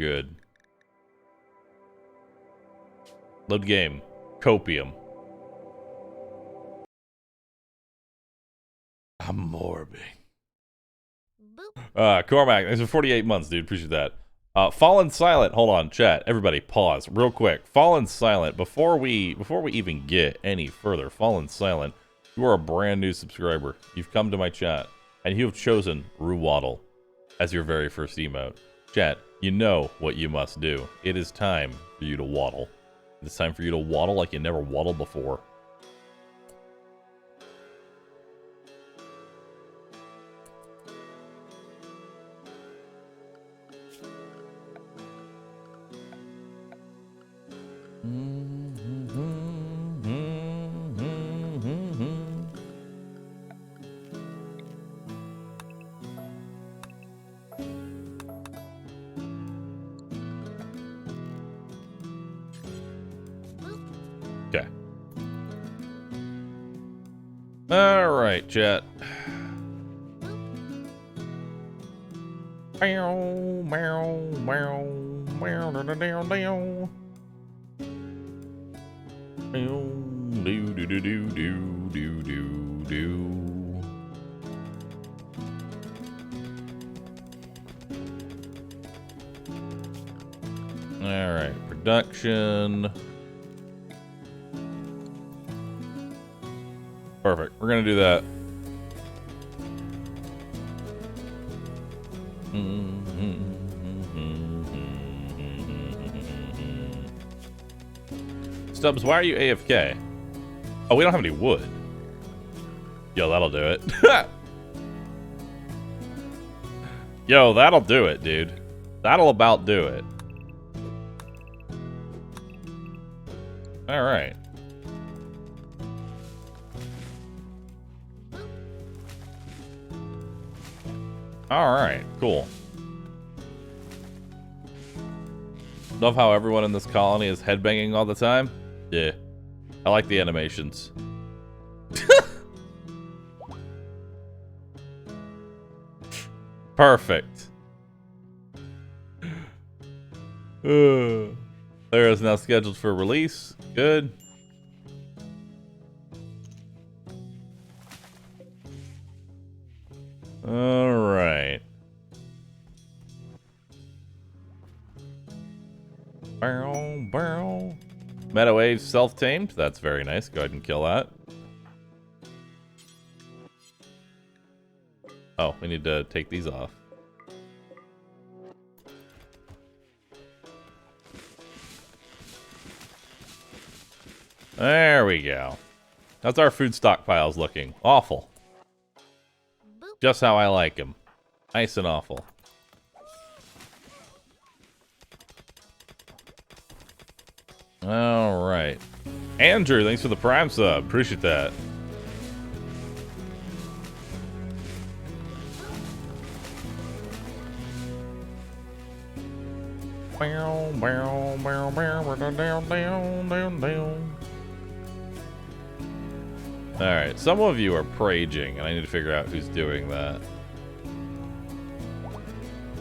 Good. Load game. Copium. I'm morbing. Cormac, thanks for 48 months, dude. Appreciate that. Fallen Silent. Hold on, chat. Everybody, pause real quick. Fallen Silent. Before we even get any further, Fallen Silent, you are a brand new subscriber. You've come to my chat, and you have chosen Rimworld as your very first emote. Chat, you know what you must do. It is time for you to waddle. It's time for you to waddle like you never waddled before. Okay. All right, chat. Meow, meow, meow, meow, down, down, down. Do do do do do do do do. All right, production. Perfect. We're gonna do that. Stubbs, why are you AFK? Oh, we don't have any wood. Yo, that'll do it. Yo, that'll do it, dude. That'll about do it. All right. All right, cool. Love how everyone in this colony is headbanging all the time. Yeah, I like the animations. Perfect. There is now scheduled for release. Good. All right. Barrel, barrel. Meta wave self-tamed. That's very nice. Go ahead and kill that. Oh, we need to take these off. There we go. That's our food stockpiles looking. Awful. Just how I like them. Nice and awful. All right. Andrew, thanks for the Prime sub. Appreciate that. Alright, some of you are praging, and I need to figure out who's doing that.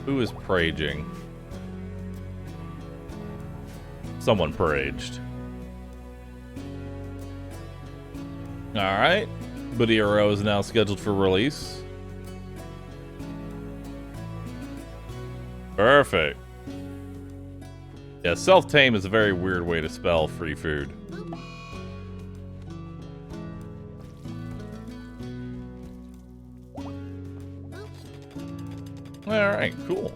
Who is praging? Someone praged. Alright. Bahroo is now scheduled for release. Perfect. Yeah, self-tame is a very weird way to spell free food. Alright, cool.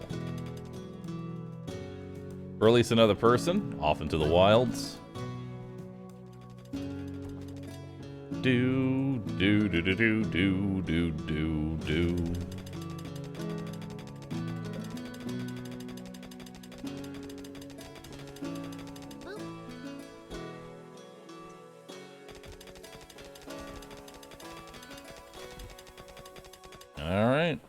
Release another person, off into the wilds. Do, do, do, do, do, do, do, do, do. Alright.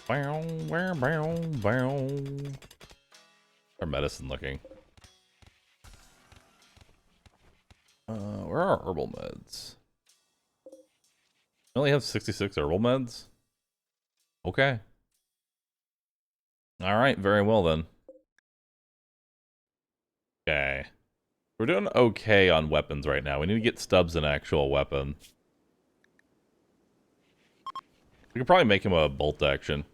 Bow, bow, bow, bow. Our medicine looking. Where are our herbal meds? We only have 66 herbal meds? Okay. Alright, very well then. Okay. We're doing okay on weapons right now. We need to get Stubbs an actual weapon. We could probably make him a bolt action.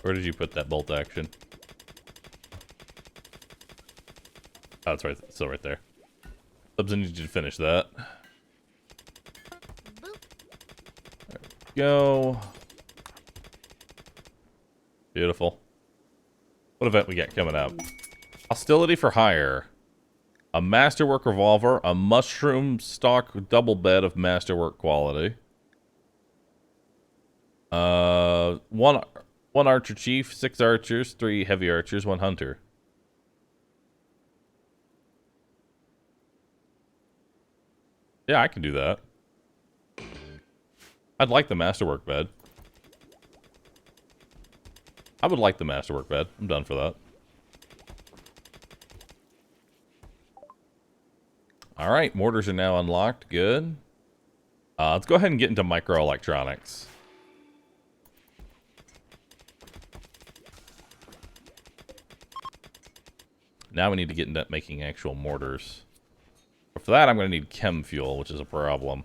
Where did you put that bolt action? Oh, it's right, still right there. Stubbs, I need you to finish that. There we go. Beautiful. What event we got coming up? Hostility for hire. A masterwork revolver, a mushroom stock double bed of masterwork quality. One archer chief, 6 archers, 3 heavy archers, 1 hunter. Yeah, I can do that. I'd like the masterwork bed. I would like the masterwork bed. I'm done for that. Alright, mortars are now unlocked. Good. Let's go ahead and get into microelectronics. Now we need to get into making actual mortars. But for that, I'm going to need chem fuel, which is a problem.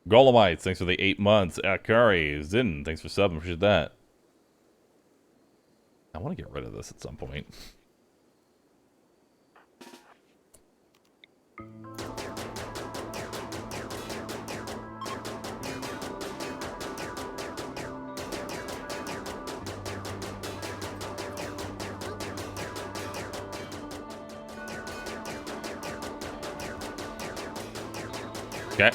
Golemites, thanks for the 8 months. Akari, Zin, thanks for subbing. Appreciate that. I want to get rid of this at some point. Okay.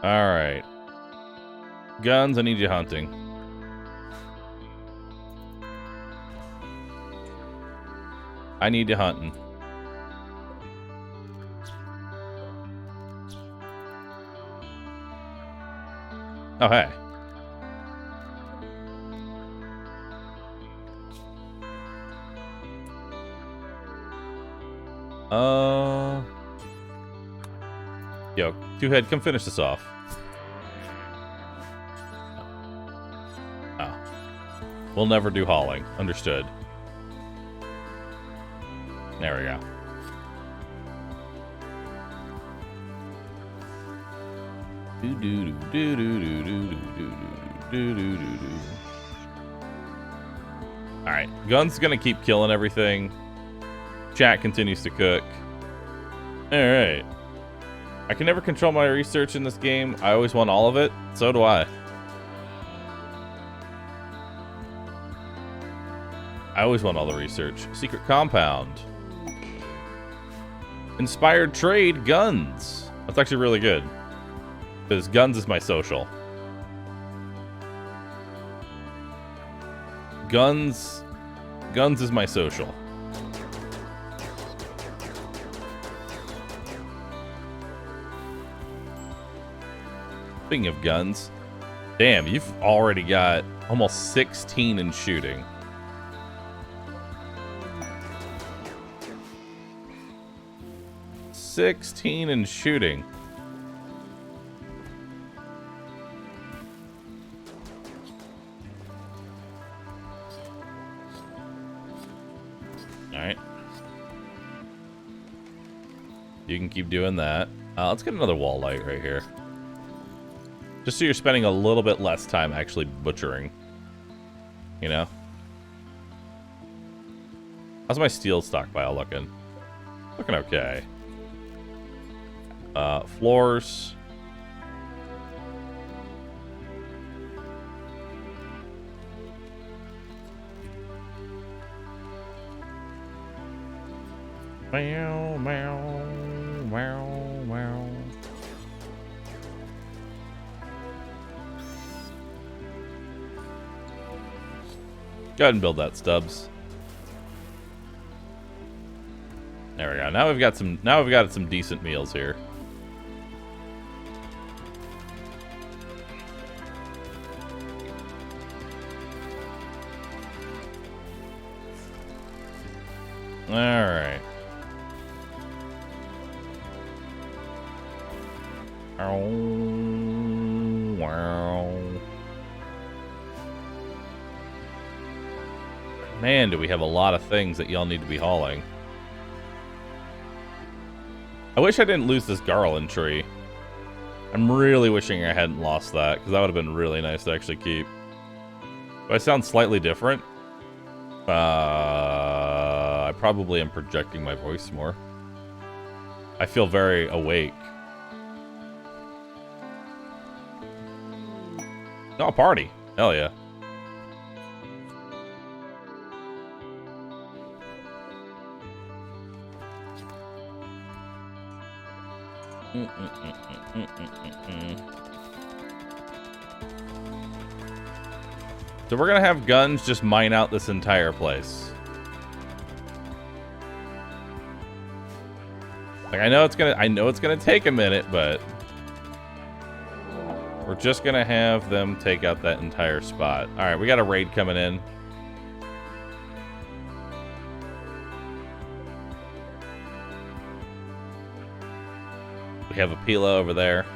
Alright. Guns, I need you hunting. I need you hunting. Oh, hey. Yo, Two-Head, come finish this off. Oh. We'll never do hauling. Understood. There we go. Alright, Gun's gonna keep killing everything. Chat continues to cook. Alright. I can never control my research in this game. I always want all of it. So do I. I always want all the research. Secret compound. Inspired trade, guns. That's actually really good. Because guns is my social. Guns is my social. Speaking of guns, damn, you've already got almost 16 in shooting. $16 in shooting. Alright. You can keep doing that. Let's get another wall light right here. Just so you're spending a little bit less time actually butchering. You know? How's my steel stockpile looking? Looking okay. Floors. Meow, meow, meow, meow. Go ahead and build that, Stubbs. There we go. Now we've got some decent meals here. All right. Oh, wow. Man, do we have a lot of things that y'all need to be hauling. I wish I didn't lose this garland tree. I'm really wishing I hadn't lost that, because that would have been really nice to actually keep. Do I sound slightly different? I probably am projecting my voice more. I feel very awake. Oh, party. Hell yeah. So we're gonna have guns just mine out this entire place. Like I know it's gonna take a minute, but we're just gonna have them take out that entire spot. All right, we got a raid coming in. We have a Pila over there.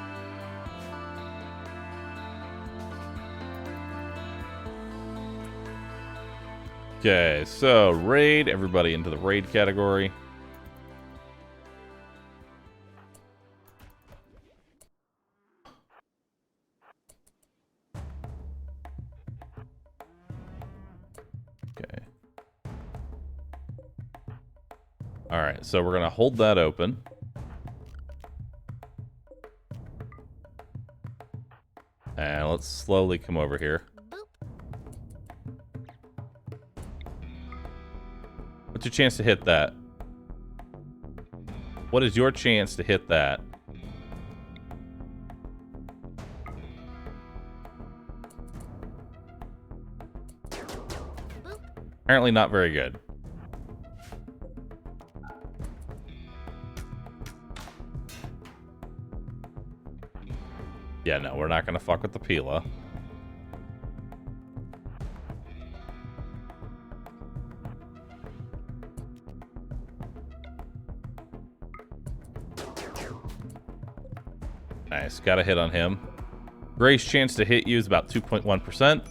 Okay, so raid, everybody into the raid category. Okay. All right, so we're gonna hold that open. And let's slowly come over here. What's your chance to hit that? What is your chance to hit that? Apparently not very good. Yeah, no, we're not gonna fuck with the Pila. Nice, got a hit on him. Gray's chance to hit you is about 2.1%.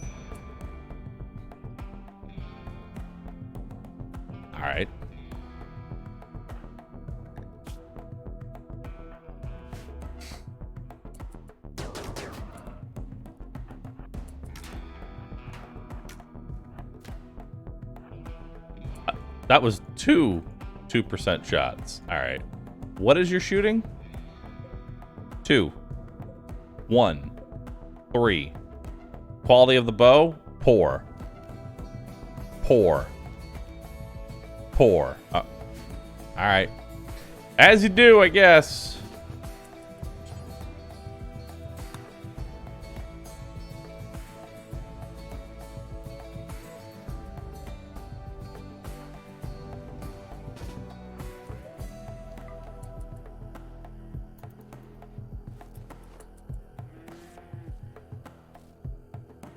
All right. That was 2% shots. All right. What is your shooting? 2, 1, 3. Quality of the bow? Poor. Poor. Poor. All right. As you do, I guess.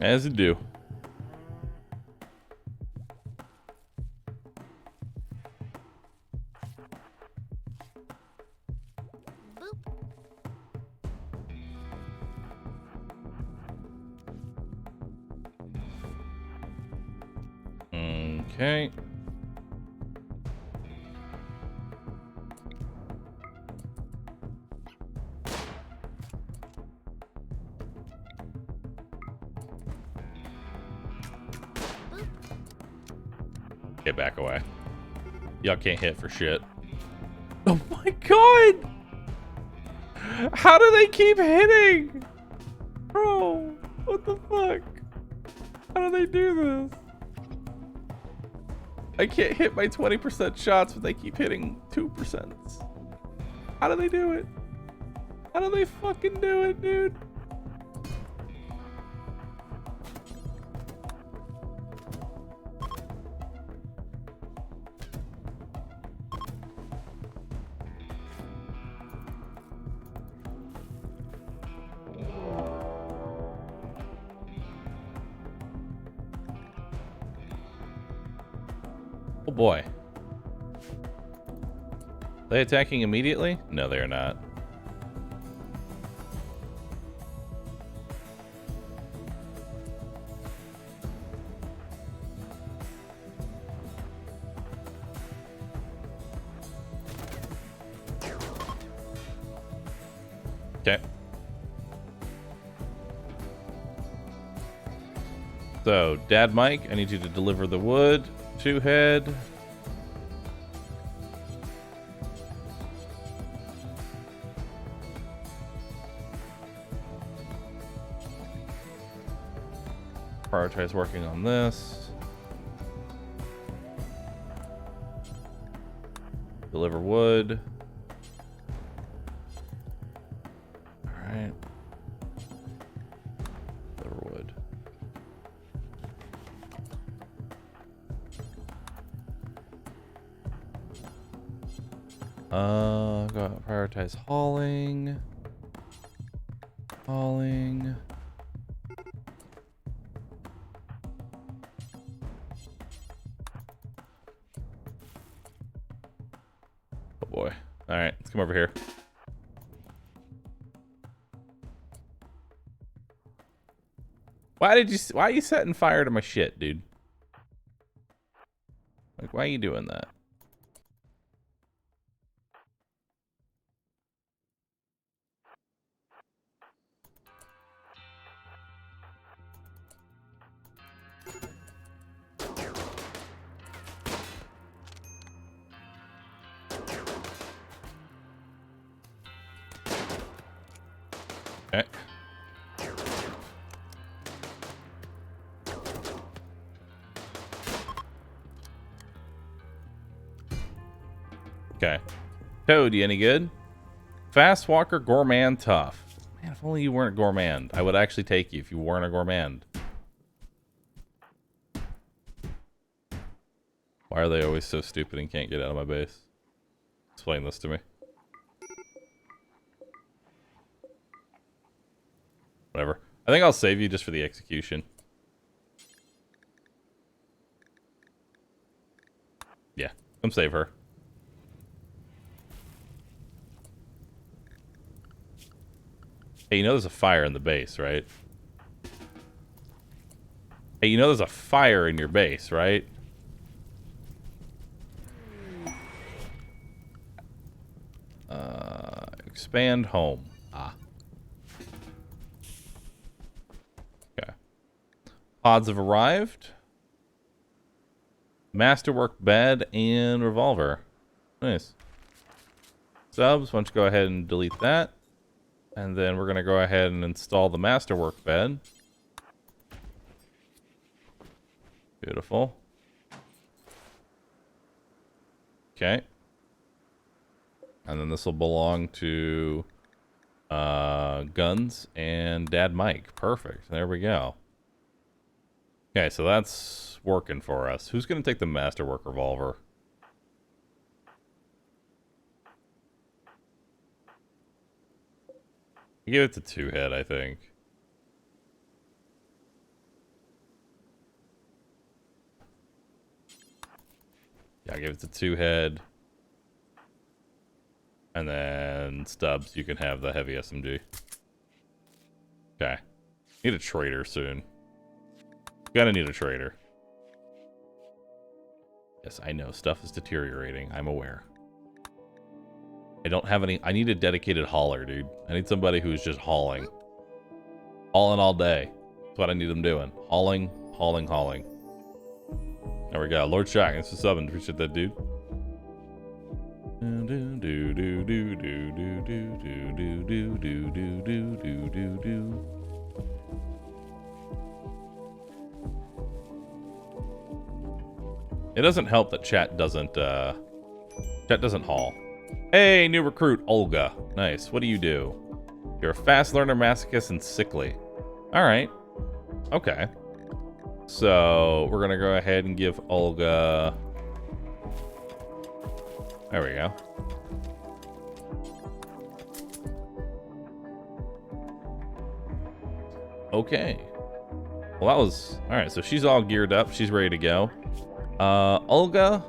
As you do. Okay. Get back away. Y'all can't hit for shit. Oh my god! How do they keep hitting? Bro, what the fuck? How do they do this? I can't hit my 20% shots, but they keep hitting 2%. How do they do it? How do they fucking do it, dude? Oh boy. Are they attacking immediately? No, they are not. Okay. So, Dad Mike, I need you to deliver the wood. 2-head. Prioritize working on this. Deliver wood. Alright. Deliver wood. Got prioritize hauling. Hauling. Oh boy. Alright, let's come over here. Why are you setting fire to my shit, dude? Like, why are you doing that? Okay. Okay. Toad, you any good? Fast walker, gourmand, tough. Man, if only you weren't gourmand. I would actually take you if you weren't a gourmand. Why are they always so stupid and can't get out of my base? Explain this to me. Whatever. I think I'll save you just for the execution. Yeah, come save her. Hey, you know there's a fire in the base, right? Hey, you know there's a fire in your base, right? Expand home. Ah. Okay. Pods have arrived. Masterwork bed and revolver. Nice. Subs, why don't you go ahead and delete that. And then we're going to go ahead and install the masterwork bed. Beautiful. Okay. And then this will belong to Guns and Dad Mike. Perfect. There we go. Okay, so that's working for us. Who's going to take the masterwork revolver? Give it to 2-head, I think. Yeah, give it to 2-head. And then Stubbs, you can have the heavy SMG. Okay. Need a trader soon. Gonna need a trader. Yes, I know. Stuff is deteriorating. I'm aware. I don't have any... I need a dedicated hauler, dude. I need somebody who's just hauling. Hauling all day. That's what I need them doing. Hauling, hauling, hauling. There we go. Lord Shock, thanks for subbing. Appreciate that, dude. It doesn't help that chat doesn't haul. Hey, new recruit, Olga. Nice. What do you do? You're a fast learner, masochist, and sickly. Alright. Okay. So, we're gonna go ahead and give Olga... There we go. Okay. Well, that was... Alright, so she's all geared up. She's ready to go. Olga,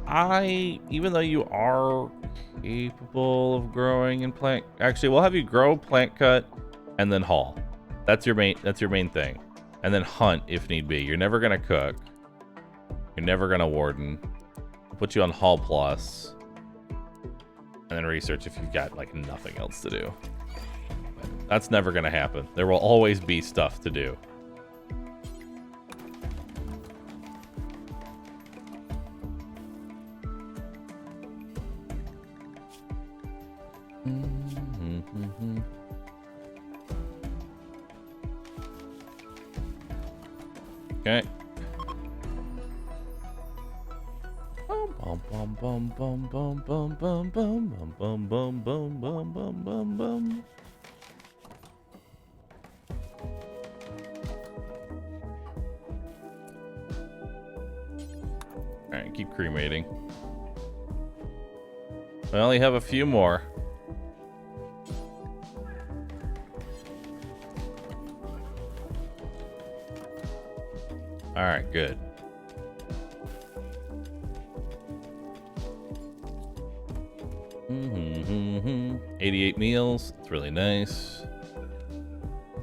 Even though you are capable of growing and plant, actually, we'll have you grow, plant cut, and then haul. That's your main thing. And then hunt if need be. You're never gonna cook. You're never gonna warden. We'll put you on haul plus. And then research if you've got like nothing else to do. That's never gonna happen. There will always be stuff to do. Okay. Bum bum bum bum bum bum bum bum bum bum bum bum bum bum bum. All right, keep cremating. I only have a few more. All right, good. Mm-hmm. 88 meals. It's really nice.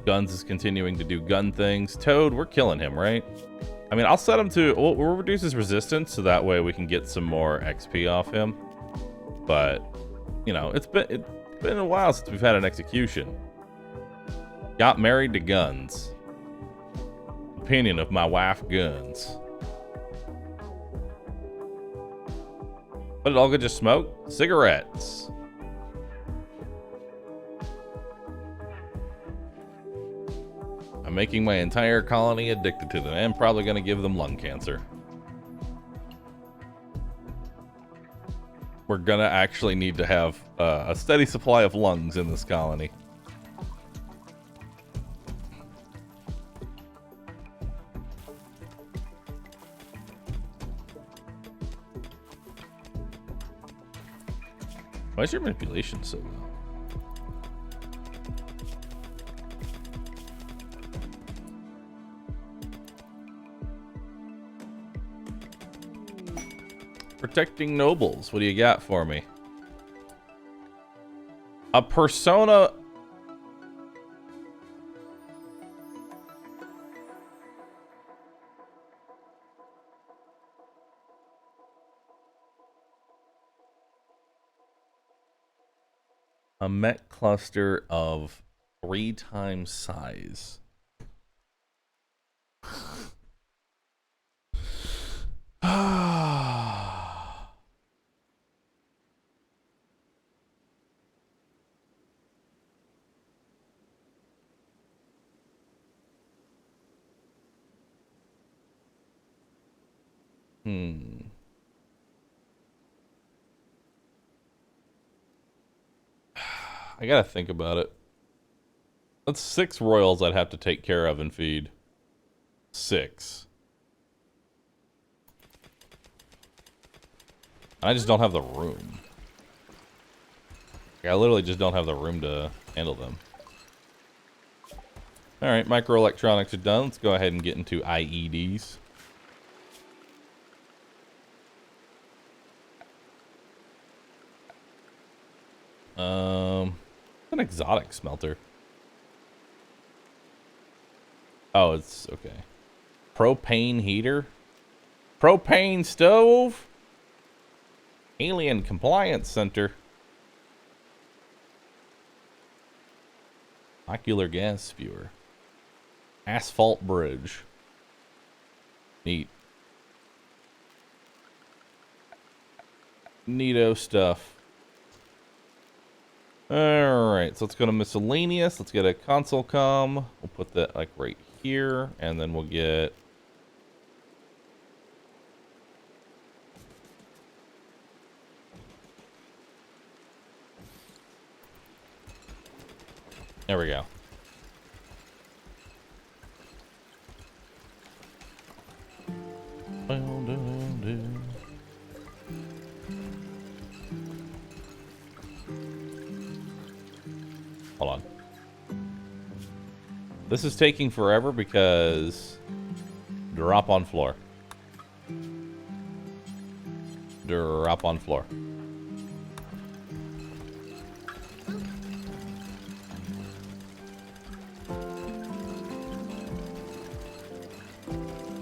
Guns is continuing to do gun things. Toad, we're killing him, right? I mean, I'll set him to... We'll reduce his resistance, so that way we can get some more XP off him. But, you know, it's been a while since we've had an execution. Got married to guns. Opinion of my wife, guns. What did Olga just smoke? Cigarettes. I'm making my entire colony addicted to them. I'm probably going to give them lung cancer. We're going to actually need to have a steady supply of lungs in this colony. Why is your manipulation so low? Protecting nobles. What do you got for me? A persona. A met cluster of 3 times size. I gotta think about it. That's 6 royals I'd have to take care of and feed. 6. I just don't have the room. I literally just don't have the room to handle them. Alright, microelectronics are done. Let's go ahead and get into IEDs. An exotic smelter. Oh, it's okay. Propane heater. Propane stove. Alien compliance center. Ocular gas spewer. Asphalt bridge. Neat. Neato stuff. Alright, so let's go to miscellaneous. Let's get a console com. We'll put that like right here, and then we'll get... There we go. Hold on. This is taking forever because drop on floor. Drop on floor.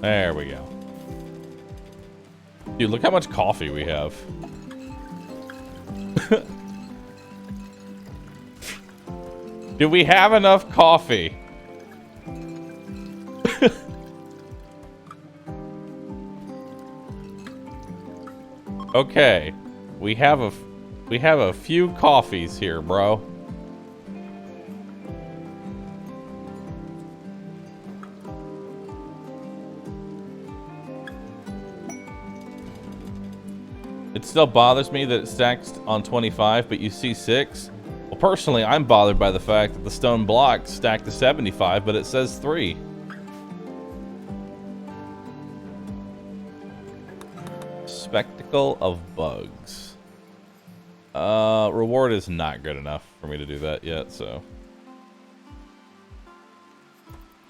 There we go. Dude, look how much coffee we have. Do we have enough coffee? Okay. We have a few coffees here, bro. It still bothers me that it stacks on 25, but you see 6. Well, personally, I'm bothered by the fact that the stone block stacked to 75, but it says 3. Spectacle of bugs. Reward is not good enough for me to do that yet, so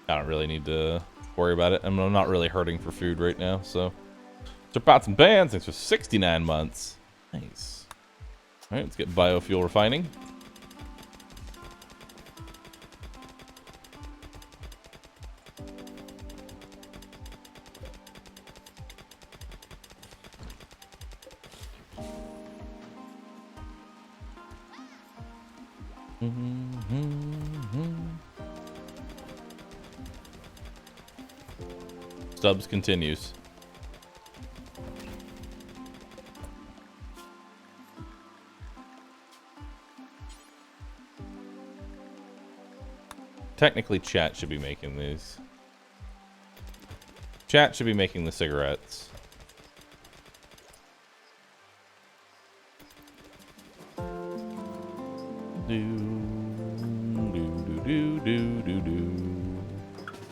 I don't really need to worry about it. I'm not really hurting for food right now, so. Pots and pans, thanks for 69 months. Nice. Alright, let's get biofuel refining. Stubbs continues. Technically, chat should be making these. Chat should be making the cigarettes.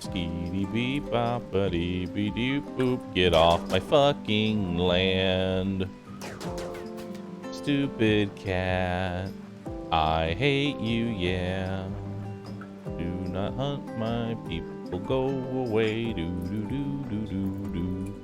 Skeety beep boppity beep doop boop. Get off my fucking land. Stupid cat. I hate you, yeah. Do not hunt my people, go away. Do do do do do do.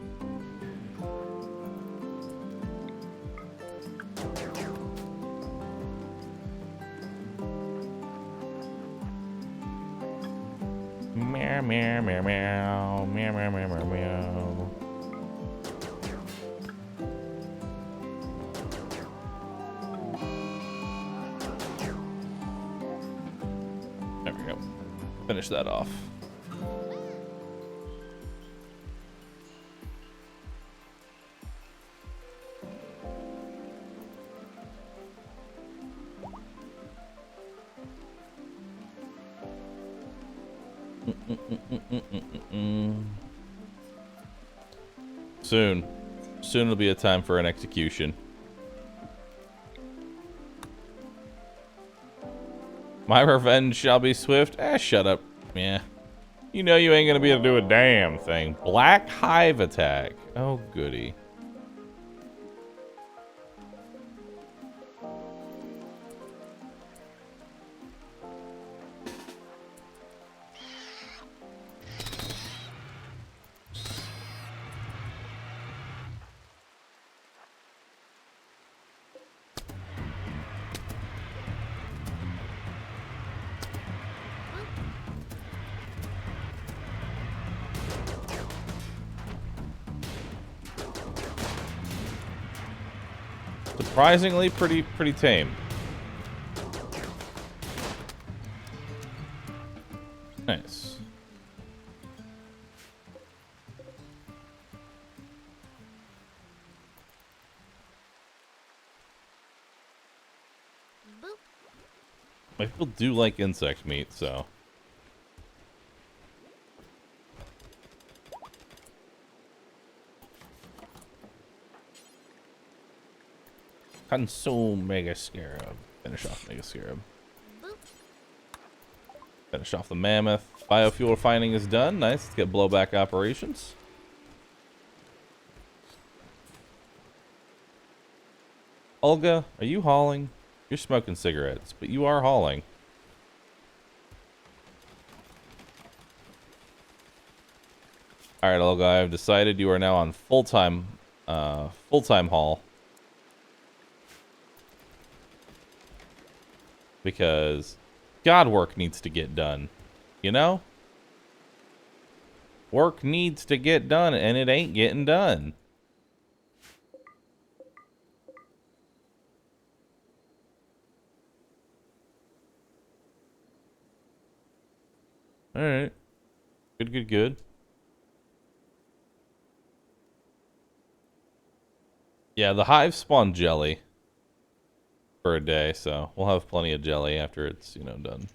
Meow meow meow meow meow meow meow meow. There we go. Finish that off. Soon. Soon it'll be a time for an execution. My revenge shall be swift. Shut up. Yeah. You know you ain't gonna be able to do a damn thing. Black Hive attack. Oh, goody. Surprisingly pretty tame. Nice. My people do like insect meat, so. Consume Mega Scarab. Finish off Mega Scarab. Finish off the mammoth. Biofuel refining is done. Nice. Let's get blowback operations. Olga, are you hauling? You're smoking cigarettes, but you are hauling. Alright, Olga, I have decided you are now on full-time haul. because God, work needs to get done. You know? Work needs to get done, and it ain't getting done. Alright. Good, good, good. Yeah, the hive spawn jelly for a day, so we'll have plenty of jelly after it's, you know, done.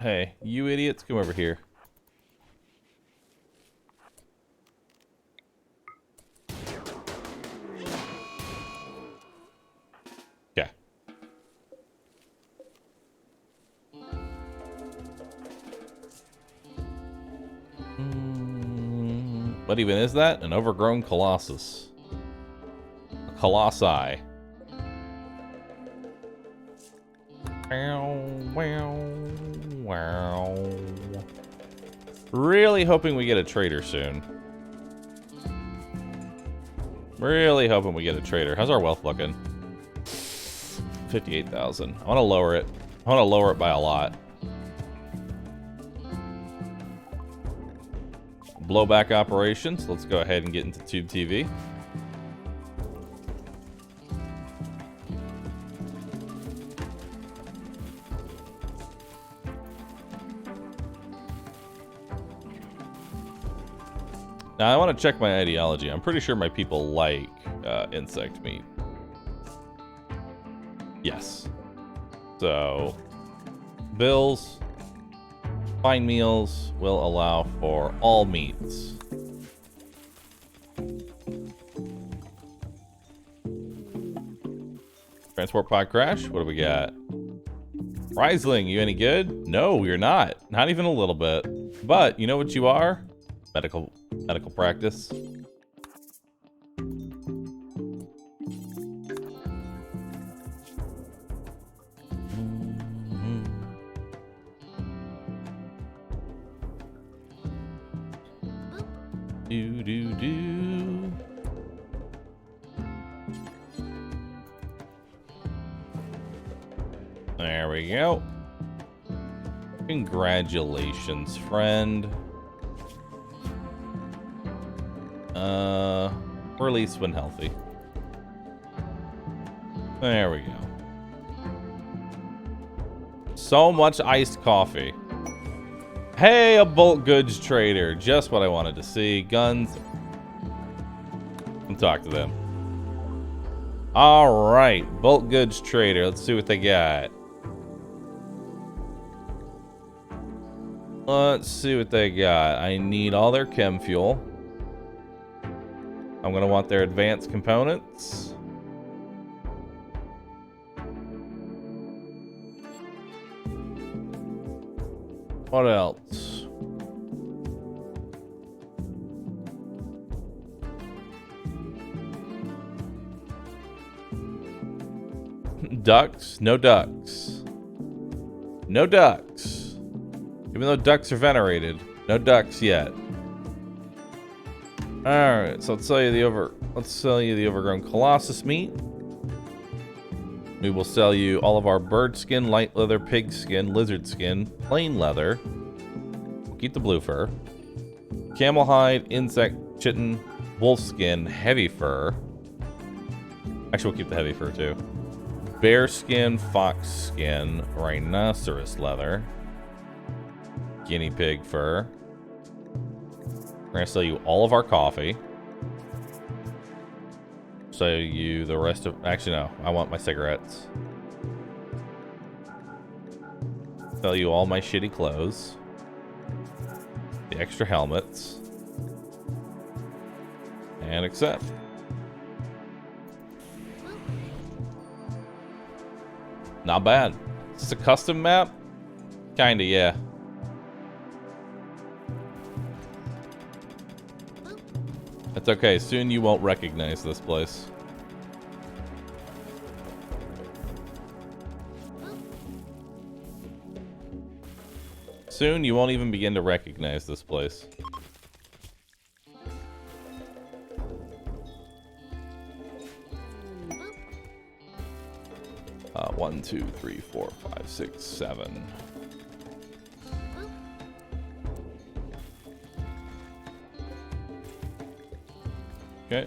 Hey, you idiots, come over here. Yeah. What even is that? An overgrown colossus. A colossi. Wow. Really hoping we get a trader soon. Really hoping we get a trader. How's our wealth looking? 58,000. I want to lower it. I want to lower it by a lot. Blowback operations. Let's go ahead and get into Tube TV. Now, I want to check my ideology. I'm pretty sure my people like insect meat. Yes. So, bills, fine meals will allow for all meats. Transport pod crash. What do we got? Riesling, you any good? No, you're not. Not even a little bit. But you know what you are? Medical practice. Do. There we go. Congratulations, friend. Release when healthy. There we go. So much iced coffee. Hey, a bulk goods trader. Just what I wanted to see. Guns. Come talk to them. Alright, bulk goods trader. Let's see what they got. Let's see what they got. I need all their chem fuel. I'm gonna want their advanced components. What else? Ducks? No ducks. No ducks. Even though ducks are venerated, no ducks yet. Alright, so let's sell you the overgrown colossus meat. We will sell you all of our bird skin, light leather, pig skin, lizard skin, plain leather. We'll keep the blue fur. Camel hide, insect, chitin, wolf skin, heavy fur. Actually, we'll keep the heavy fur too. Bear skin, fox skin, rhinoceros leather, guinea pig fur. We're gonna sell you all of our coffee. Sell you the rest of... Actually, no. I want my cigarettes. Sell you all my shitty clothes. The extra helmets. And accept. Not bad. Is this a custom map? Kinda, yeah. It's okay. Soon you won't recognize this place. Soon you won't even begin to recognize this place. 1, 2, 3, 4, 5, 6, 7. Okay.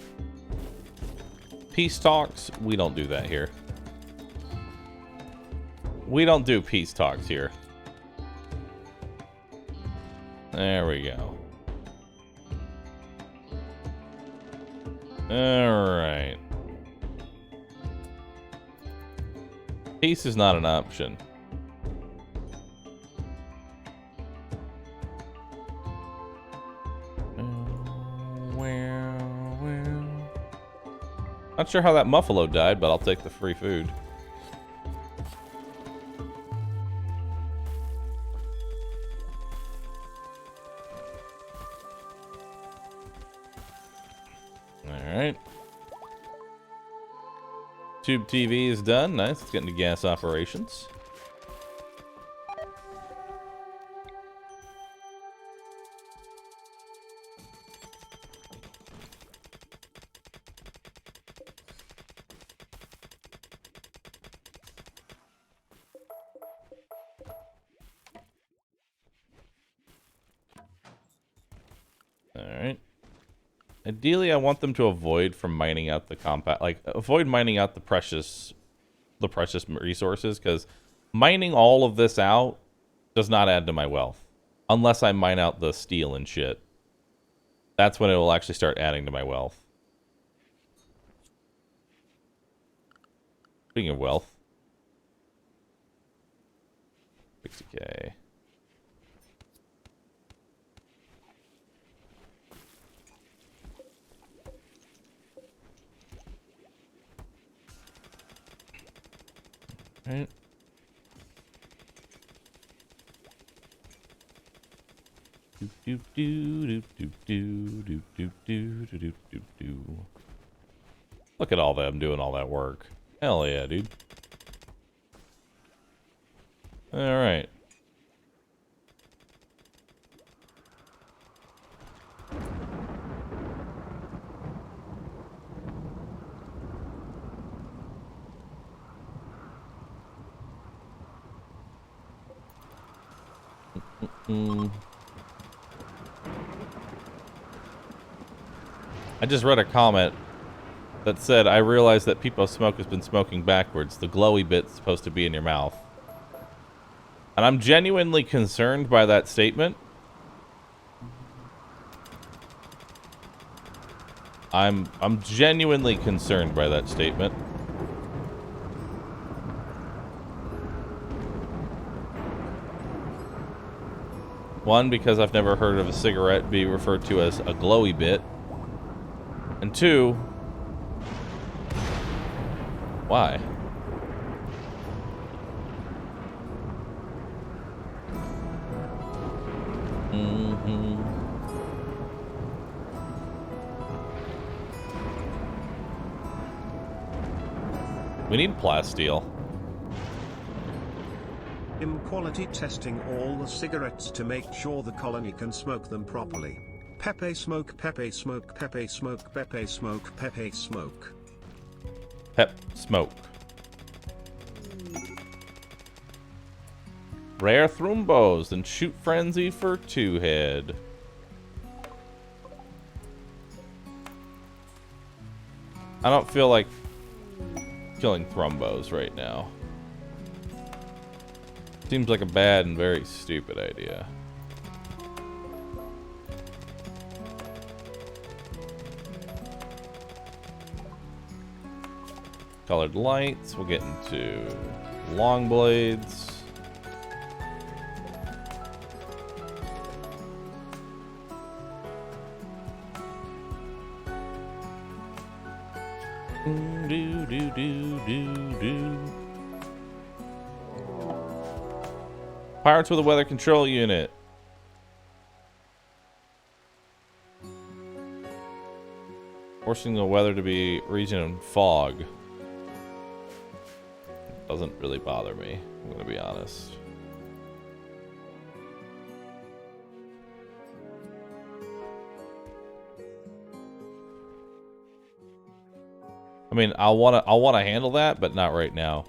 Peace talks. We don't do that here. We don't do peace talks here. There we go. Alright. Peace is not an option. Not sure how that Muffalo died, but I'll take the free food. Alright. Tube TV is done. Nice. Let's get into gas operations. Alright. Ideally, I want them to avoid from mining out the compact, like avoid mining out the precious resources, because mining all of this out does not add to my wealth unless I mine out the steel and shit. That's when it will actually start adding to my wealth. Speaking of wealth, 60K. Right. Look at all them doing all that work. Hell yeah, dude. All right. I just read a comment that said, I realized that people smoke has been smoking backwards. The glowy bit's supposed to be in your mouth. And I'm genuinely concerned by that statement. I'm genuinely concerned by that statement. One, because I've never heard of a cigarette be referred to as a glowy bit. And two, why? We need plasteel. Quality testing all the cigarettes to make sure the colony can smoke them properly. Pepe smoke, Pepe smoke, Pepe smoke, Pepe smoke, Pepe smoke. Pep smoke. Rare thrumbos and shoot frenzy for 2-head. I don't feel like killing thrumbos right now. Seems like a bad and very stupid idea. Colored lights. We'll get into long blades. Do do do do do. Pirates with a weather control unit. Forcing the weather to be region in fog. Doesn't really bother me, I'm gonna be honest. I mean, I'll wanna handle that, but not right now.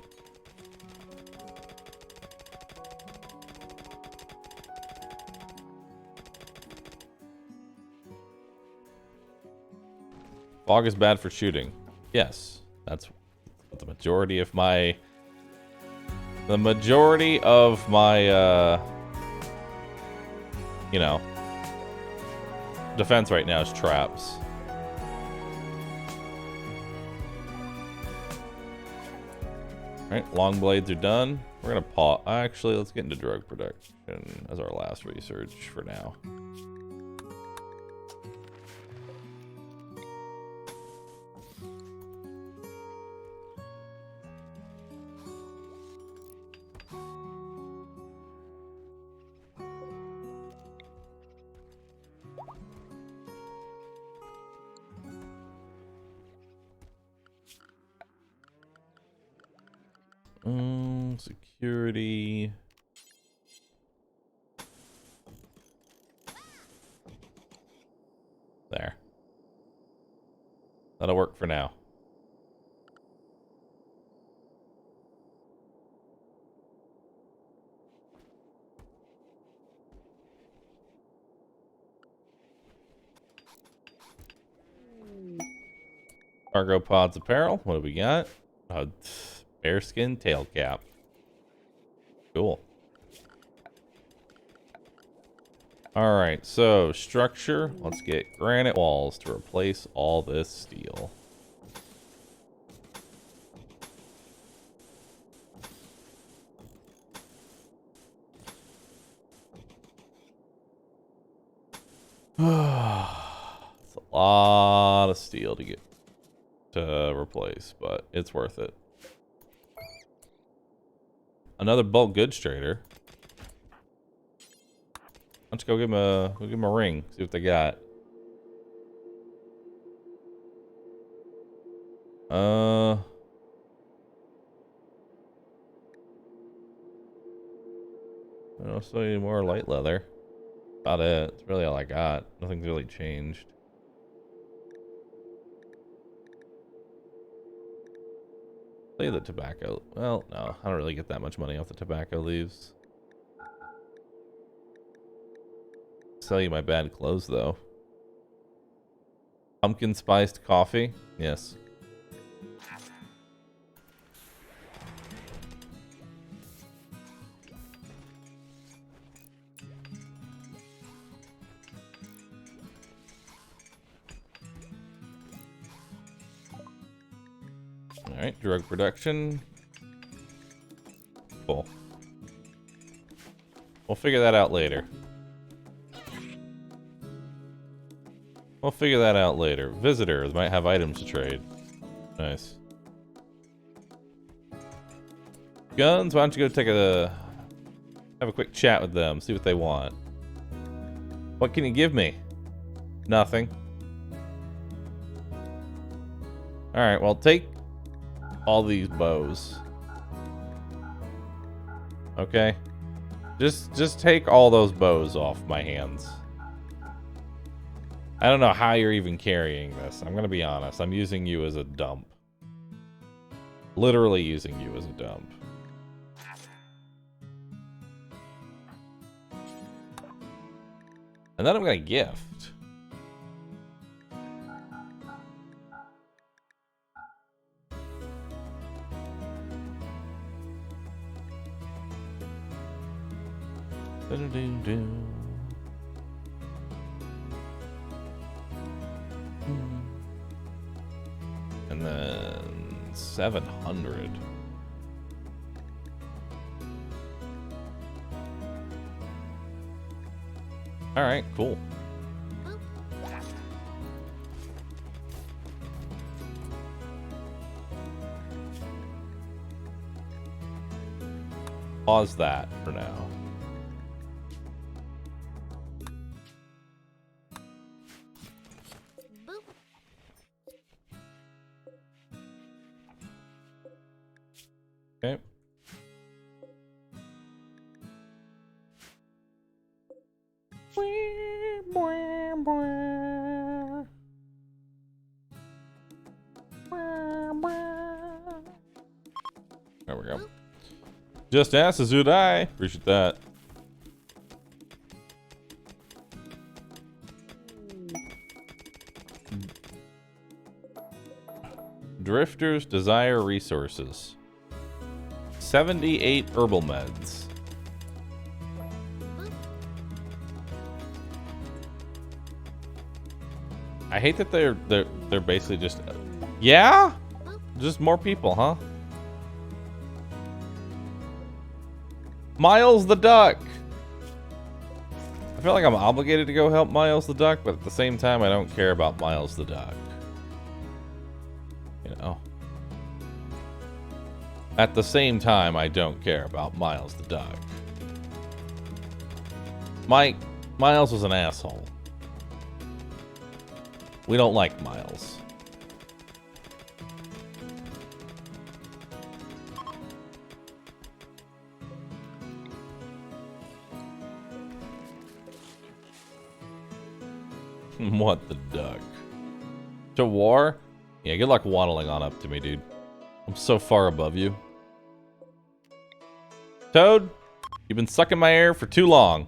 Fog is bad for shooting. Yes, that's what the majority of my... you know, defense right now is traps. Alright, long blades are done. We're gonna pause. Actually, let's get into drug production as our last research for now. Security. There. That'll work for now. Cargo pods apparel. What do we got? Bearskin tail cap. Cool. Alright, so structure. Let's get granite walls to replace all this steel. It's a lot of steel to get to replace, but it's worth it. Another bulk goods trader. Why don't you go give him a ring, see what they got. I don't see any more light leather. About it. That's really all I got. Nothing's really changed. Play the tobacco. Well, no, I don't really get that much money off the tobacco leaves. Sell you my bad clothes, though. Pumpkin spiced coffee? Yes. Alright, drug production. Cool. We'll figure that out later. We'll figure that out later. Visitors might have items to trade. Nice. Guns, why don't you go have a quick chat with them, see what they want. What can you give me? Nothing. Alright, well take all these bows. Okay? Just take all those bows off my hands. I don't know how you're even carrying this. I'm gonna be honest. I'm using you as a dump. Literally using you as a dump. And then I'm gonna gift. And then 700. All right, cool. Pause that for now. Okay. There we go. Just ask Azudai. Appreciate that. drifters desire resources. 78 herbal meds. I hate that they're basically just, yeah, just more people, huh? Miles the duck. I feel like I'm obligated to go help Miles the duck, but at the same time, I don't care about Miles the duck. You know. At the same time, I don't care about Miles the duck. Miles was an asshole. We don't like Miles. What the duck? To war? Yeah, good luck waddling on up to me, dude. I'm so far above you. Toad, you've been sucking my air for too long.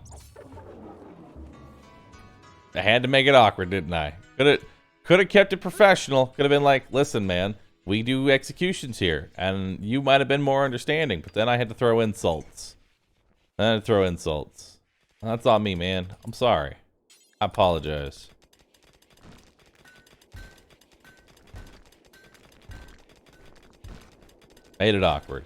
I had to make it awkward, didn't I? Could have kept it professional. Could have been like, listen, man, we do executions here, and you might have been more understanding. But then I had to throw insults. That's on me, man. I'm sorry. I apologize. Made it awkward.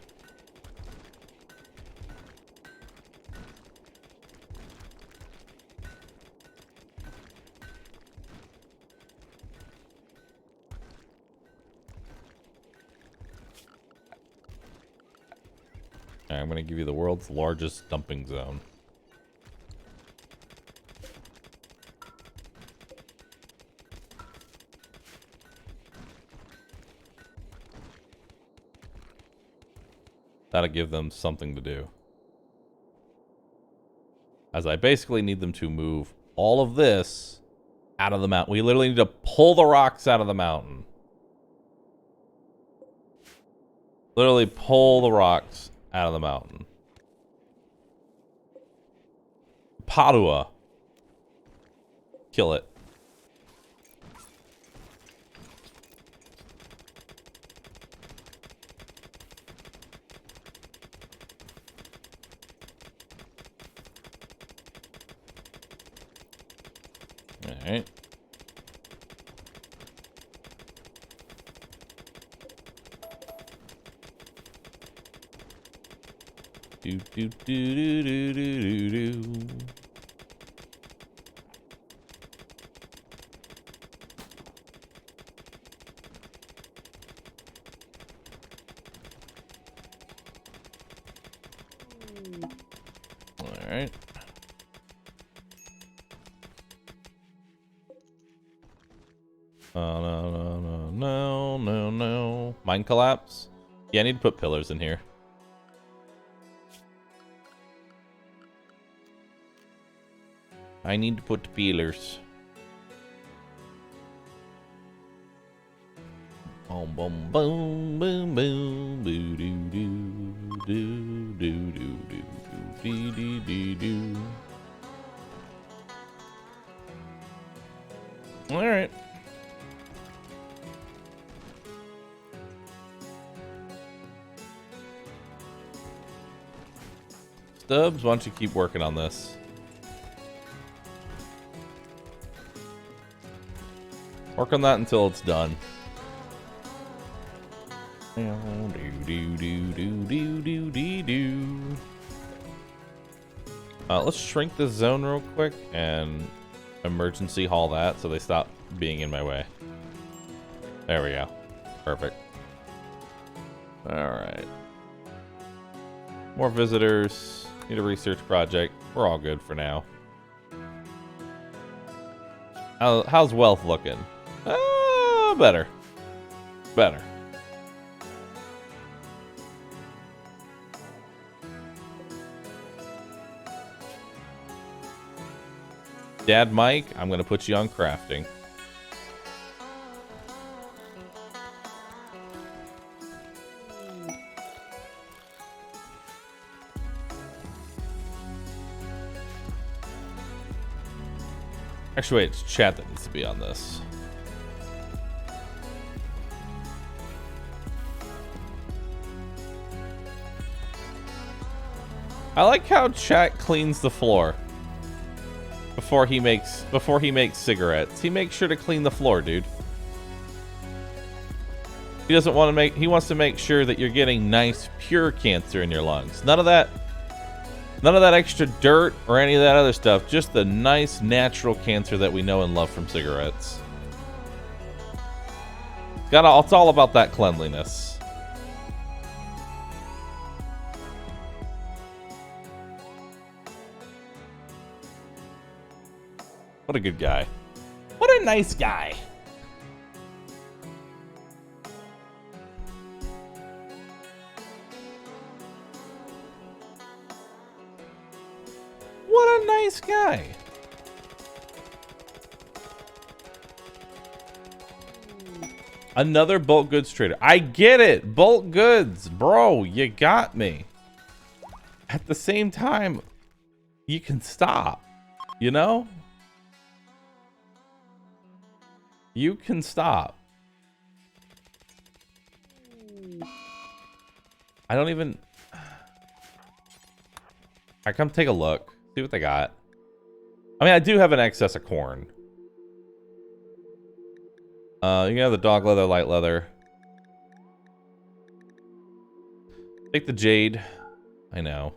Alright, I'm going to give you the world's largest dumping zone. That'll give them something to do. As I basically need them to move all of this out of the mountain. We literally need to pull the rocks out of the mountain. Literally pull the rocks out of the mountain. Padua. Kill it. Alright. Do do do do do do do do. All right. No. Mine collapse? Yeah, I need to put pillars in here. I need to put pillars. Boom, boom, boom, boom, boom, boo, doo, doo, doo, doo, doo, doo, doo, doo, doo, doo. All right. Stubbs, why don't you keep working on this? Work on that until it's done. Let's shrink this zone real quick and emergency haul that so they stop being in my way. There we go. Perfect. Alright. More visitors. Need a research project. We're all good for now. How's wealth looking? Better. Better. Dad Mike, I'm going to put you on crafting. Actually, wait, it's chat that needs to be on this. I like how chat cleans the floor before he makes cigarettes. He makes sure to clean the floor, dude. He doesn't want to make. He wants to make sure that you're getting nice, pure cancer in your lungs. None of that extra dirt or any of that other stuff. Just the nice, natural cancer that we know and love from cigarettes. It's all about that cleanliness. What a good guy. What a nice guy. What a nice guy. Another bulk goods trader. I get it. Bulk goods. Bro, you got me. At the same time, you can stop. You know? You can stop. I don't even... I come take a look. See what they got. I mean, I do have an excess of corn. You can have the dog leather, light leather. Take the jade. I know.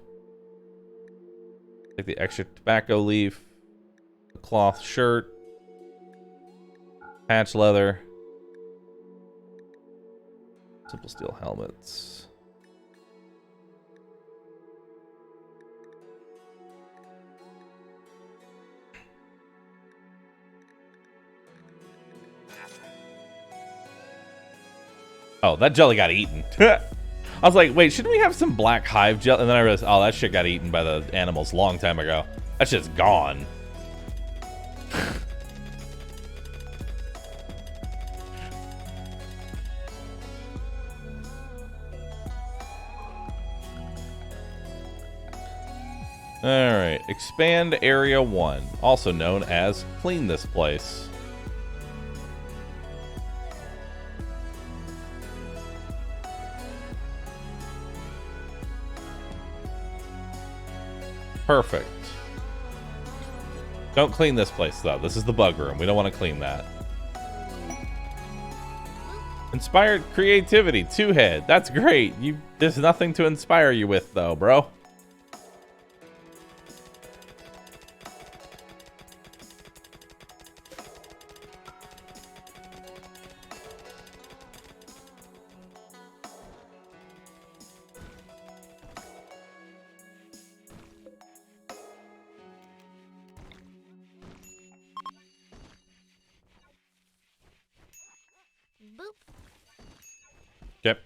Take the extra tobacco leaf. The cloth shirt. Patch leather. Simple steel helmets. Oh, that jelly got eaten. I was like, wait, shouldn't we have some black hive jelly? And then I realized, oh, that shit got eaten by the animals a long time ago. That shit's gone. Alright, expand area 1, also known as clean this place. Perfect. Don't clean this place, though. This is the bug room. We don't want to clean that. Inspired creativity, 2-head. That's great. There's nothing to inspire you with, though, bro. Yep.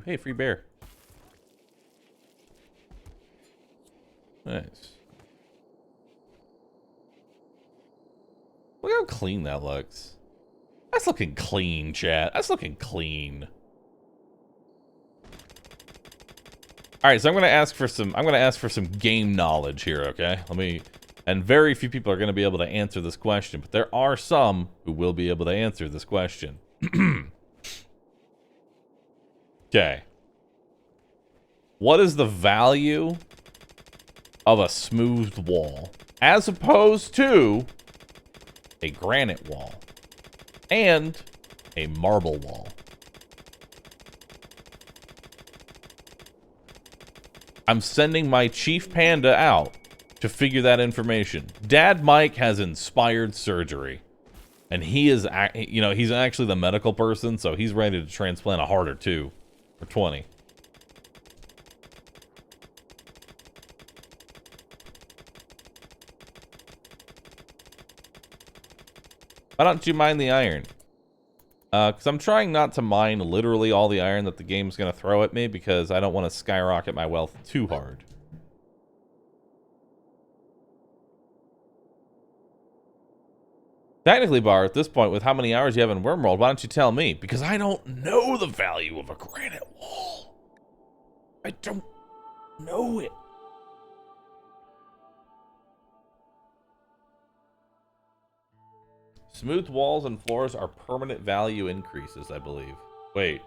Hey, free bear. Nice. Look how clean that looks. That's looking clean, chat. That's looking clean. All right, so I'm gonna ask for some game knowledge here, okay? And very few people are going to be able to answer this question, but there are some who will be able to answer this question. Okay. What is the value of a smoothed wall as opposed to a granite wall and a marble wall? I'm sending my chief panda out to figure that information. Dad Mike has inspired surgery. And he is, you know, he's actually the medical person, so he's ready to transplant a heart or two. Or 20. Why don't you mine the iron? Because I'm trying not to mine literally all the iron that the game's going to throw at me, because I don't want to skyrocket my wealth too hard. Technically, Bar, at this point, with how many hours you have in Rimworld, why don't you tell me? Because I don't know the value of a granite wall. I don't know it. Smooth walls and floors are permanent value increases, I believe. Wait.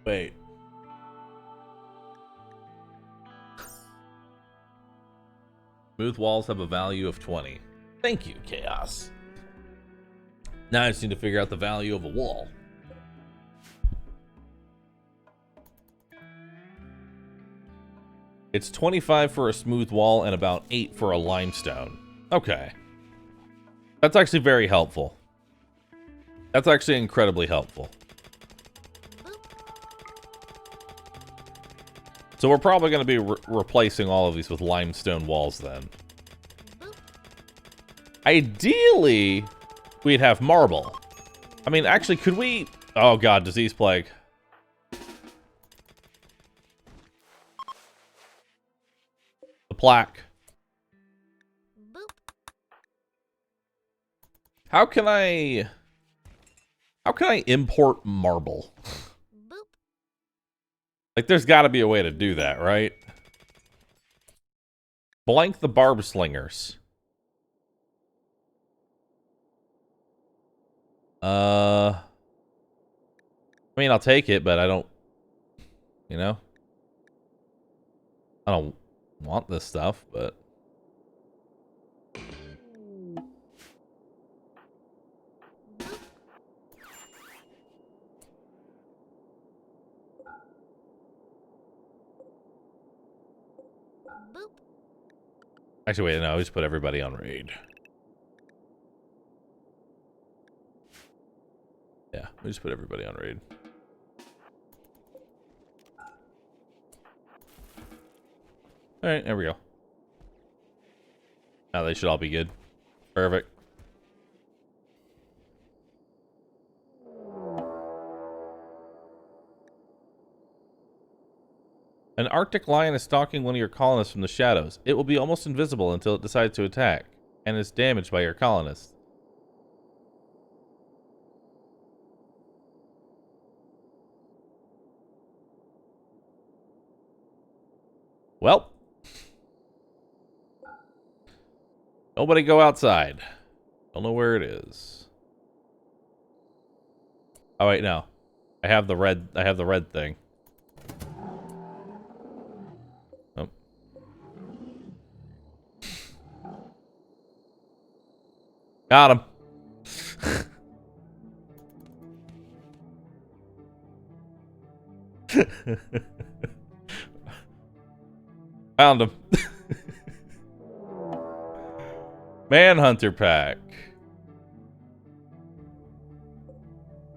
Wait. Smooth walls have a value of 20. Thank you, Chaos. Now I just need to figure out the value of a wall. It's 25 for a smooth wall and about 8 for a limestone. Okay. That's actually very helpful. That's actually incredibly helpful. So we're probably going to be replacing all of these with limestone walls then. Ideally, we'd have marble. I mean, actually, could we... Oh god, disease plague. The plaque. How can I import marble? Like, there's got to be a way to do that, right? Blank the barb slingers. I mean, I'll take it, but I don't, you know? I don't want this stuff, but... Actually, wait, no, I just put everybody on raid. Yeah, we just put everybody on raid. Alright, there we go. Now they should all be good. Perfect. An Arctic lion is stalking one of your colonists from the shadows. It will be almost invisible until it decides to attack, and is damaged by your colonists. Well. Nobody go outside. Don't know where it is. Oh wait, no. I have the red thing. Oh. Got him. Found him. Manhunter pack.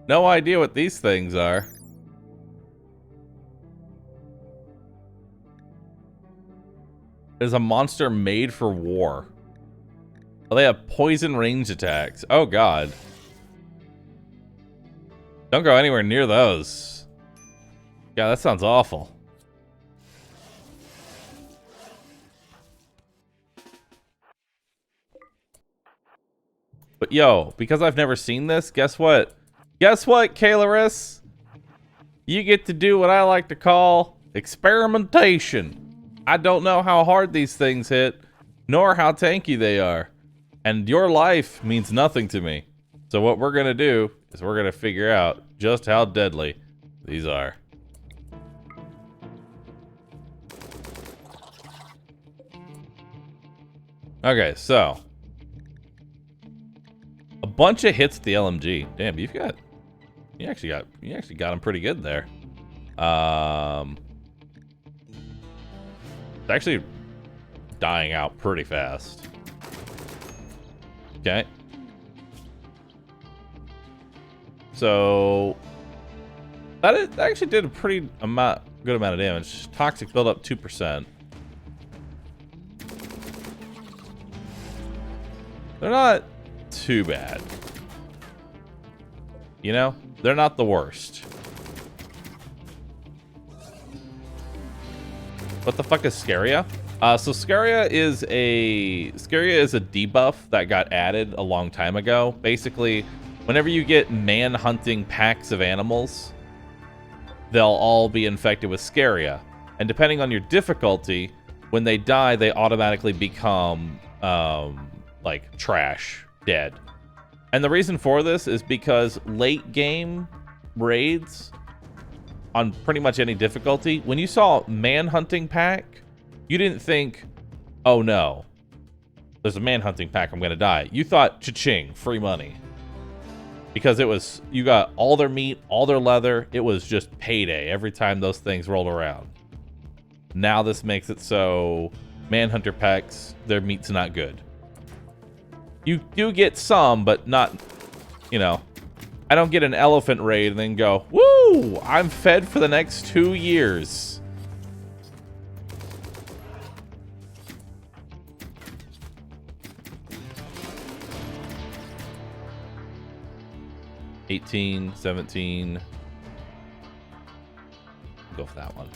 No idea what these things are. There's a monster made for war. Oh, they have poison range attacks. Oh god. Don't go anywhere near those. Yeah, that sounds awful. But yo, because I've never seen this, guess what? Guess what, Kailaris? You get to do what I like to call experimentation. I don't know how hard these things hit, nor how tanky they are. And your life means nothing to me. So what we're gonna do is we're gonna figure out just how deadly these are. Okay, so a bunch of hits with the LMG. Damn, you actually got them pretty good there. It's actually dying out pretty fast. Okay. So that actually did a pretty good amount of damage. Toxic buildup 2%. They're not too bad. You know, they're not the worst. What the fuck is Scaria? So Scaria is a debuff that got added a long time ago. Basically, whenever you get man-hunting packs of animals, they'll all be infected with Scaria. And depending on your difficulty, when they die, they automatically become like trash, dead. And the reason for this is because late game raids on pretty much any difficulty. When you saw manhunting pack, you didn't think, oh no, there's a manhunting pack, I'm gonna die. You thought, cha-ching, free money. Because it was, you got all their meat, all their leather. It was just payday every time those things rolled around. Now this makes it so manhunter packs, their meat's not good. You do get some, but not, you know. I don't get an elephant raid and then go, woo, I'm fed for the next 2 years. $18, $17. Go for that one.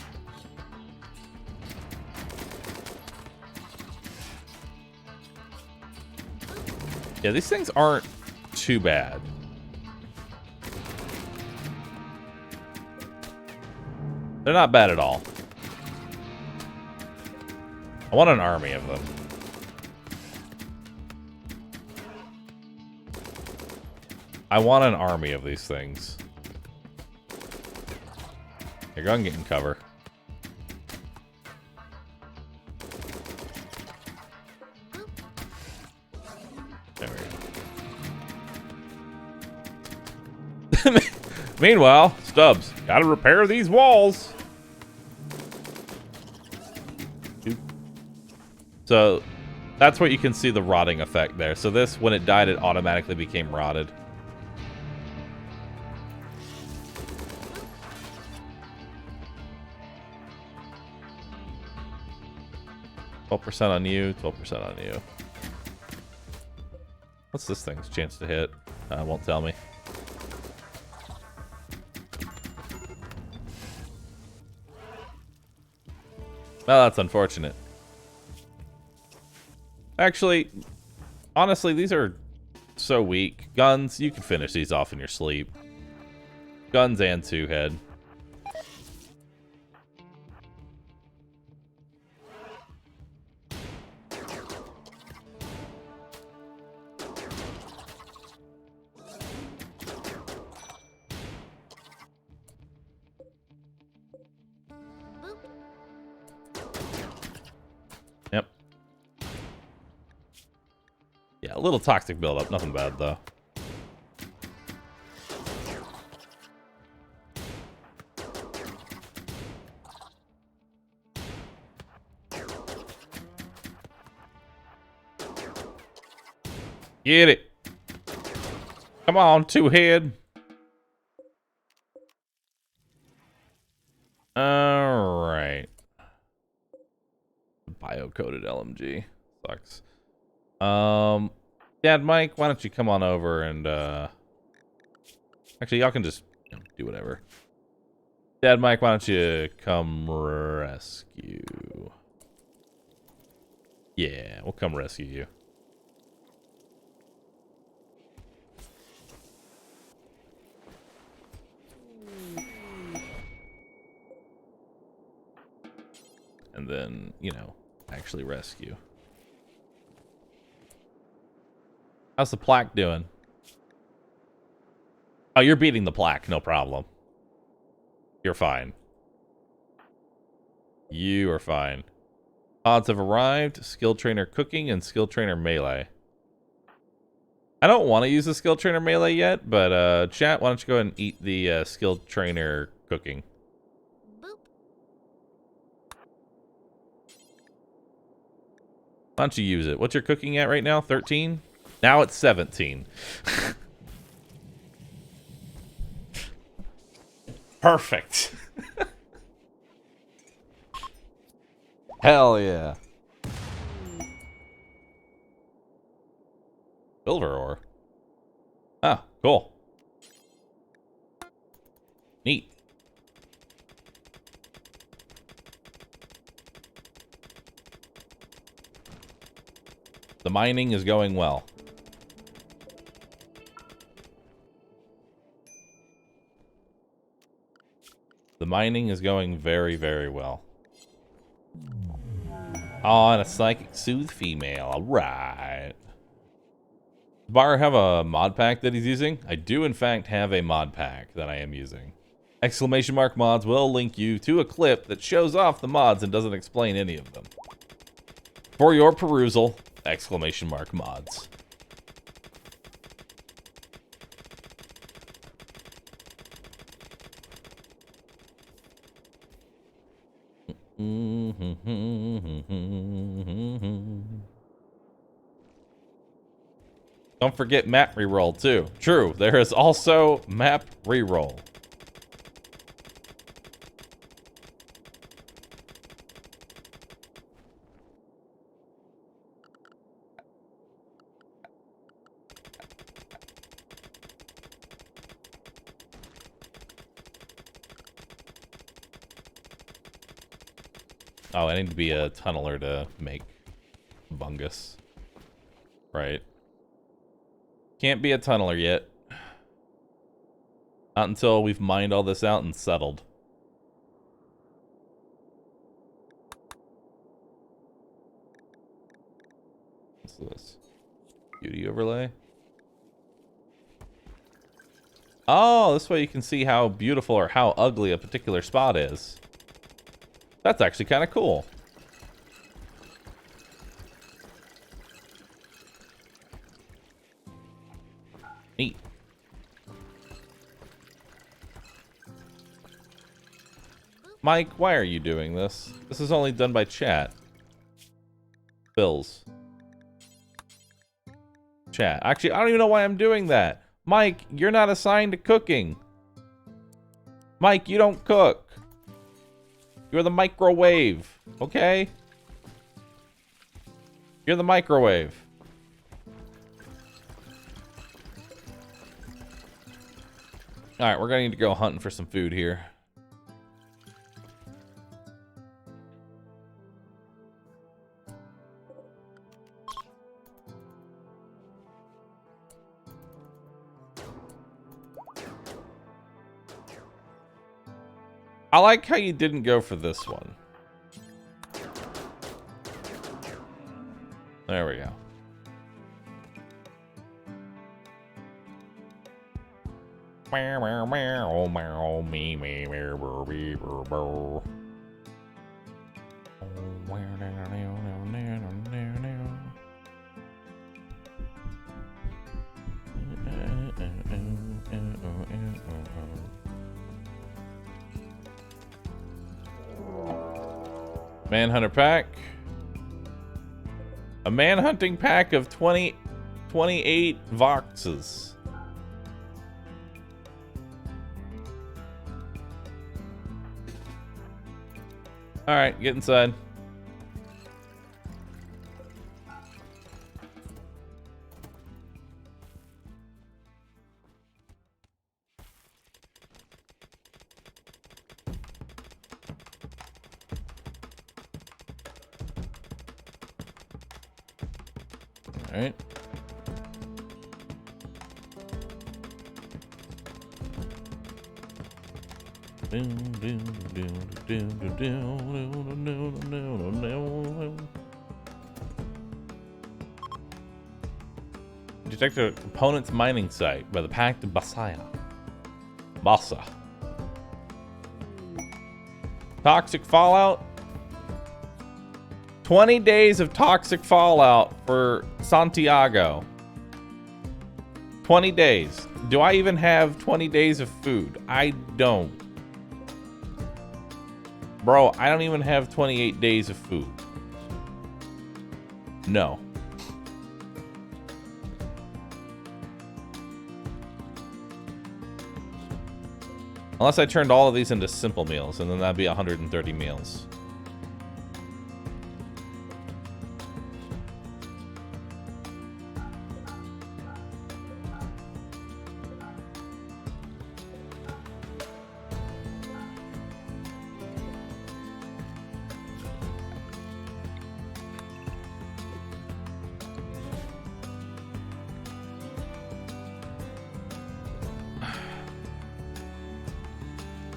Yeah, these things aren't too bad. They're not bad at all. I want an army of them. I want an army of these things. Here, go and get in cover. There we go. Meanwhile, Stubbs, gotta repair these walls. So that's what you can see the rotting effect there. So this, when it died, it automatically became rotted. %12 on you, 12% on you. What's this thing's chance to hit? Won't tell me. Well, that's unfortunate. Actually, honestly, these are so weak. Guns, you can finish these off in your sleep. Guns and two-head. Yep. Yeah, a little toxic buildup. Nothing bad, though. Get it. Come on, two-head. All right. Bio-coded LMG. Sucks. Dad Mike, why don't you come on over and, actually, y'all can just, you know, do whatever. Dad Mike, why don't you come rescue? Yeah, we'll come rescue you. And then, you know, actually rescue. How's the plaque doing? Oh, you're beating the plaque, no problem. You're fine. You are fine. Pods have arrived. Skill trainer cooking and skill trainer melee. I don't want to use the skill trainer melee yet, but chat, why don't you go ahead and eat the skill trainer cooking? Why don't you use it? What's your cooking at right now? 13? Now it's 17. Perfect. Hell yeah. Silver ore. Ah, cool. Neat. The mining is going well. The mining is going very, very well. Oh, and a psychic soothe female. All right. Does Bahroo have a mod pack that he's using? I do, in fact, have a mod pack that I am using. Exclamation mark mods will link you to a clip that shows off the mods and doesn't explain any of them. For your perusal, exclamation mark mods. Don't forget map reroll too. True, there is also map reroll. Oh, I need to be a tunneler to make Bungus. Right. Can't be a tunneler yet. Not until we've mined all this out and settled. What's this? Beauty overlay? Oh, this way you can see how beautiful or how ugly a particular spot is. That's actually kind of cool. Neat. Mike, why are you doing this? This is only done by chat. Bills. Chat. Actually, I don't even know why I'm doing that. Mike, you're not assigned to cooking. Mike, you don't cook. You're the microwave, okay? You're the microwave. Alright, we're gonna need to go hunting for some food here. I like how you didn't go for this one. There we go. Manhunter pack. A manhunting pack of 28 voxes. Alright, get inside. Alright. Detect a component's mining site by the Pact of Basaya. Basa. Toxic fallout. 20 days of toxic fallout for Santiago. 20 days. Do I even have 20 days of food? I don't. Bro, I don't even have 28 days of food. No. Unless I turned all of these into simple meals, and then that'd be 130 meals.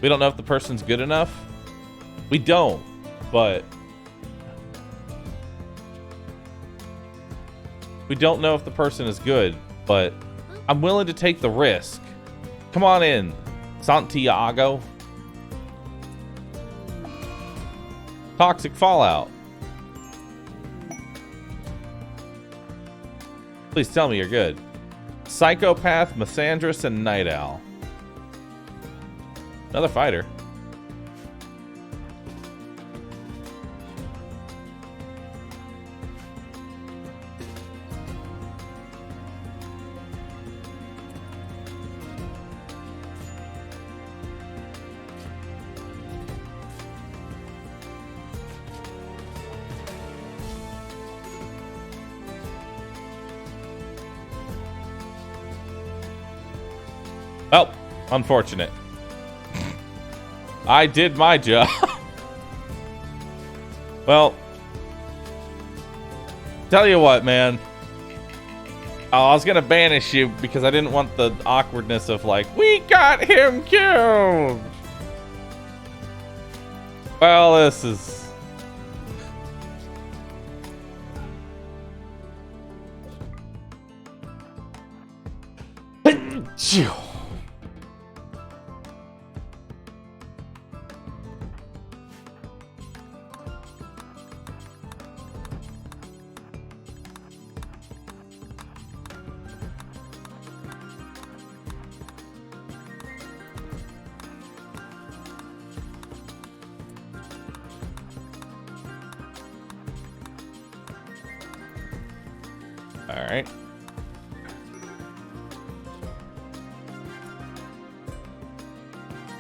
We don't know if the person's good enough. We don't, but we don't know if the person is good, but I'm willing to take the risk. Come on in, Santiago. Toxic fallout. Please tell me you're good. Psychopath, Misandrous, and Night Owl. Another fighter. Well, unfortunate. I did my job. Well, tell you what, man. Oh, I was gonna banish you because I didn't want the awkwardness of like, we got him killed. Well, this is... All right.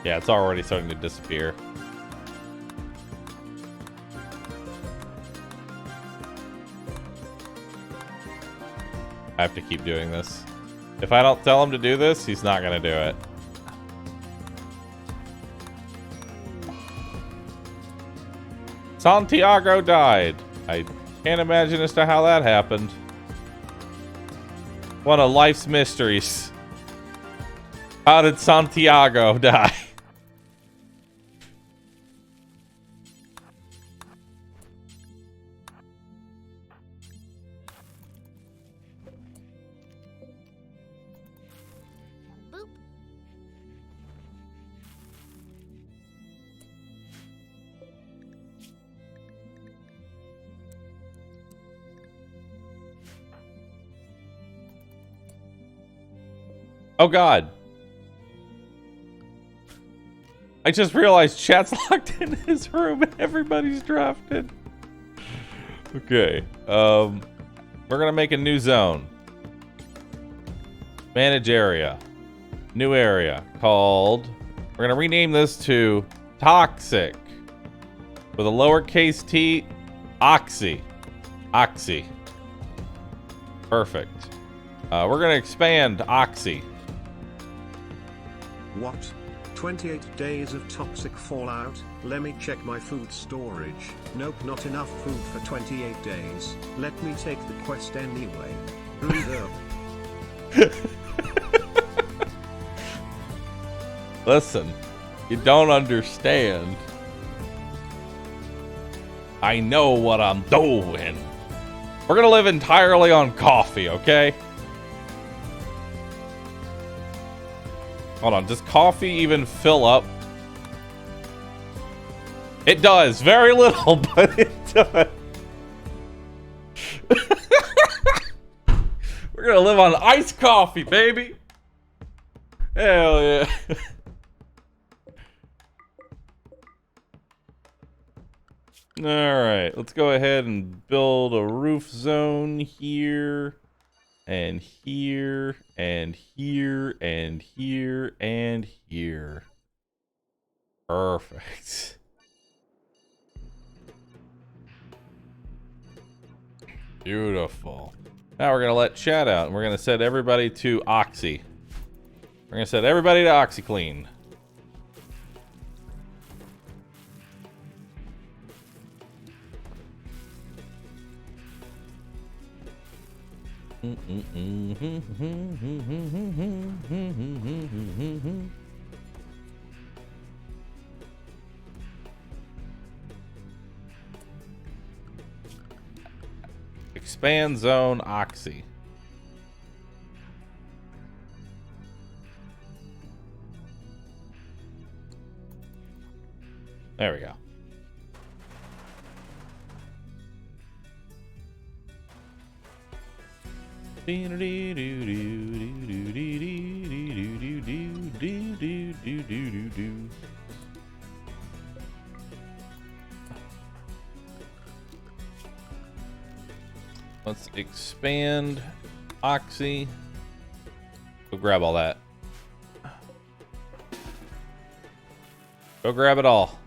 Yeah, it's already starting to disappear. I have to keep doing this. If I don't tell him to do this, he's not gonna do it. Santiago died. I can't imagine as to how that happened. One of life's mysteries. How did Santiago die? Boop. Oh god. I just realized chat's locked in his room and everybody's drafted. Okay. We're gonna make a new zone. Manage area. New area called... We're gonna rename this to Toxic. With a lowercase t, Oxy. Oxy. Perfect. We're gonna expand Oxy. What? 28 days of toxic fallout? Let me check my food storage. Nope, not enough food for 28 days. Let me take the quest anyway. Breathe up. Listen, you don't understand. I know what I'm doing. We're gonna live entirely on coffee, okay? Hold on, does coffee even fill up? It does, very little, but it does. We're gonna live on iced coffee, baby. Hell yeah. Alright, let's go ahead and build a roof zone here. And here, and here, and here, and here. Perfect. Beautiful. Now we're going to let chat out, and we're going to set everybody to Oxy. We're going to set everybody to OxyClean. Expand zone Oxy. There we go. Let's expand Oxy. Go grab all that. Go grab it all.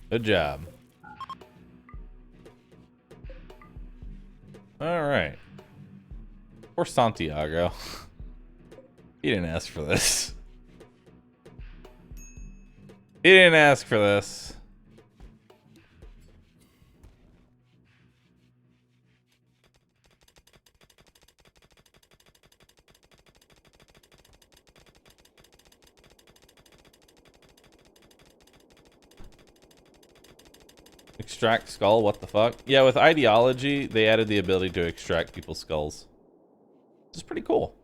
Good job. All right. Poor Santiago. He didn't ask for this. He didn't ask for this. Extract skull, what the fuck? Yeah, with ideology, they added the ability to extract people's skulls. This is pretty cool.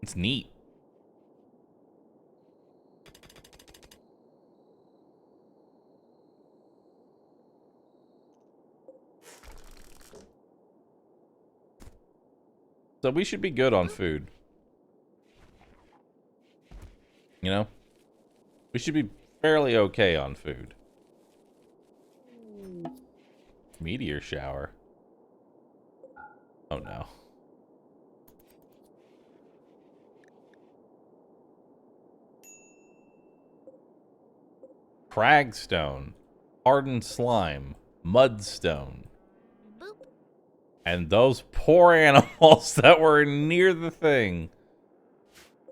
It's neat. So we should be good on food. You know? We should be fairly okay on food. Meteor shower. Oh no. Cragstone. Hardened slime. Mudstone. And those poor animals that were near the thing.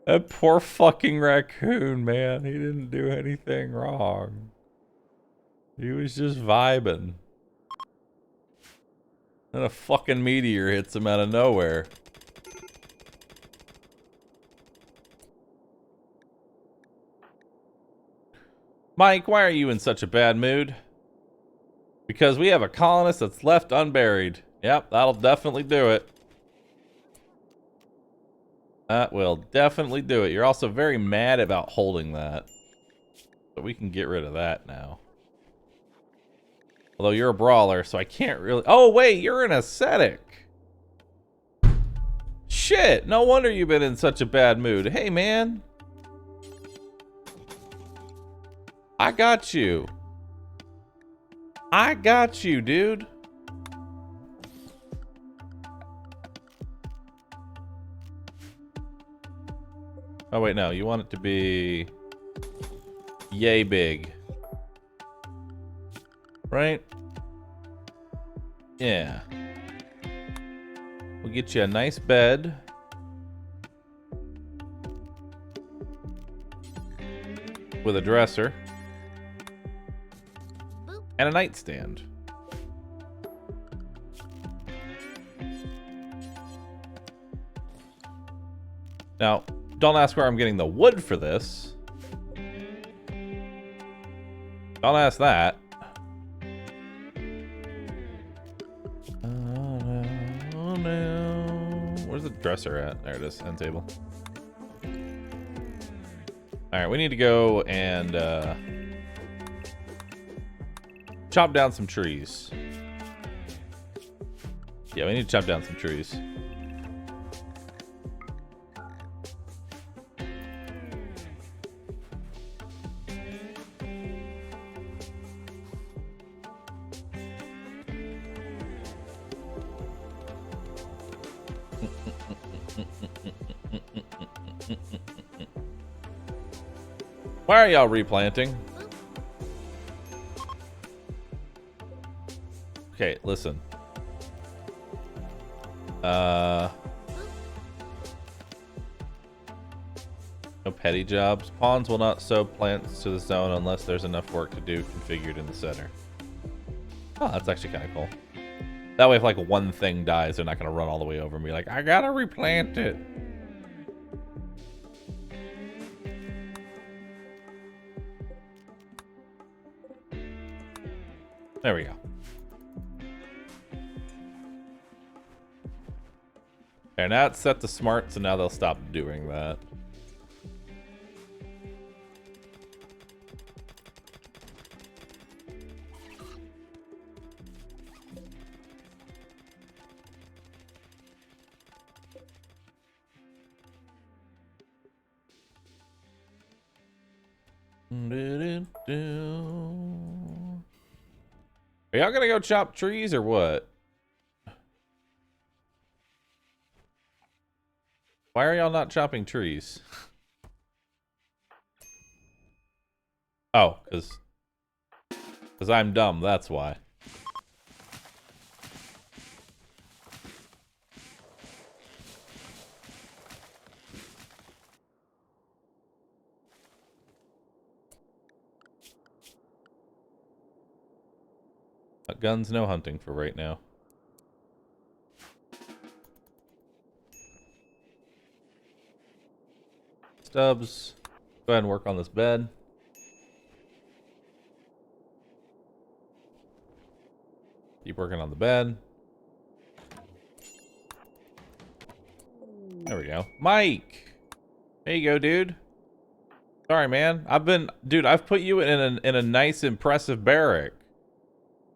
That poor fucking raccoon, man. He didn't do anything wrong. He was just vibing. Then a fucking meteor hits him out of nowhere. Mike, why are you in such a bad mood? Because we have a colonist that's left unburied. Yep, that'll definitely do it. That will definitely do it. You're also very mad about holding that. But we can get rid of that now. Although you're a brawler, so I can't really... Oh, wait, you're an ascetic. Shit, no wonder you've been in such a bad mood. Hey, man. I got you. I got you, dude. Oh, wait, no. You want it to be... yay big. Right? Yeah. We'll get you a nice bed. With a dresser. And a nightstand. Now, don't ask where I'm getting the wood for this. Don't ask that. Oh no. Where's the dresser at? There it is, end table. Alright, we need to go and chop down some trees. Yeah, we need to chop down some trees. Why are y'all replanting? Okay, listen. No petty jobs. Pawns will not sow plants to the zone unless there's enough work to do configured in the center. Oh, that's actually kind of cool. That way if like one thing dies, they're not going to run all the way over and be like, I gotta replant it. There we go. Okay, now it's set to smart, so now they'll stop doing that. Are y'all gonna go chop trees or what? Why are y'all not chopping trees? Oh, because I'm dumb, that's why. Guns, no hunting for right now. Stubbs, go ahead and work on this bed. Keep working on the bed. There we go. Mike! There you go, dude. Sorry, man. I've put you in a nice, impressive barrack.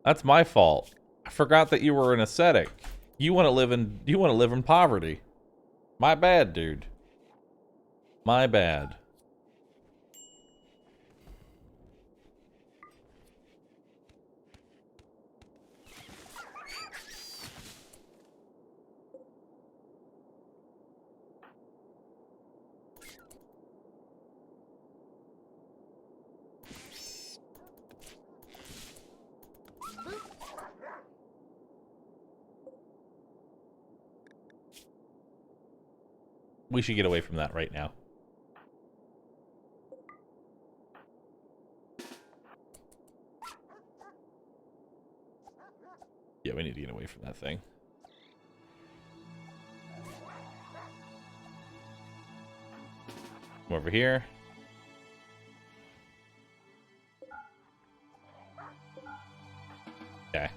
That's my fault. I forgot that you were an ascetic. You want to live in poverty. My bad, dude. My bad. We should get away from that right now. Yeah, we need to get away from that thing. Come over here. Okay.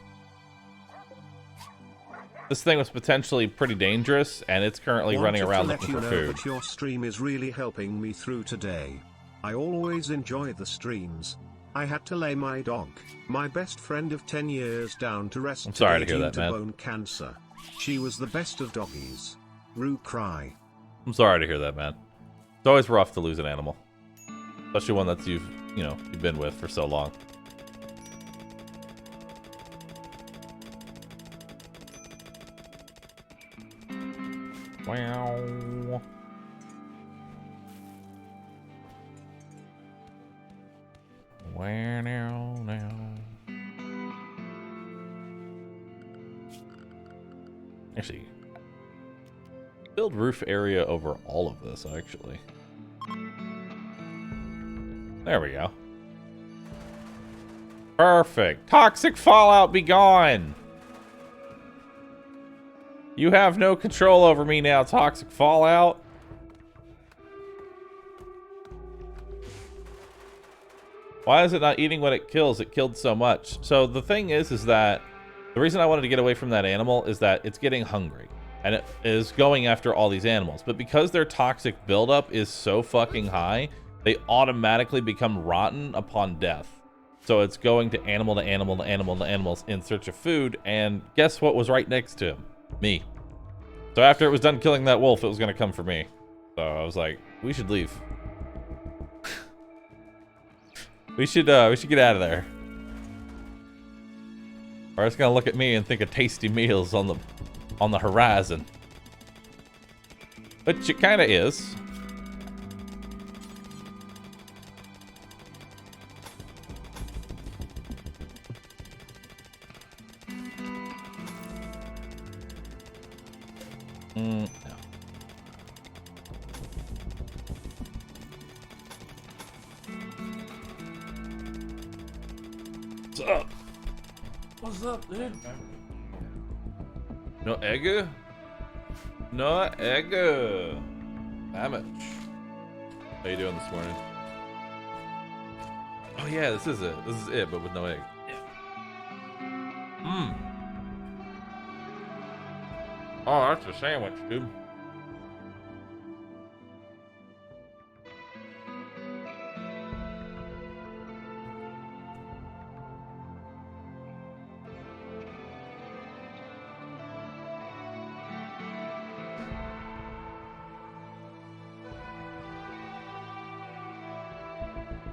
This thing was potentially pretty dangerous, and it's currently running around looking for food. That your stream is really helping me through today. I always enjoy the streams. I had to lay my dog, my best friend of 10 years, down to rest. I'm sorry to hear that, due to man. Bone cancer. She was the best of doggies. Roo cry. I'm sorry to hear that, man. It's always rough to lose an animal, especially one that you've been with for so long. Wow. Where now? Actually, build roof area over all of this, actually. There we go. Perfect. Toxic fallout, be gone. You have no control over me now, toxic fallout. Why is it not eating what it kills? It killed so much. So the thing is that the reason I wanted to get away from that animal is that it's getting hungry and it is going after all these animals. But because their toxic buildup is so fucking high, they automatically become rotten upon death. So it's going to animal to animal to animal to animals in search of food. And guess what was right next to him? Me. So after it was done killing that wolf, it was going to come for me. So I was like, we should leave. we should get out of there. Or it's going to look at me and think of tasty meals on the horizon. Which it kind of is. No. What's up? What's up, dude? No egg? No egg. Damage. How you doing this morning? Oh yeah, this is it. This is it, but with no egg. Mmm. Oh, that's a sandwich, dude.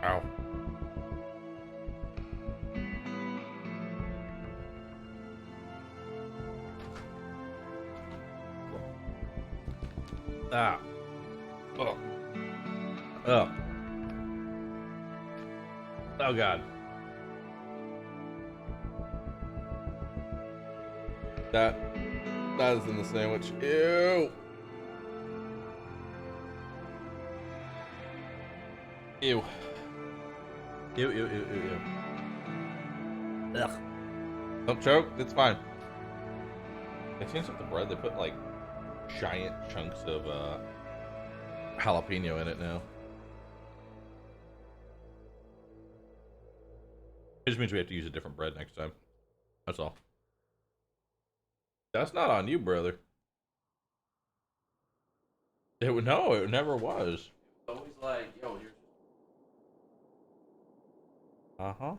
Ow. Ah. Oh. Oh. Oh, God. That is in the sandwich. Ew. Ew. Ew, ew, ew, ew, ew. Ugh. Don't choke. It's fine. They changed up the bread. They put, like, giant chunks of, jalapeno in it now. It just means we have to use a different bread next time. That's all. That's not on you, brother. No, it never was. It's always like, yo, you're... Uh-huh.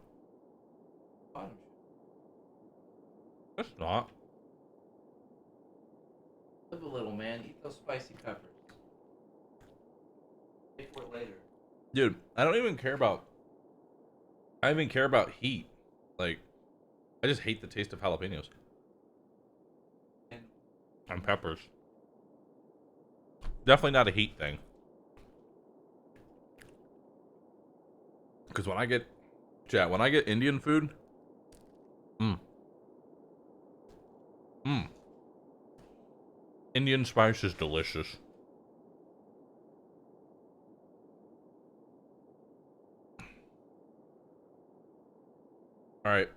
It's not. Live a little, man. Eat those spicy peppers. Pay for it later. Dude, I don't even care about heat. Like, I just hate the taste of jalapenos. And peppers. Definitely not a heat thing. Because when I get Indian food, Indian spice is delicious. All right,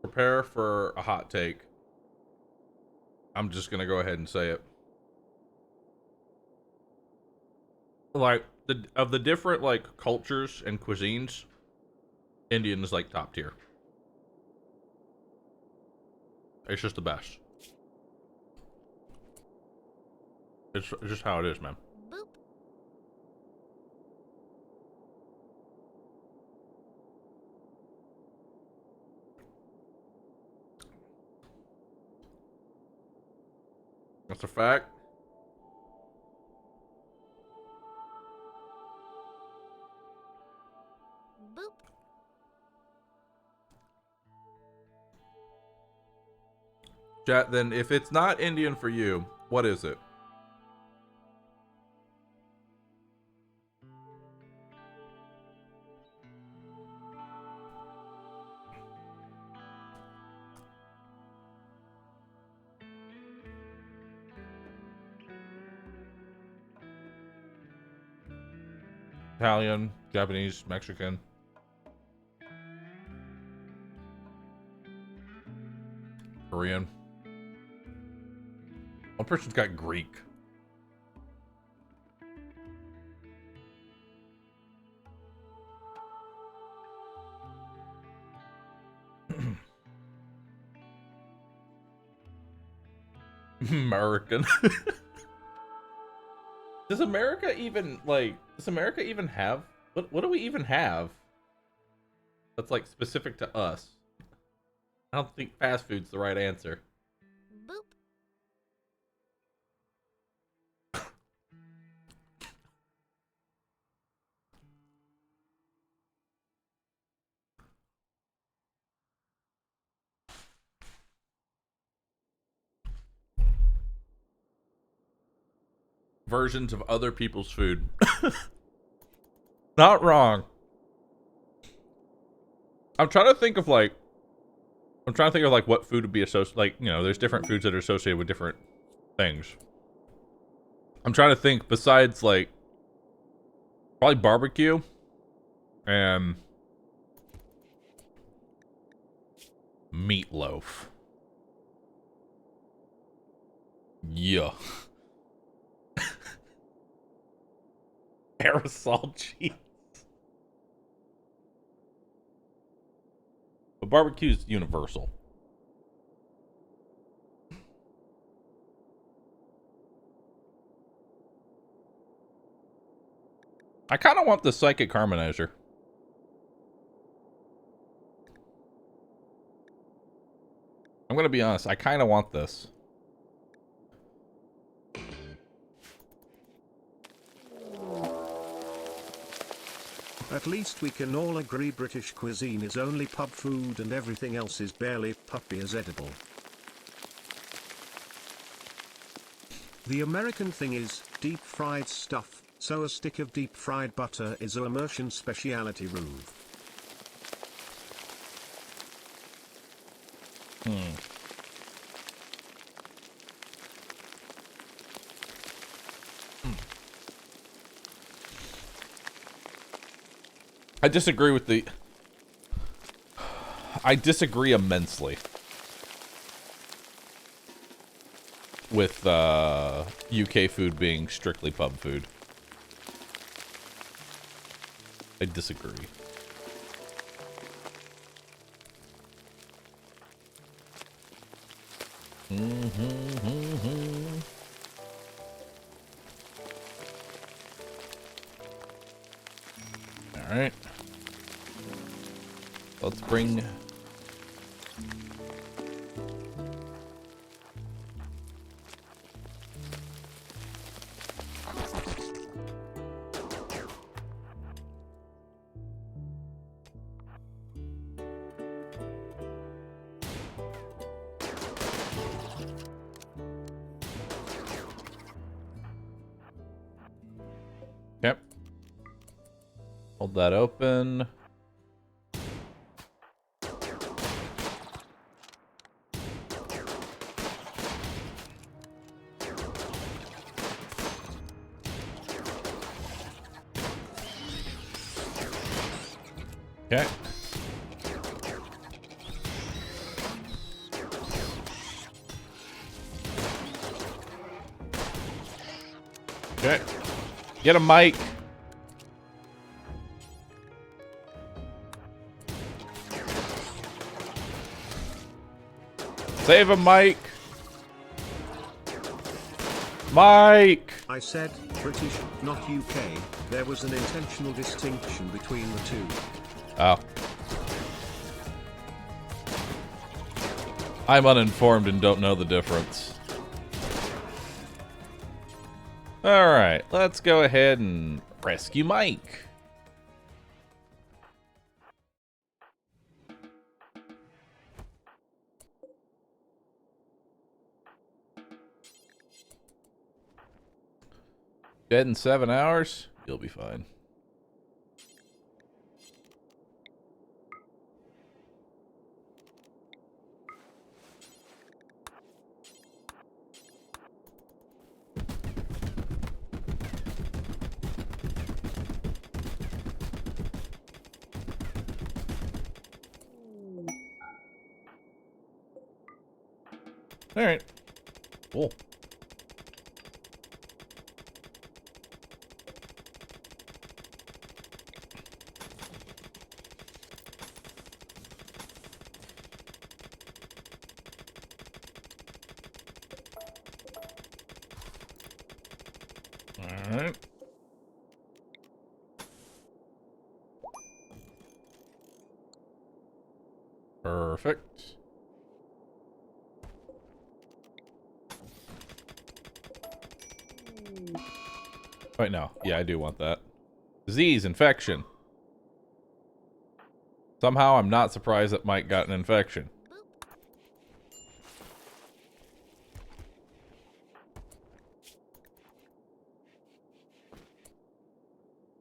prepare for a hot take. I'm just gonna go ahead and say it. Like, of the different, like, cultures and cuisines, Indian is, like, top tier. It's just the best. It's just how it is, man. Boop. That's a fact. Boop. Chat, then if it's not Indian for you, what is it? Italian, Japanese, Mexican. Korean. One person's got Greek. American. Does America even have what do we even have that's like specific to us? I don't think fast food's the right answer. Boop. Versions of other people's food. Not wrong. I'm trying to think of like what food would be associated, like, you know, there's different foods that are associated with different things. I'm trying to think besides, like, probably barbecue and meatloaf. Yeah. Aerosol cheese. But barbecue's universal. I kind of want the psychic harmonizer. I'm gonna be honest, I kind of want this. At least we can all agree British cuisine is only pub food and everything else is barely puppy as edible. The American thing is deep fried stuff, so a stick of deep fried butter is a immersion speciality rule. I disagree with the... I disagree immensely with UK food being strictly pub food. I disagree. All right. Let's bring... Yep. Hold that open. Okay. Okay. Get a mic. Save a mic. Mike. I said British, not UK. There was an intentional distinction between the two. Oh. I'm uninformed and don't know the difference. Alright, let's go ahead and rescue Mike. Dead in 7 hours? You'll be fine. All right. Cool. All right. Perfect. Wait, no. Yeah, I do want that. Disease, infection. Somehow I'm not surprised that Mike got an infection.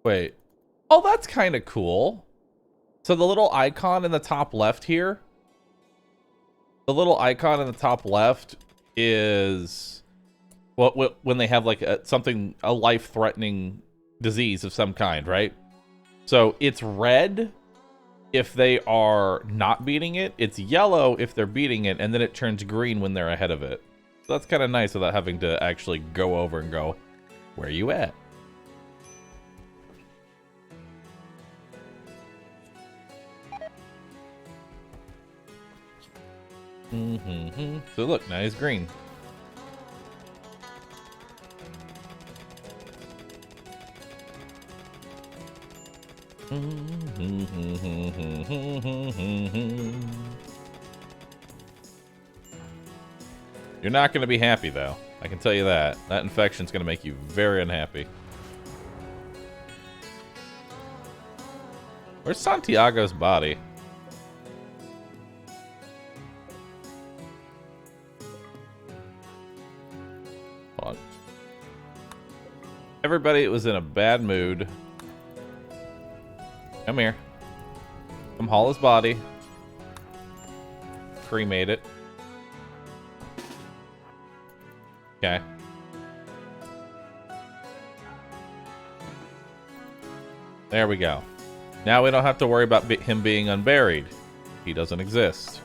Wait. Oh, that's kind of cool. So the little icon in the top left here, the little icon in the top left is when they have like a life-threatening disease of some kind, right? So it's red if they are not beating it, it's yellow if they're beating it, and then it turns green when they're ahead of it. So that's kind of nice without having to actually go over and go, where you at? So look, now he's green. You're not going to be happy, though. I can tell you that. That infection's going to make you very unhappy. Where's Santiago's body? Hold on. everybody was in a bad mood. Come here. Come haul his body. Cremate it. Okay. There we go. Now we don't have to worry about him being unburied. He doesn't exist.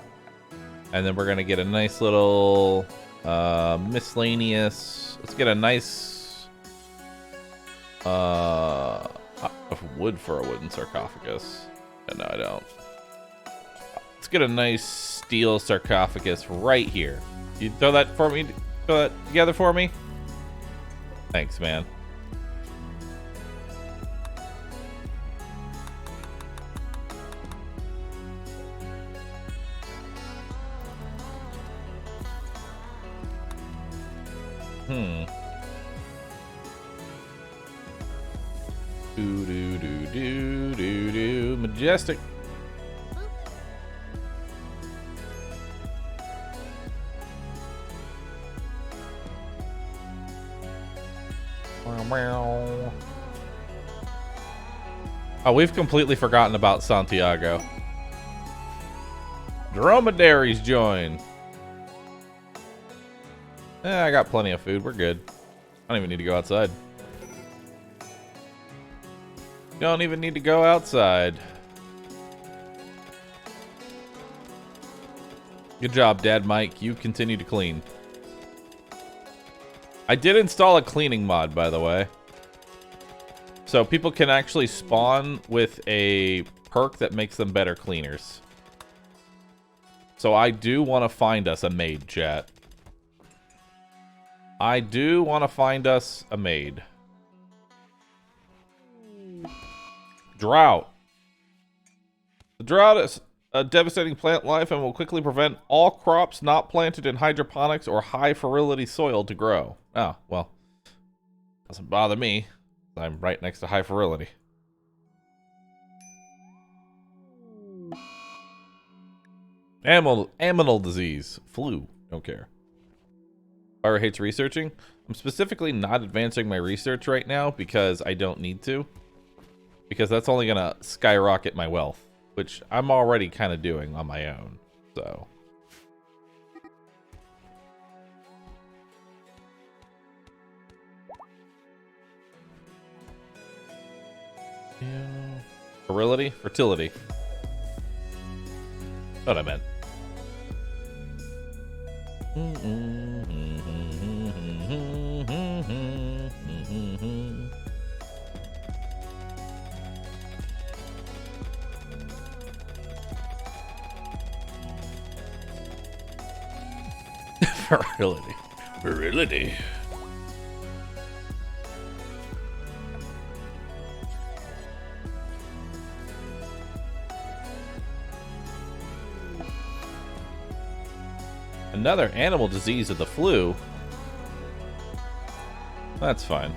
And then we're going to get a nice little miscellaneous... Let's get a nice wood for a wooden sarcophagus. No, I don't. Let's get a nice steel sarcophagus right here. You throw that for me? Throw that together for me? Thanks, man. Do majestic. Oh, we've completely forgotten about Santiago. Dromedaries join. I got plenty of food. We're good. I don't even need to go outside. Don't even need to go outside. Good job, Dad Mike. You continue to clean. I did install a cleaning mod, by the way. So people can actually spawn with a perk that makes them better cleaners. So I do want to find us a maid, chat. I do want to find us a maid. Drought. The drought is a devastating plant life and will quickly prevent all crops not planted in hydroponics or high fertility soil to grow. Oh, well. Doesn't bother me. I'm right next to high fertility. Aminal disease. Flu. Don't care. Bahroo hates researching. I'm specifically not advancing my research right now because I don't need to. Because that's only going to skyrocket my wealth, which I'm already kind of doing on my own. So. Yeah. Virility? Fertility. That's what I meant. Virility. Virility. Another animal disease of the flu. That's fine.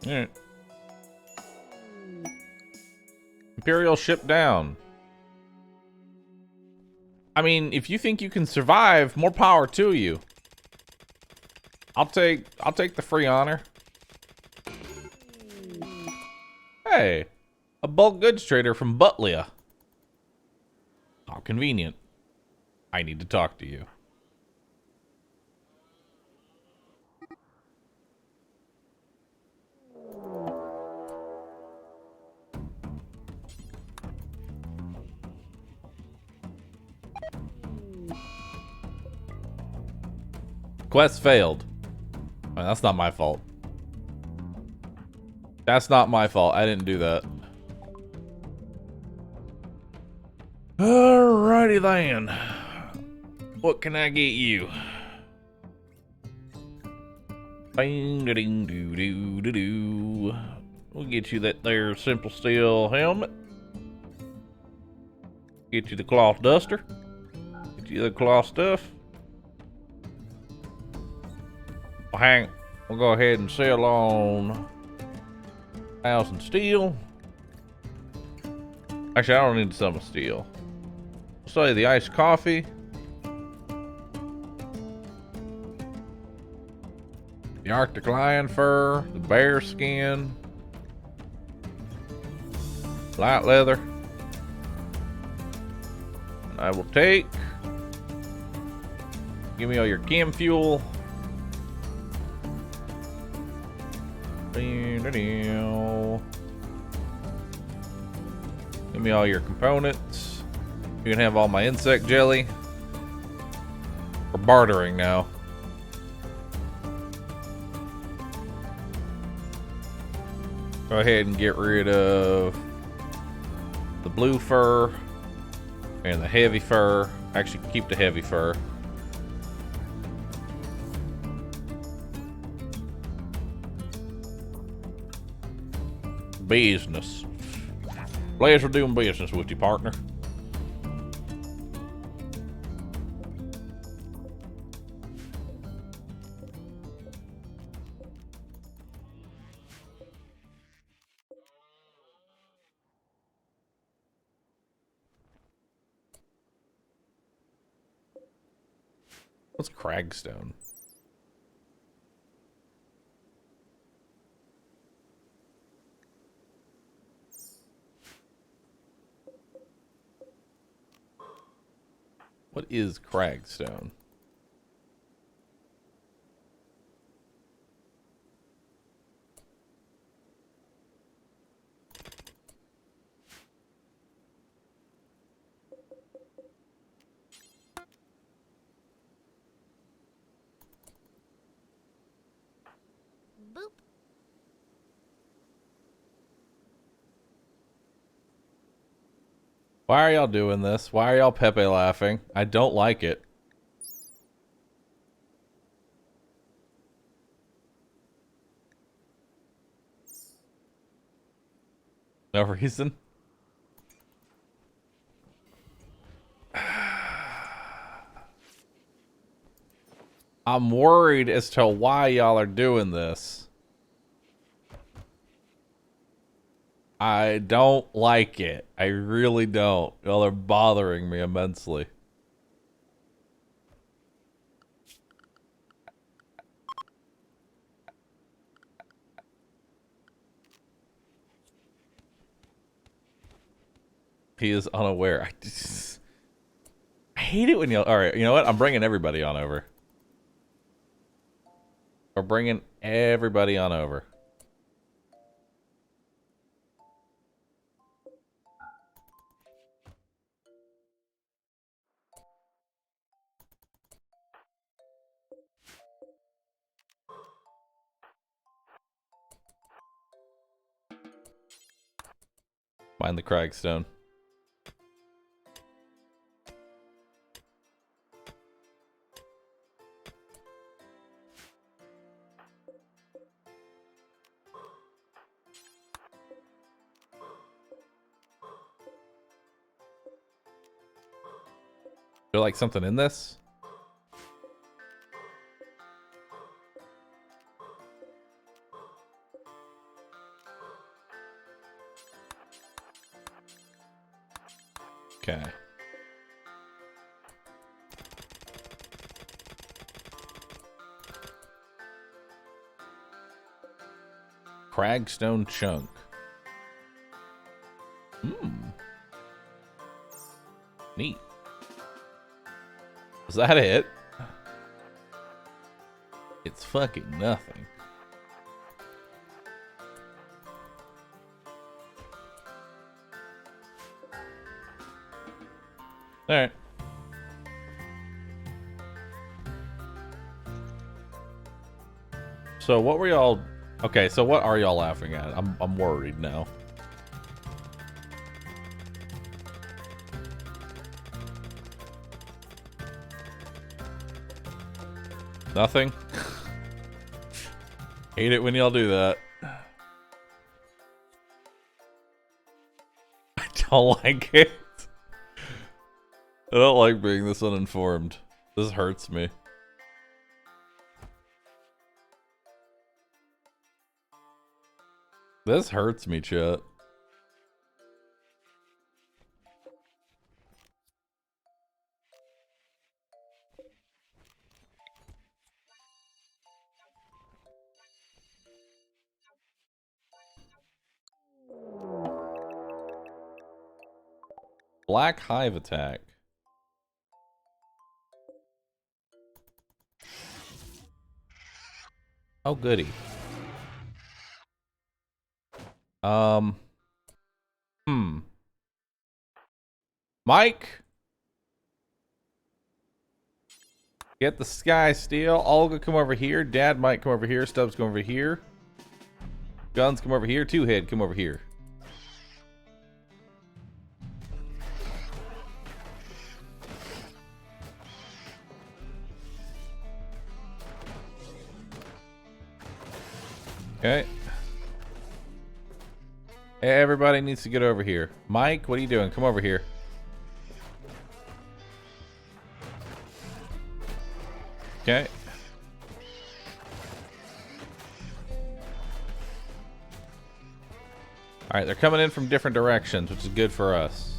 Alright. Imperial ship down. I mean, if you think you can survive, more power to you. I'll take the free honor. Hey, a bulk goods trader from Butlia. How convenient. I need to talk to you. Quest failed. Well, that's not my fault. That's not my fault. I didn't do that. Alrighty then. What can I get you? Bing ding doo doo doo doo. We'll get you that there simple steel helmet. Get you the cloth duster. Get See the claw stuff? Well, Hank, we'll go ahead and sell on 1,000 steel. Actually, I don't need some steel. Say the iced coffee. The Arctic lion fur, the bear skin, light leather. And I will take. Give me all your chem fuel. Give me all your components. You can have all my insect jelly. We're bartering now. Go ahead and get rid of the blue fur and the heavy fur. Actually, keep the heavy fur. Business. Pleasure doing business with you, partner. What's Cragstone? What is Cragstone? Boop. Why are y'all doing this? Why are y'all Pepe laughing? I don't like it. No reason? I'm worried as to why y'all are doing this. I don't like it. I really don't. Y'all are bothering me immensely. He is unaware. I hate it when y'all... Alright, you know what? I'm bringing everybody on over. We're bringing everybody on over. Find the Cragstone. Feel like something in this? Okay. Cragstone chunk. Neat. Is that it? It's fucking nothing. All right. So what were y'all... Okay, so what are y'all laughing at? I'm worried now. Nothing? Hate it when y'all do that. I don't like it. I don't like being this uninformed. This hurts me. This hurts me, chat. Black Hive attack. Oh, goody. Mike? Get the sky steel. Olga, come over here. Dad might come over here. Stubbs, come over here. Guns, come over here. Two Head, come over here. Okay. Everybody needs to get over here. Mike, what are you doing? Come over here. Okay. Alright, they're coming in from different directions, which is good for us.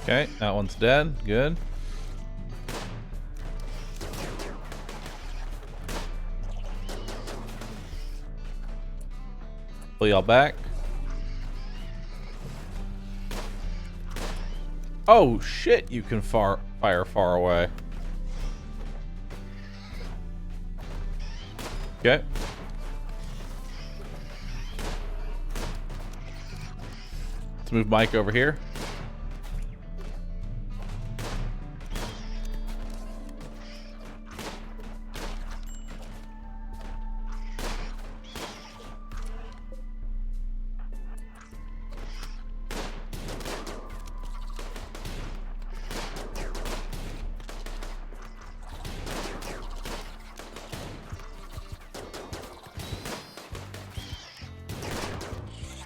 Okay, that one's dead. Good. Pull y'all back. Oh shit, you can fire far away. Okay. Let's move Mike over here.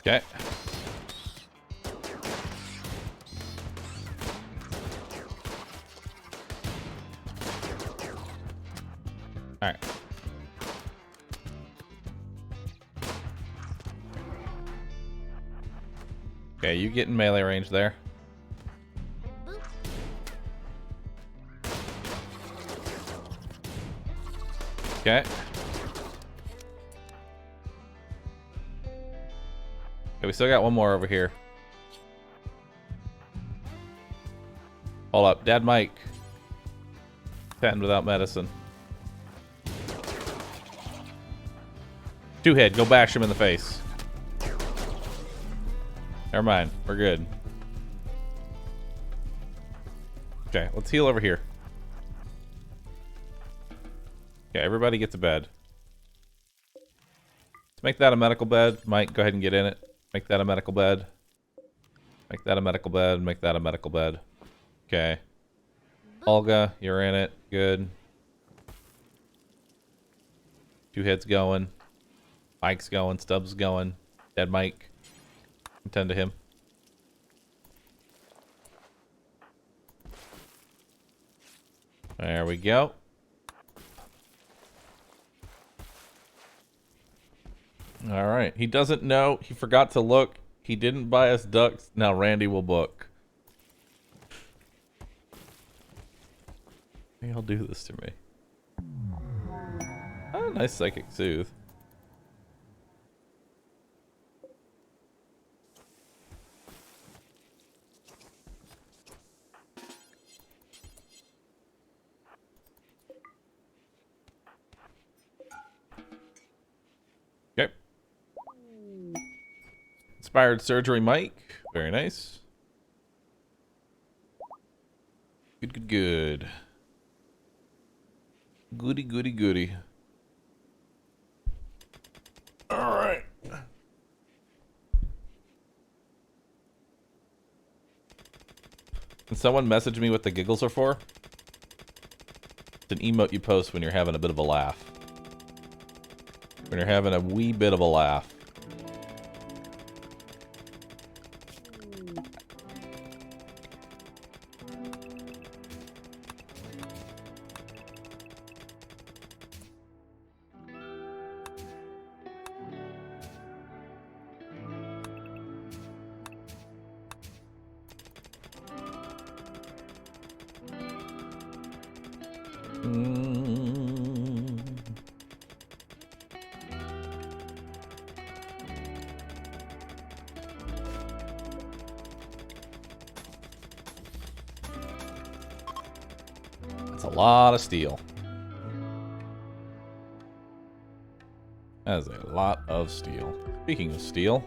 Okay. All right. Okay, you get in melee range there. Okay. Okay, we still got one more over here. Hold up, Dad Mike. Patent without medicine. Two Head, go bash him in the face. Never mind, we're good. Okay, let's heal over here. Okay, everybody gets a bed. Let's make that a medical bed. Mike, go ahead and get in it. Make that a medical bed. Make that a medical bed. Make that a medical bed. Okay. Olga, you're in it. Good. Two Heads going. Mike's going. Stubbs going. Dead Mike. Attend to him. There we go. All right. He doesn't know. He forgot to look. He didn't buy us ducks. Now Randy will book. He'll do this to me. Oh, nice psychic soothe. Okay. Inspired surgery, Mike. Very nice. Good, good, good. Goody, goody, goody. All right. Can someone message me what the giggles are for? It's an emote you post when you're having a bit of a laugh. When you're having a wee bit of a laugh. That's a lot of steel. That is a lot of steel. Speaking of steel.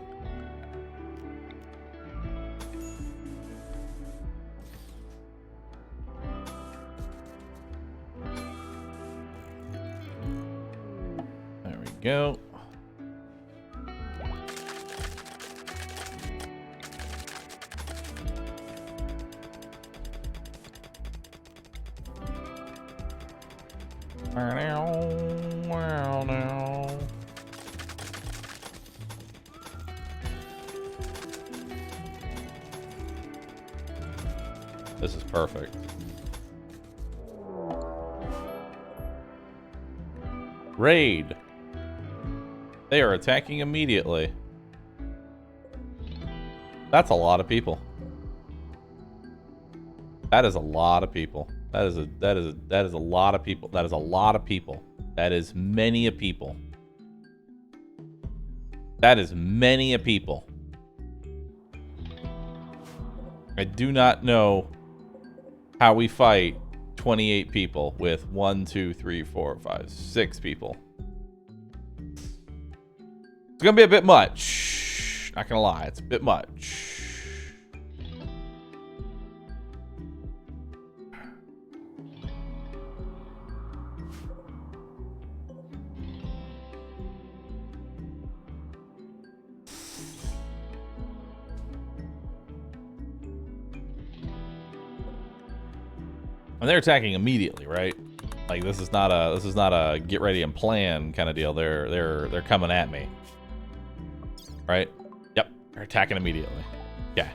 There we go. This is perfect. Raid. They are attacking immediately. That's a lot of people. That is a lot of people. That is a lot of people. That is a lot of people. That is many a people. That is many a people. I do not know how we fight 28 people with 1, 2, 3, 4, 5, 6 people. It's gonna be a bit much. Not gonna lie, it's a bit much. And they're attacking immediately, right? Like this is not a get ready and plan kind of deal. They're coming at me. Right? Yep. They're attacking immediately. Yeah.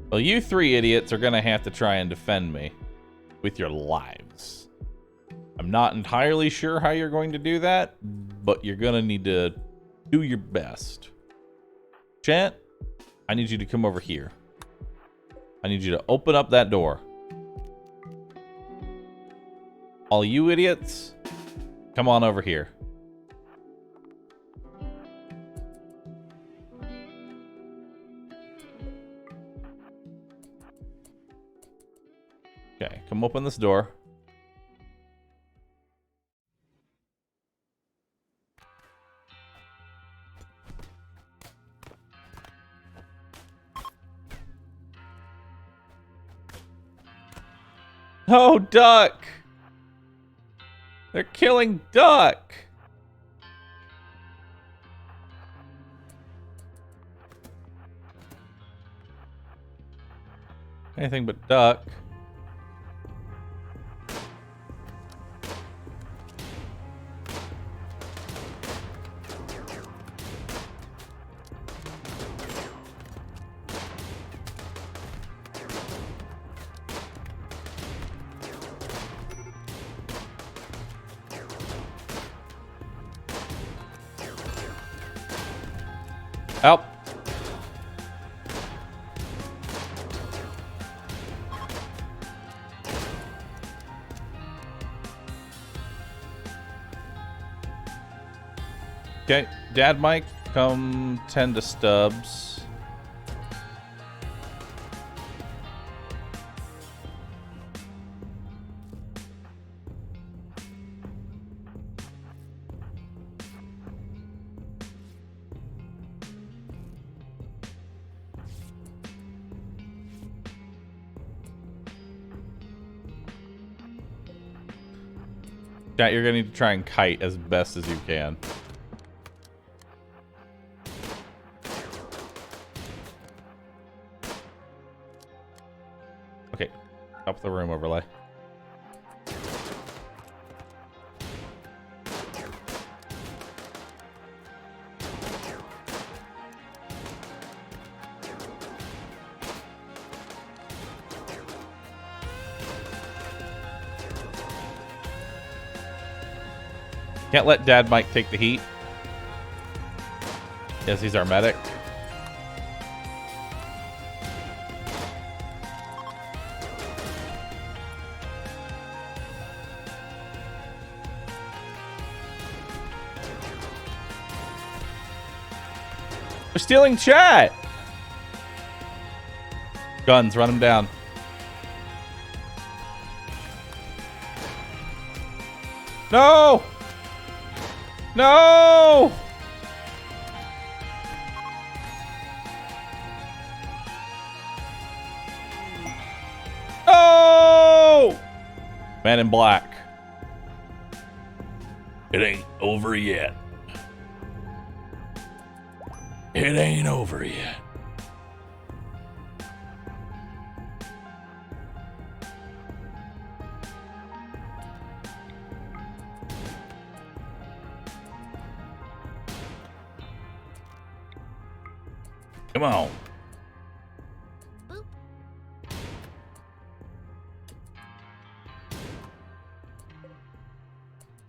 Well, you three idiots are gonna have to try and defend me with your lives. I'm not entirely sure how you're going to do that, but you're gonna need to do your best. Chat, I need you to come over here. I need you to open up that door. All you idiots, come on over here. Okay, come open this door. Oh, Duck! They're killing Duck! Anything but Duck. Help. Okay, Dad Mike, come tend to Stubbs. Chat, you're gonna need to try and kite as best as you can. Okay, top of the room overlay. Can't let Dad Mike take the heat. Yes, he's our medic. We're stealing chat! Guns, run him down. No! No! No! Man in black. It ain't over yet. It ain't over yet. Come on. Boop.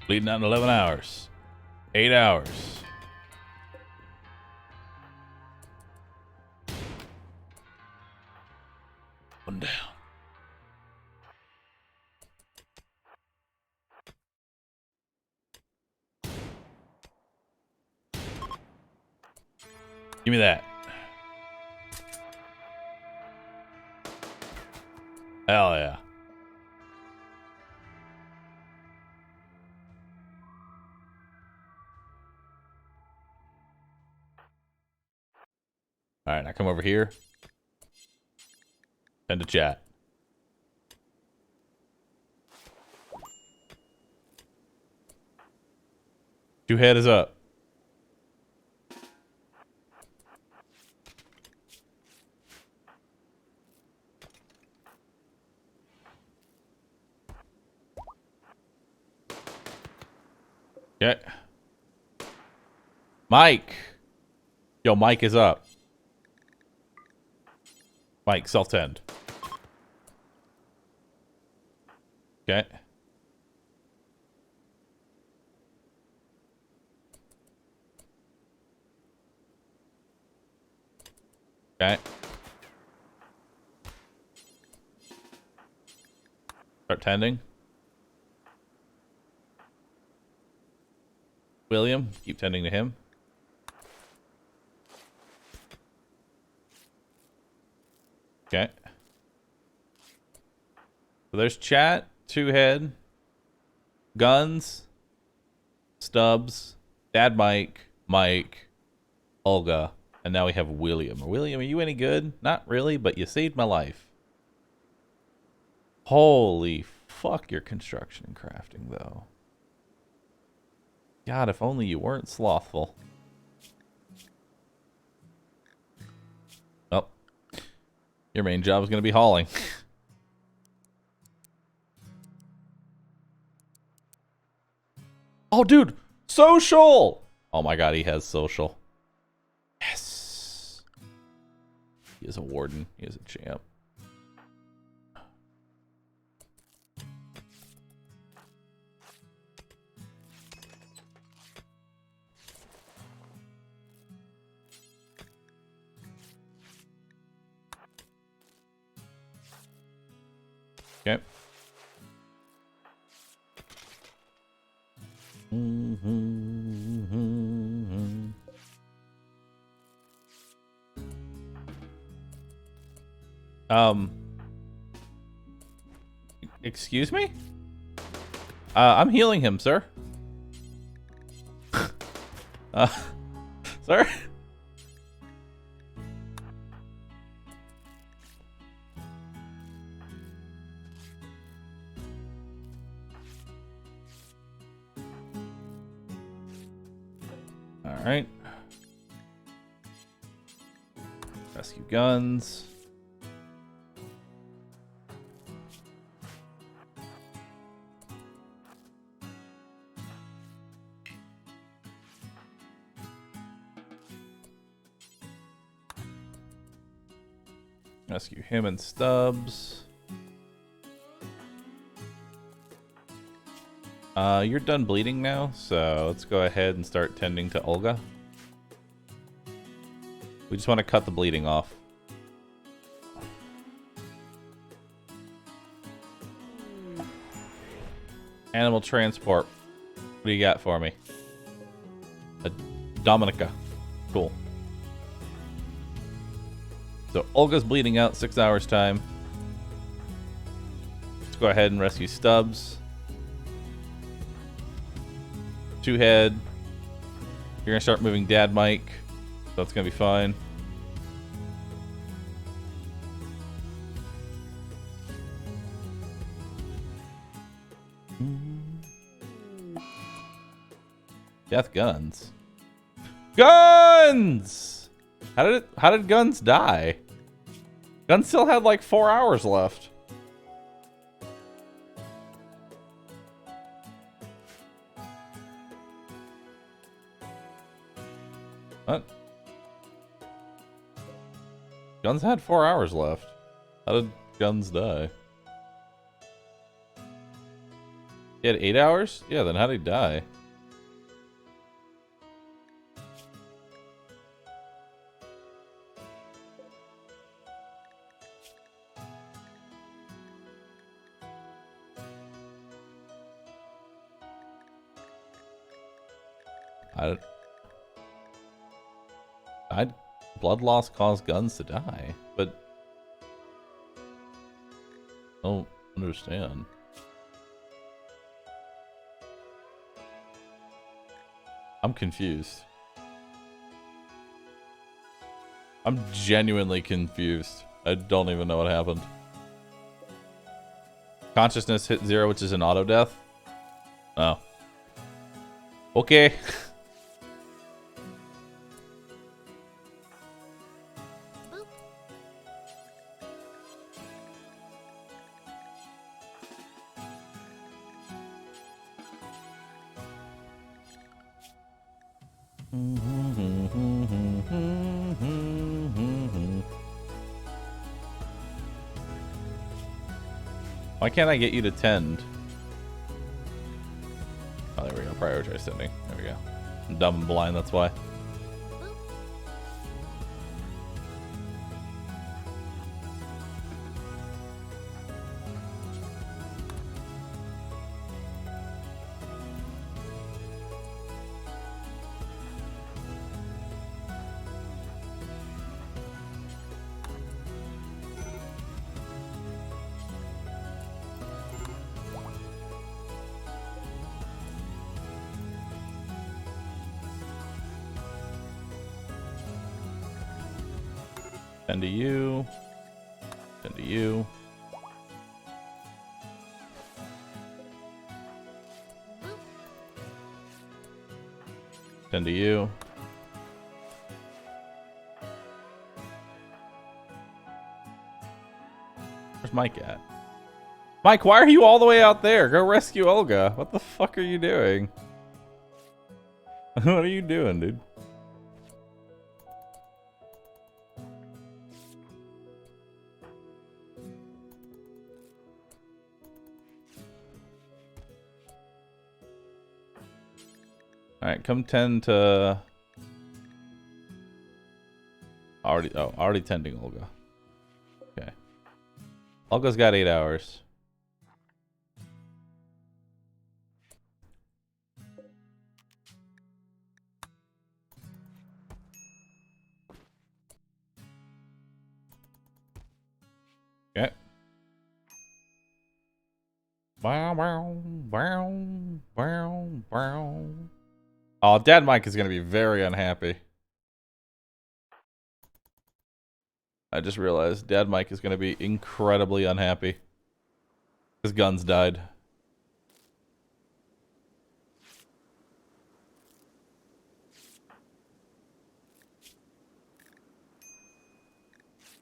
Bleeding out in 11 hours. 8 hours. One down. Give me that. Hell yeah. All right, now come over here. Send to chat. Two head is up. Okay. Mike. Yo, Mike is up. Mike, self-tend. Okay. Okay. Start tending. William, keep tending to him. Okay. So there's chat, two head, guns, Stubbs, Dad Mike, Mike, Olga, and now we have William. William, are you any good? Not really, but you saved my life. Holy fuck your construction and crafting, though. God, if only you weren't slothful. Well, your main job is going to be hauling. Oh, dude, social! Oh my god, he has social. Yes. He is a warden. He is a champ. Okay. Excuse me? I'm healing him, sir. Sir? All right. Rescue guns. Rescue him and Stubbs. You're done bleeding now, so let's go ahead and start tending to Olga. We just want to cut the bleeding off. Animal transport. What do you got for me? A Dominica. Cool. So Olga's bleeding out, 6 hours time. Let's go ahead and rescue Stubbs. 2 head. You're gonna start moving Dad Mike. So that's gonna be fine. Death Guns. Guns! How did Guns die? Guns still had like 4 hours left. What? Guns had 4 hours left. How did Guns die? He had 8 hours? Yeah, then how did he die? Blood loss caused Guns to die, but I don't understand. I'm confused. I'm genuinely confused. I don't even know what happened. Consciousness hit 0, which is an auto death. Oh. Okay. Why can't I get you to tend? Oh, there we go. Prioritize tending. There we go. I'm dumb and blind, that's why. Tend to you. Tend to you. Tend to you. Where's Mike at? Mike, why are you all the way out there? Go rescue Olga. What the fuck are you doing? What are you doing, dude? Alright, come tend to... Already tending Olga. Okay. Olga's got 8 hours. Okay. Bow, bow, bow, bow, bow. Oh, Dad Mike is going to be very unhappy. I just realized Dad Mike is going to be incredibly unhappy. His Guns died.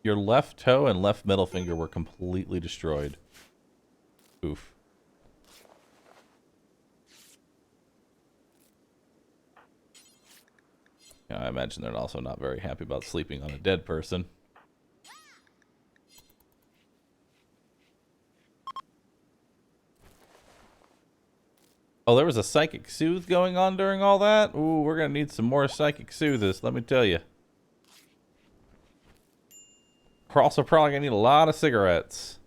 Your left toe and left middle finger were completely destroyed. Oof. Yeah, I imagine they're also not very happy about sleeping on a dead person. Oh, there was a psychic soothe going on during all that? Ooh, we're gonna need some more psychic soothes, let me tell you. We're also probably gonna need a lot of cigarettes.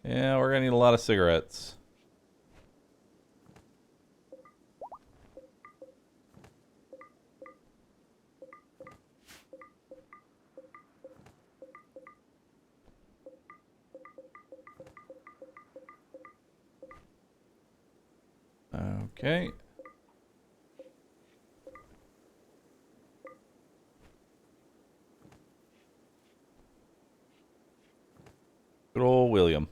Yeah, we're gonna need a lot of cigarettes. Okay. Good old William.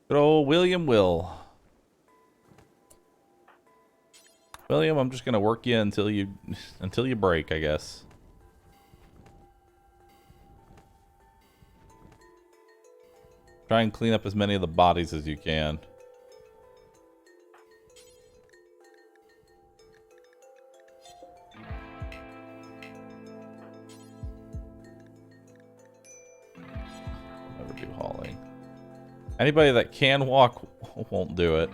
Good old William Will. William, I'm just gonna work you until you break, I guess. Try and clean up as many of the bodies as you can. Never do hauling. Anybody that can walk won't do it.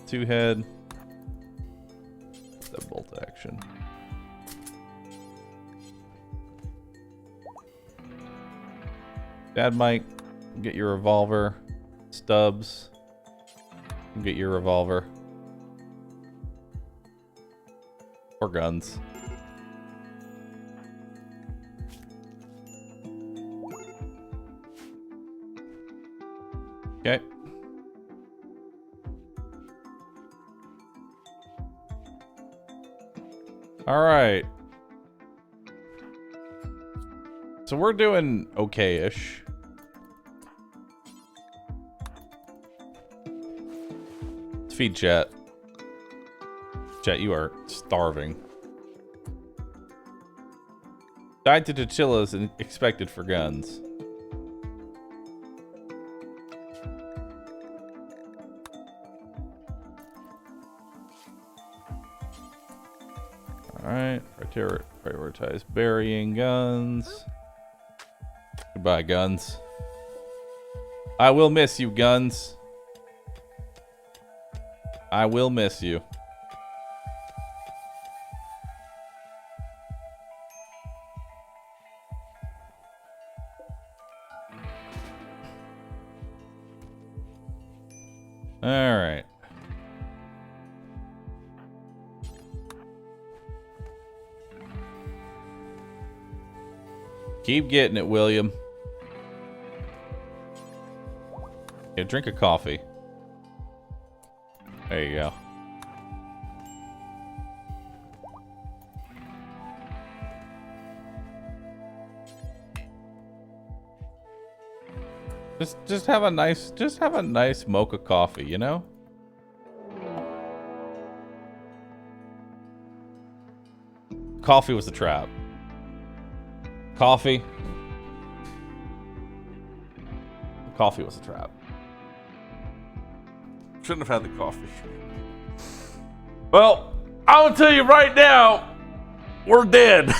Two head. That bolt action. Dad Mike, get your revolver. Stubbs, get your revolver. Or guns. Okay. All right. So we're doing okay-ish. Let's feed Jet. Jet, you are starving. Died to chinchillas and expected for guns. Alright, prioritize burying guns. Goodbye, guns. I will miss you, guns. I will miss you. Alright. Keep getting it, William. Yeah, drink a coffee. There you go. Just have a nice mocha coffee, you know? Coffee was the trap. Coffee was a trap. Shouldn't have had the coffee. Well, I'm gonna tell you right now, we're dead.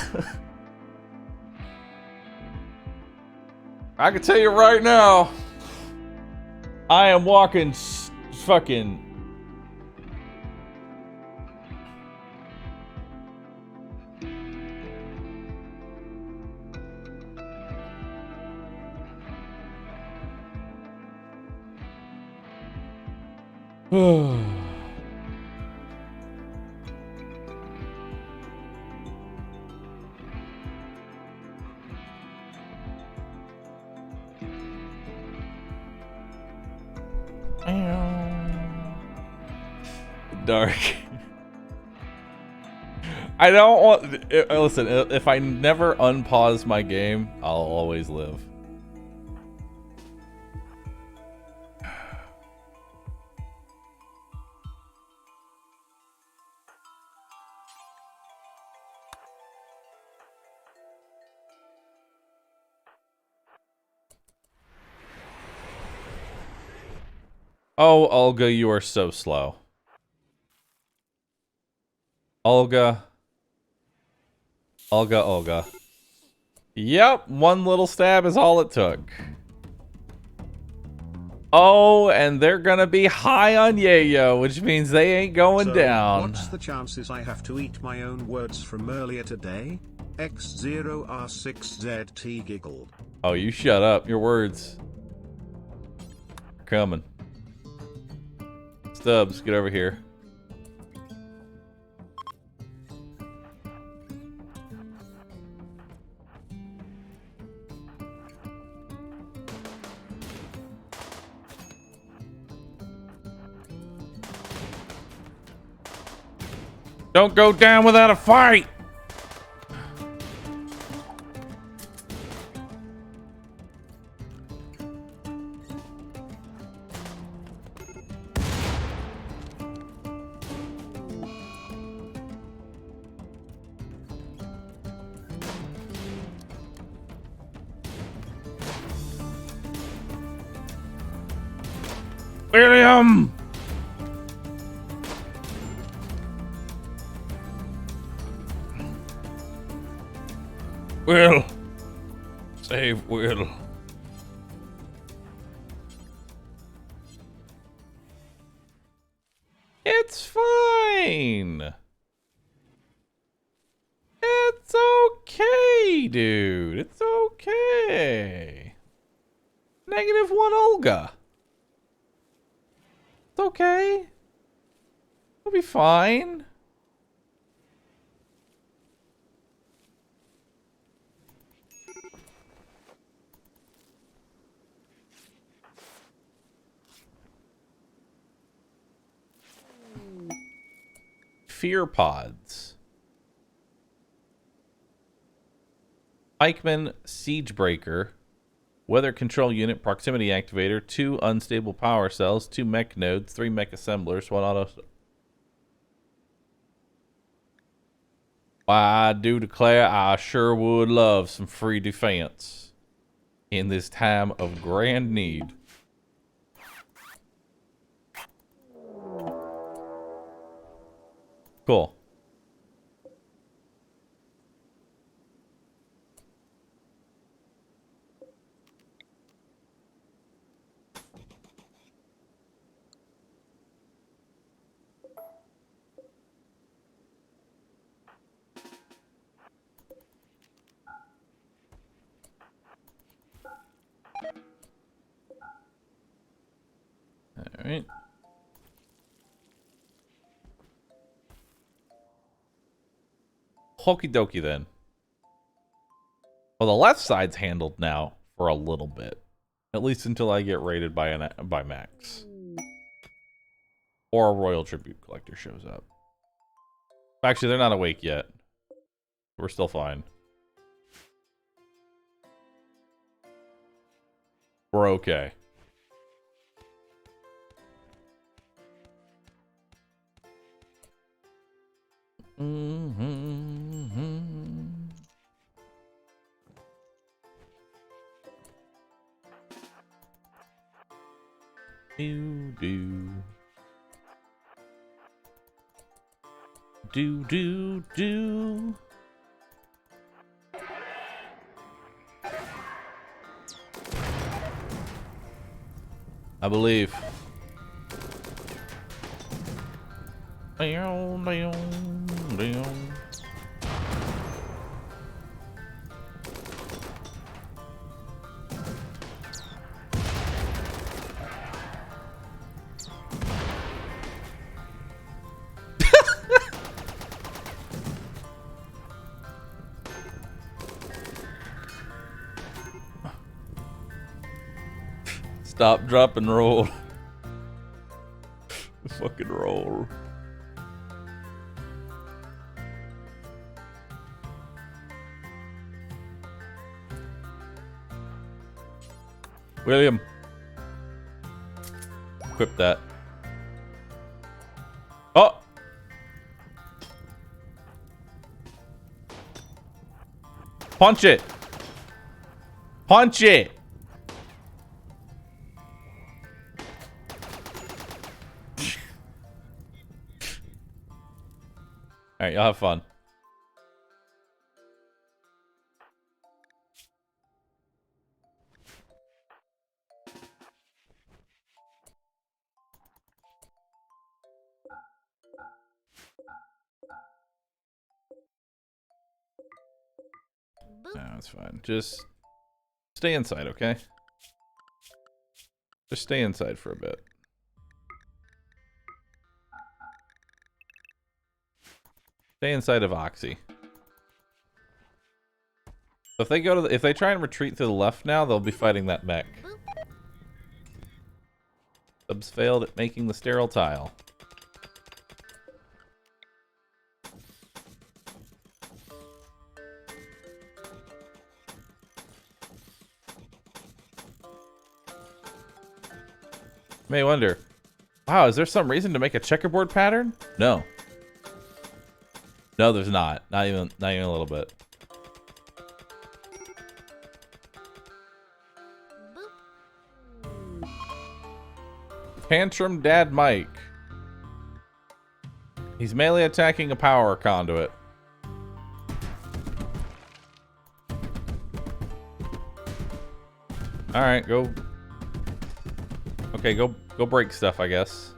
I can tell you right now, I am walking fucking. Dark. I don't want. Listen, if I never unpause my game, I'll always live. Oh, Olga, you are so slow. Olga. Olga, Olga. Yep, one little stab is all it took. Oh, and they're gonna be high on yayo, which means they ain't going So, down. what's the chances I have to eat my own words from earlier today? X0R6ZT giggle. Oh, you shut up. Your words. Are coming. Stubbs, get over here. Don't go down without a fight! William! Will. Save Will. It's fine. It's okay, dude. It's okay. -1 Olga. It's okay. It'll be fine. Fear pods. Pikeman Siegebreaker. Weather control unit, proximity activator, 2 unstable power cells, 2 mech nodes, 3 mech assemblers, 1 auto. Why, I do declare I sure would love some free defense in this time of grand need. Cool. All right. Okie dokie then. Well, the left side's handled now for a little bit, at least until I get raided by Max or a royal tribute collector shows up. Actually, they're not awake yet. We're still fine. We're okay. Do. I believe. Stop, drop, and roll. Fucking roll. William. Equip that. Oh! Punch it! Punch it! Alright, y'all have fun. Boop. No, it's fine. Just stay inside, okay? Just stay inside for a bit. Stay inside of Oxy. So if they go to if they try and retreat to the left now, they'll be fighting that mech. Boop. Subs failed at making the sterile tile. May wonder, wow, is there some reason to make a checkerboard pattern? No. No, there's not. Not even a little bit. Boop. Tantrum Dad Mike. He's melee attacking a power conduit. Alright, go. Okay, go break stuff, I guess.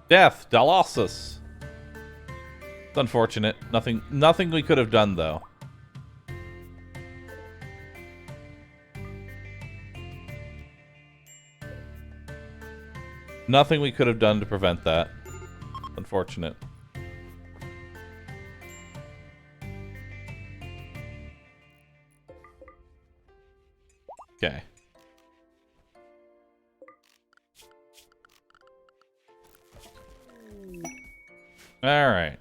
Death, Dalossus. It's unfortunate. Nothing we could have done though. Nothing we could have done to prevent that. Unfortunate. Okay. All right.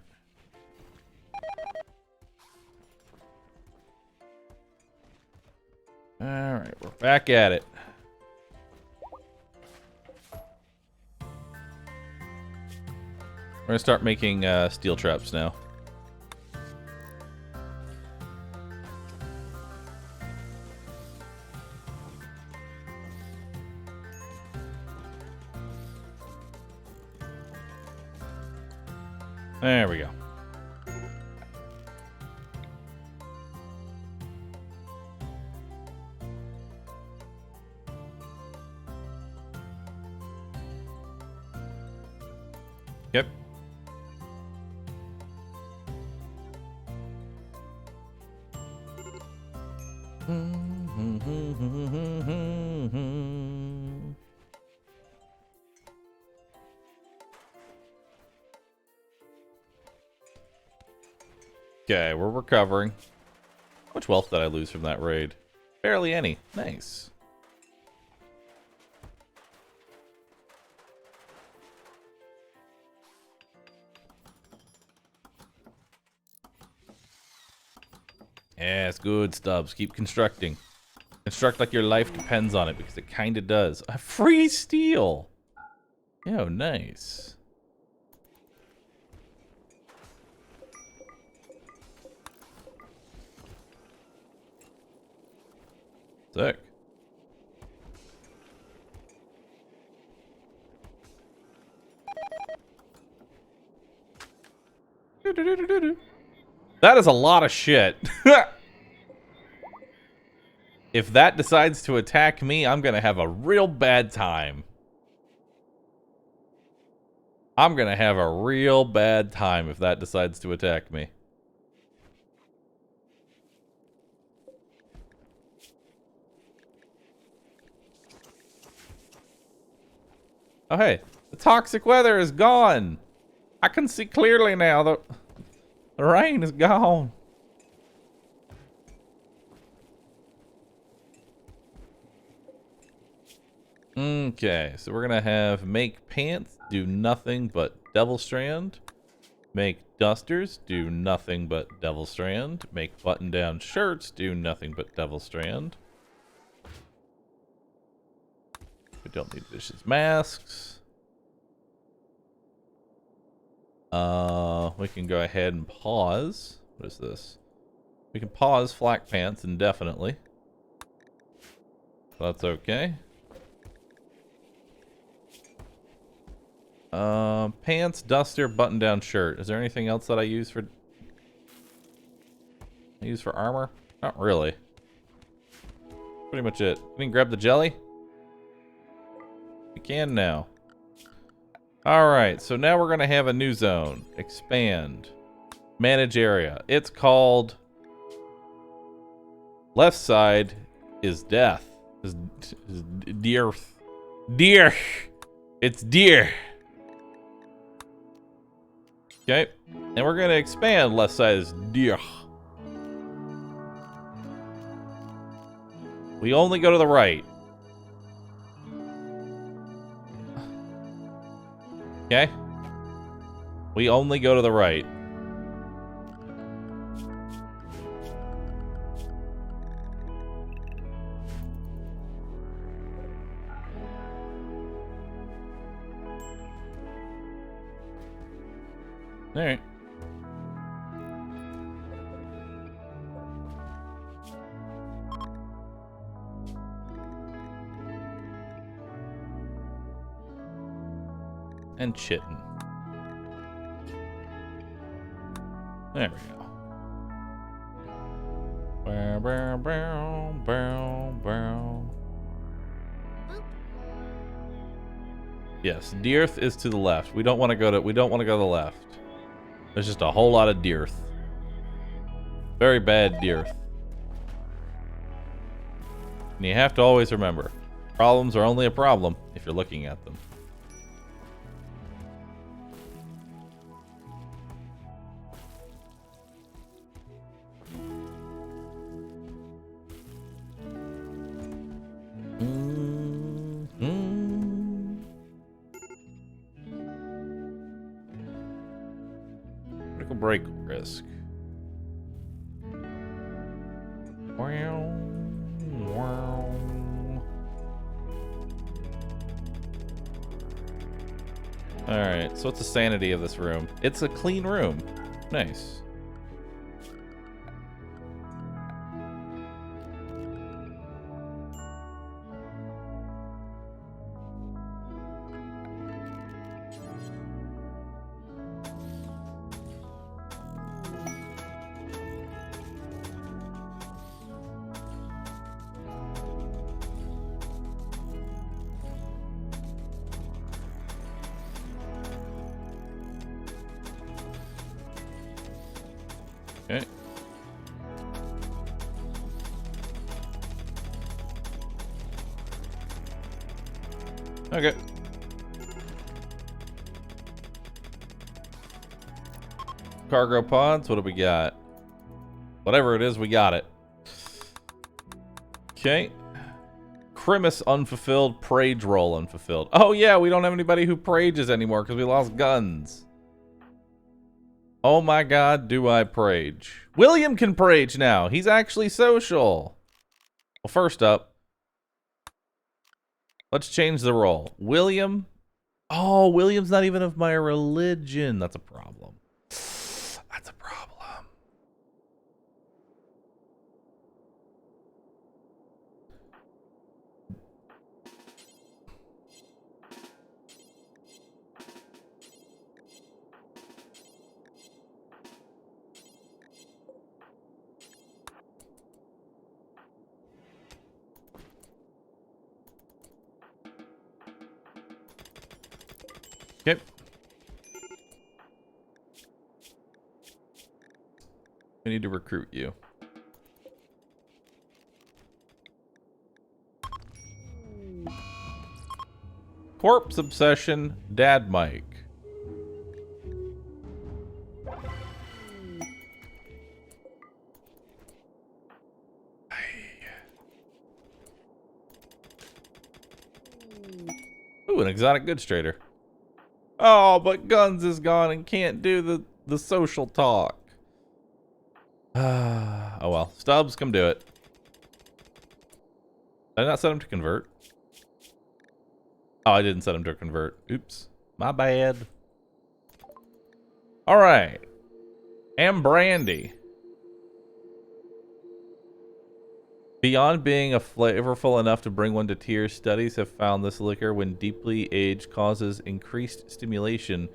All right, we're back at it. We're gonna start making steel traps now. There we go. Yep. Okay, we're recovering. How much wealth did I lose from that raid? Barely any. Nice. Yeah, it's good, Stubbs. Keep constructing. Construct like your life depends on it, because it kinda does. A free steel! Oh, nice. Sick. That is a lot of shit. If that decides to attack me, I'm gonna have a real bad time. I'm gonna have a real bad time if that decides to attack me. Oh hey, the toxic weather is gone. I can see clearly now. The rain is gone. Okay, so we're gonna have make pants do nothing but devil strand. Make dusters do nothing but devil strand. Make button down shirts do nothing but devil strand. We don't need dishes masks. We can go ahead and pause. What is this? We can pause flak pants indefinitely. So that's okay. Pants, duster, button-down shirt. Is there anything else that I use for armor? Not really. Pretty much it. Can we grab the jelly? We can now. Alright, so now we're going to have a new zone. Expand. Manage area. It's called... Left side is death. Is deer. Deer! It's deer! Okay. And we're going to expand left side is deer. We only go to the right. Okay? We only go to the right. Alright. And chittin'. There we go. Bow, bow, bow, bow, bow. Yes, Dearth is to the left. We don't want to go to the left. There's just a whole lot of Dearth. Very bad Dearth. And you have to always remember, problems are only a problem if you're looking at them. Critical break risk. Wow. Wow. Alright, so what's the sanity of this room? It's a clean room. Nice. Okay. Okay. Cargo pods, what do we got? Whatever it is, we got it. Okay. Crimis unfulfilled, Prage roll unfulfilled. Oh yeah, we don't have anybody who Prages anymore because we lost guns. Oh my god, do I Prage. William can Prage now. He's actually social. Well, first up, let's change the role. William. Oh, William's not even of my religion. That's a problem. That's a problem. Okay. We need to recruit you. Corpse obsession, Dad Mike. Ooh, an exotic goods trader. Oh, but Guns is gone and can't do the social talk. Oh well. Stubbs, come do it. Did I not set him to convert? Oh, I didn't set him to convert. Oops. My bad. Alright. And Brandy. Beyond being a flavorful enough to bring one to tears, studies have found this liquor, when deeply aged, causes increased stimulation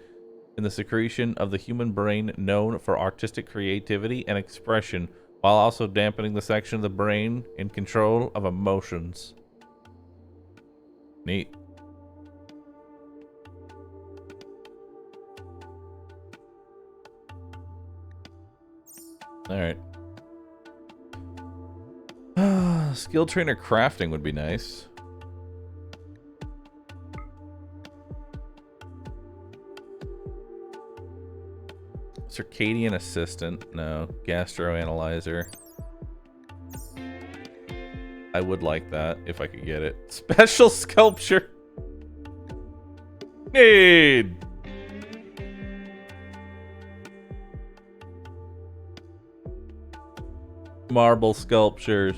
in the secretion of the human brain known for artistic creativity and expression, while also dampening the section of the brain in control of emotions. Neat. Alright. Skill trainer crafting would be nice. Circadian assistant. No. Gastroanalyzer. I would like that if I could get it. Special sculpture. Need. Marble sculptures.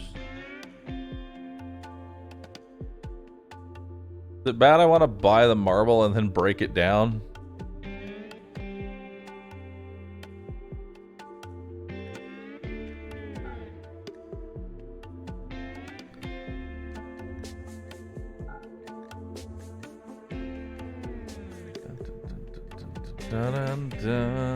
Is it bad I want to buy the marble and then break it down? Dun-dun-dun.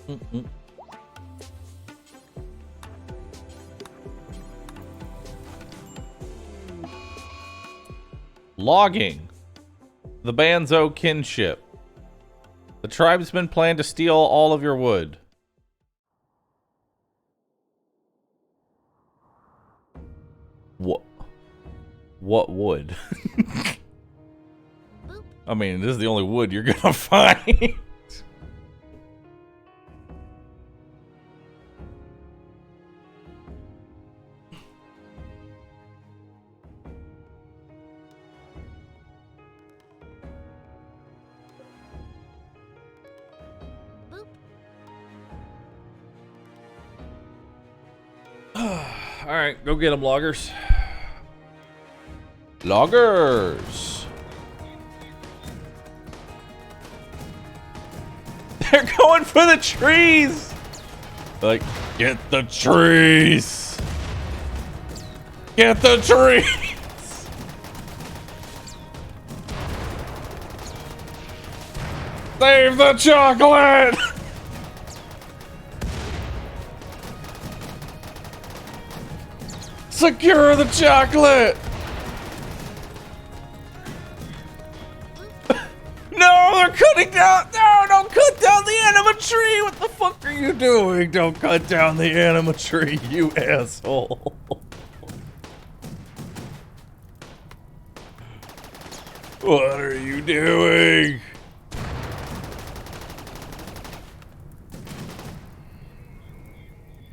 Mm-mm. Logging. The Banzo kinship. The tribesmen plan to steal all of your wood. What? What wood? I mean, this is the only wood you're gonna find. Alright, go get them, loggers. Loggers! They're going for the trees! Like, get the trees! Get the trees! Save the chocolate! Secure the chocolate! No, they're cutting down! No, don't cut down the anima tree! What the fuck are you doing? Don't cut down the anima tree, you asshole. What are you doing?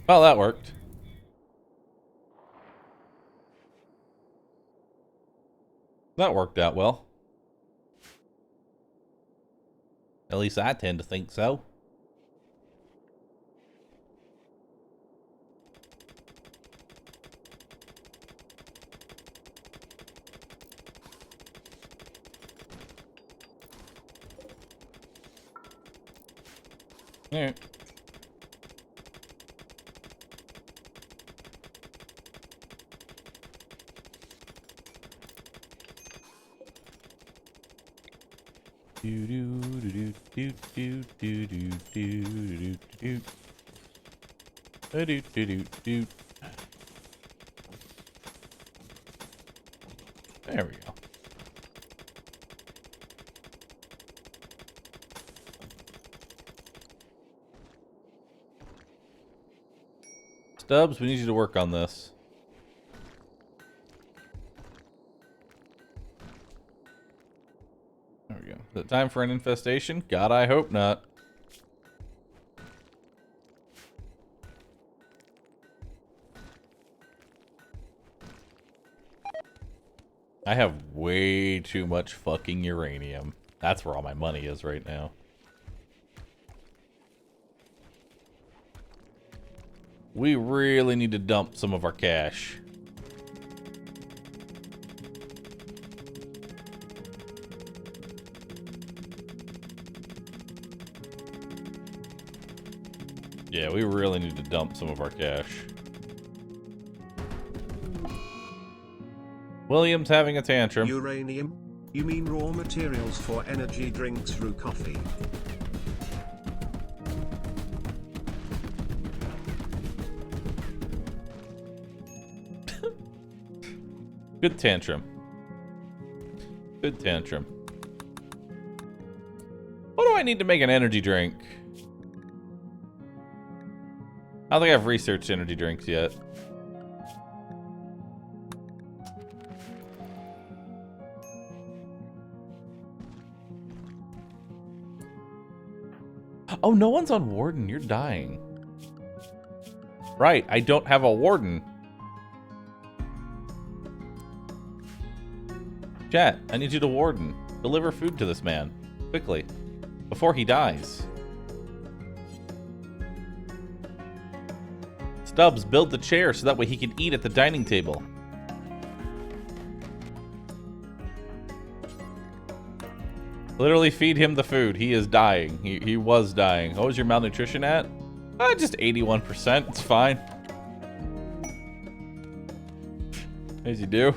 Well, that worked. That worked out well. At least I tend to think so. All right. Do do do do do do do do do do do do do do. There we go. Stubbs, we need you to work on this. There we go. Is it time for an infestation? God, I hope not. I have way too much fucking uranium. That's where all my money is right now. We really need to dump some of our cash. Yeah, we really need to dump some of our cash. William's having a tantrum. Uranium? You mean raw materials for energy drinks through coffee? Good tantrum. Good tantrum. What do I need to make an energy drink? I don't think I've researched energy drinks yet. Oh, no one's on Warden. You're dying. Right, I don't have a Warden. Chat, I need you to Warden. Deliver food to this man. Quickly. Before he dies. Stubbs, build the chair so that way he can eat at the dining table. Literally feed him the food. He is dying. He was dying. What was your malnutrition at? Just 81%. It's fine. As you do.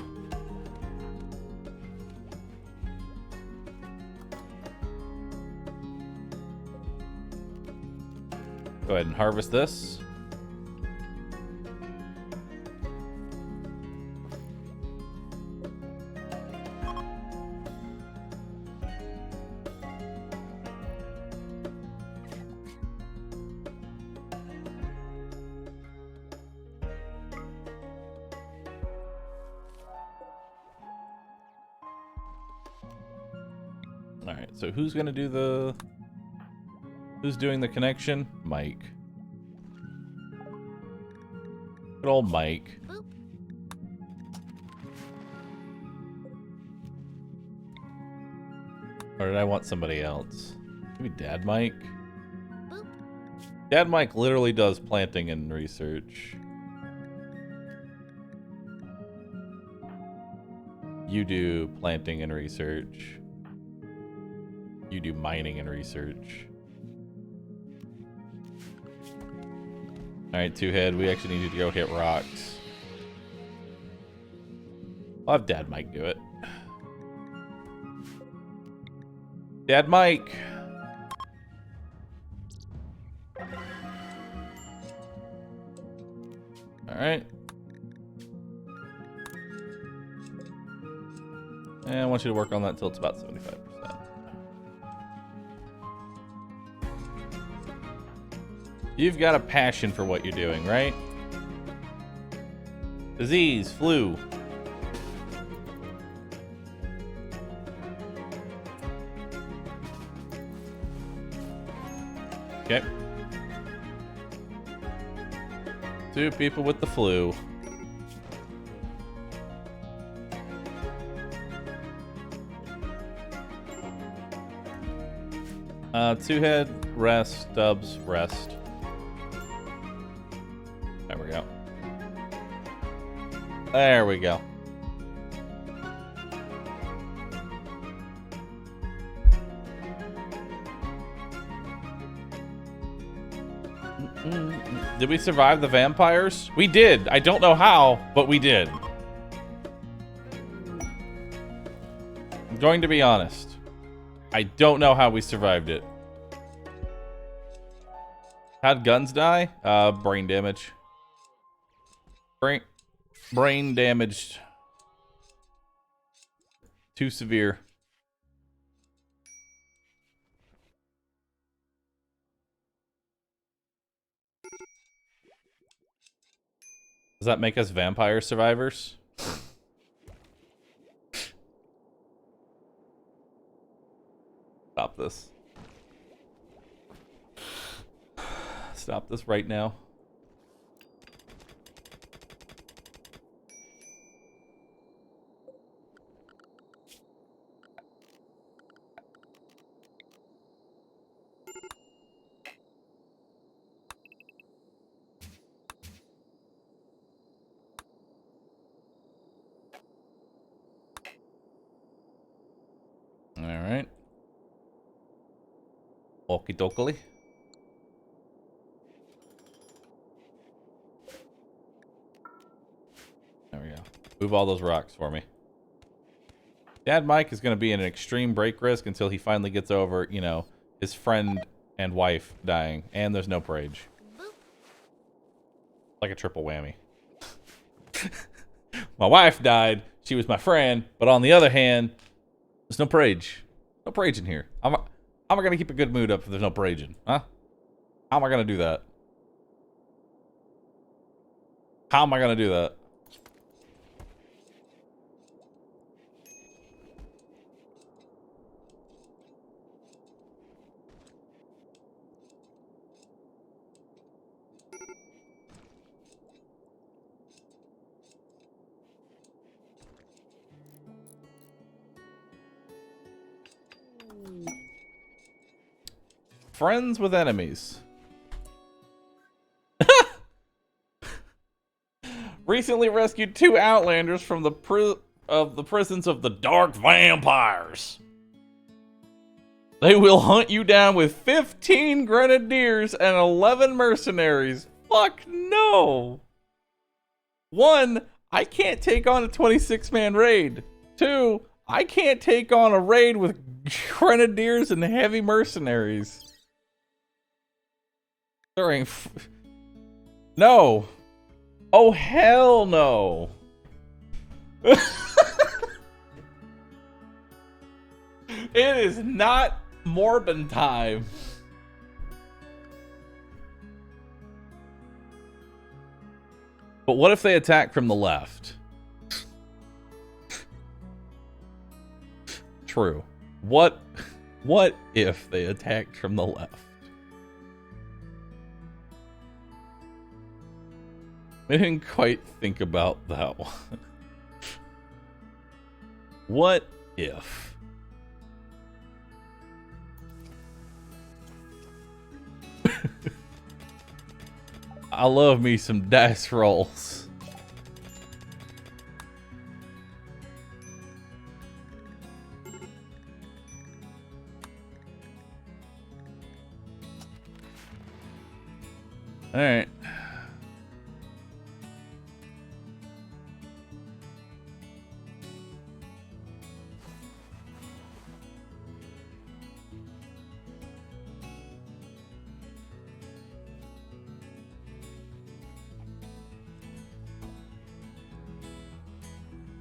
Go ahead and harvest this. Alright, so who's gonna do the... Who's doing the connection? Mike. Good old Mike. Boop. Or did I want somebody else? Maybe Dad Mike? Boop. Dad Mike literally does planting and research. You do planting and research. You do mining and research. Alright, Two Head, we actually need you to go hit rocks. I'll have Dad Mike do it. Dad Mike! Alright. And I want you to work on that until it's about 75%. You've got a passion for what you're doing, right? Disease, flu. Okay. 2 people with the flu. Two Head, rest, Stubbs, rest. There we go. There we go. Did we survive the vampires? We did. I don't know how, but we did. I'm going to be honest. I don't know how we survived it. How'd guns die? Brain damage. Brain damaged. Too severe. Does that make us vampire survivors? Stop this. Stop this right now. Alright. Okie dokie. There we go. Move all those rocks for me. Dad Mike is going to be in an extreme break risk until he finally gets over, you know, his friend and wife dying. And there's no parade. Like a triple whammy. My wife died. She was my friend. But on the other hand, there's no parade. No parade in here. How am I going to keep a good mood up if there's no parade in? Huh? How am I going to do that? How am I going to do that? Friends with enemies. Recently rescued 2 Outlanders from the prisons of the Dark Vampires. They will hunt you down with 15 Grenadiers and 11 mercenaries. Fuck no. 1, I can't take on a 26-man raid. 2, I can't take on a raid with Grenadiers and heavy mercenaries. No. Oh, hell no. It is not Morbin time. But what if they attack from the left? True. What if they attacked from the left? I didn't quite think about that one. What if? I love me some dice rolls. All right.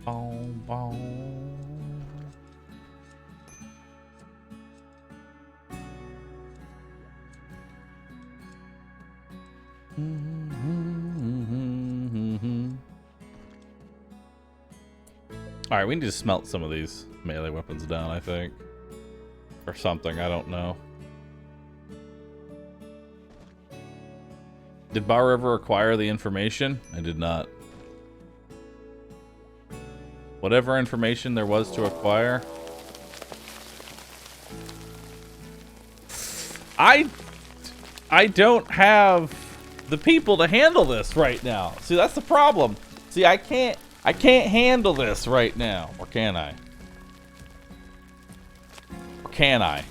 Boom, boom. All right, we need to smelt some of these melee weapons down, I think. Or something, I don't know. Did Bahroo ever acquire the information? I did not. Whatever information there was to acquire. I don't have the people to handle this right now. See, that's the problem. See, I can't handle this right now. Or can I? Or can I?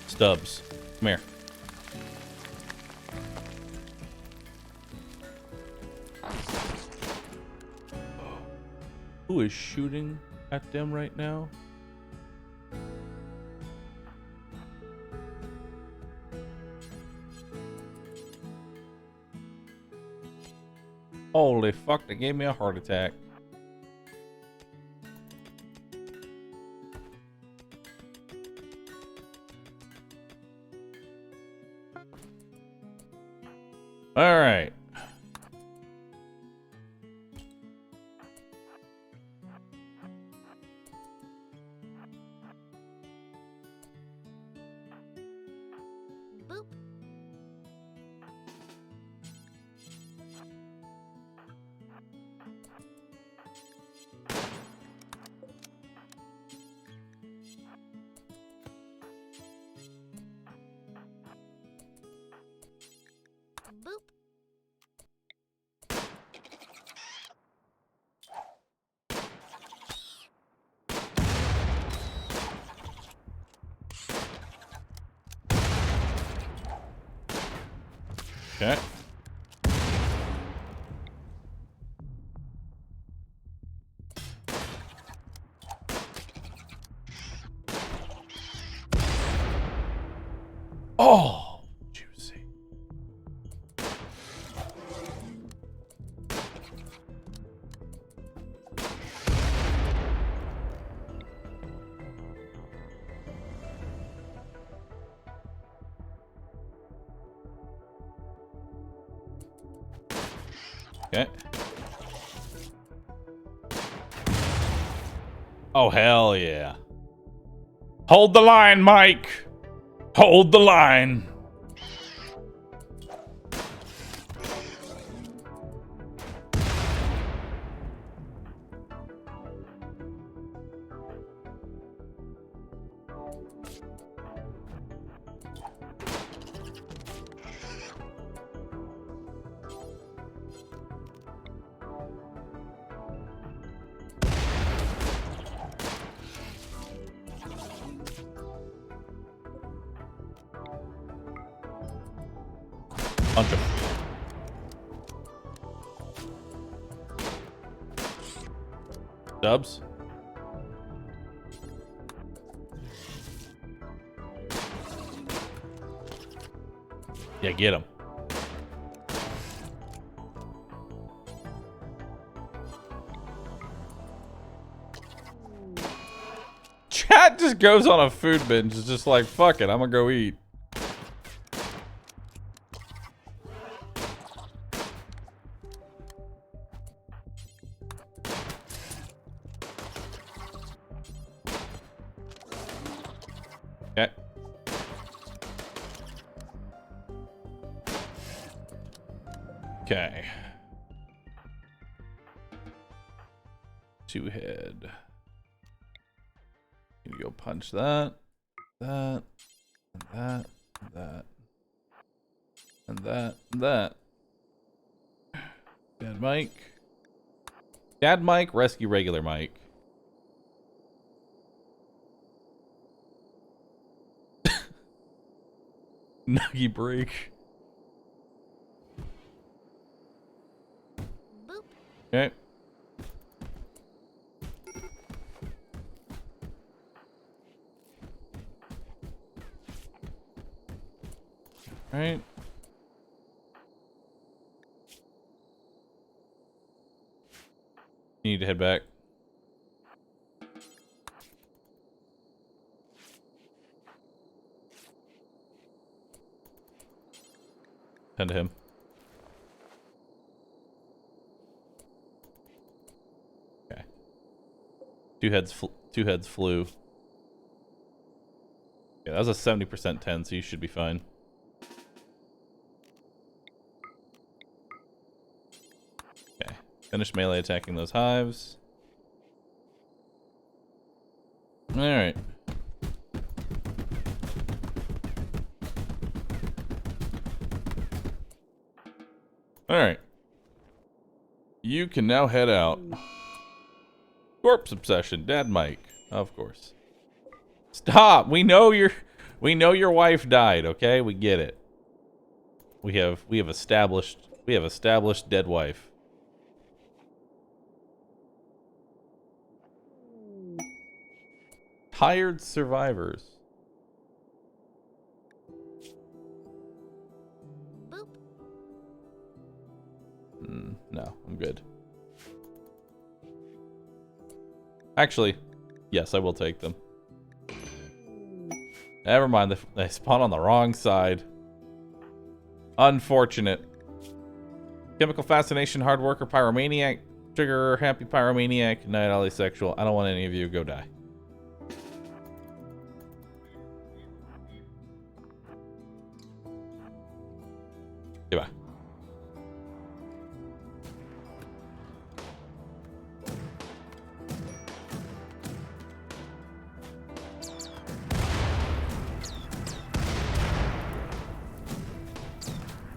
Stubbs, come here. Who is shooting at them right now? Holy fuck, they gave me a heart attack. All right. Boop. Okay. Oh, juicy. Okay. Oh, hell yeah. Hold the line, Mike. Hold the line. Punch him. Dubs. Yeah, get him. Chat just goes on a food binge. It's just like, fuck it, I'm gonna go eat. Okay. Okay. Two head. You go punch that, and that, and that. Dad Mike. Dad Mike, rescue regular Mike. Nuggy break. Boop. Okay. Right. You need to head back. Tend to him. Okay. Two heads flew. Yeah, that was a 70% 10, so you should be fine. Okay. Finish melee attacking those hives. Alright. Alright. You can now head out. Corpse obsession, Dad Mike. Of course. Stop! We know your wife died, okay? We get it. We have established dead wife. Tired survivors. Boop. No, I'm good. Actually, yes, I will take them. Never mind, they spawn on the wrong side. Unfortunate. Chemical fascination, hard worker, pyromaniac, trigger, happy pyromaniac, night alley sexual. I don't want any of you to go die. Goodbye.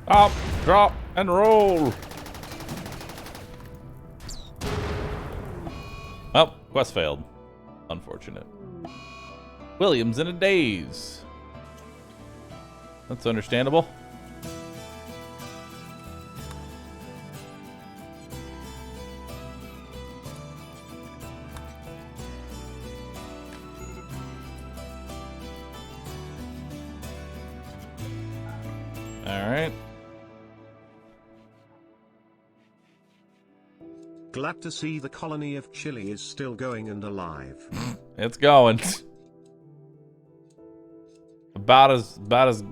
Up, drop, and roll. Well, quest failed. Unfortunate. William's in a daze. That's understandable. Alright. Glad to see the colony of Chile is still going and alive. It's going. About as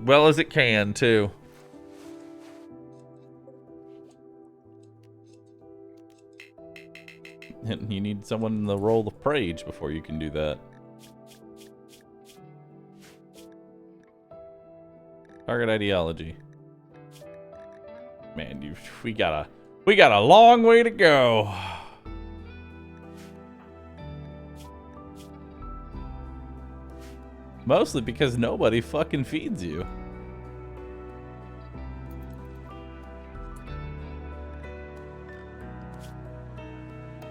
well as it can, too. And you need someone in the role of Prage before you can do that. Target ideology. Man, we got a long way to go. Mostly because nobody fucking feeds you.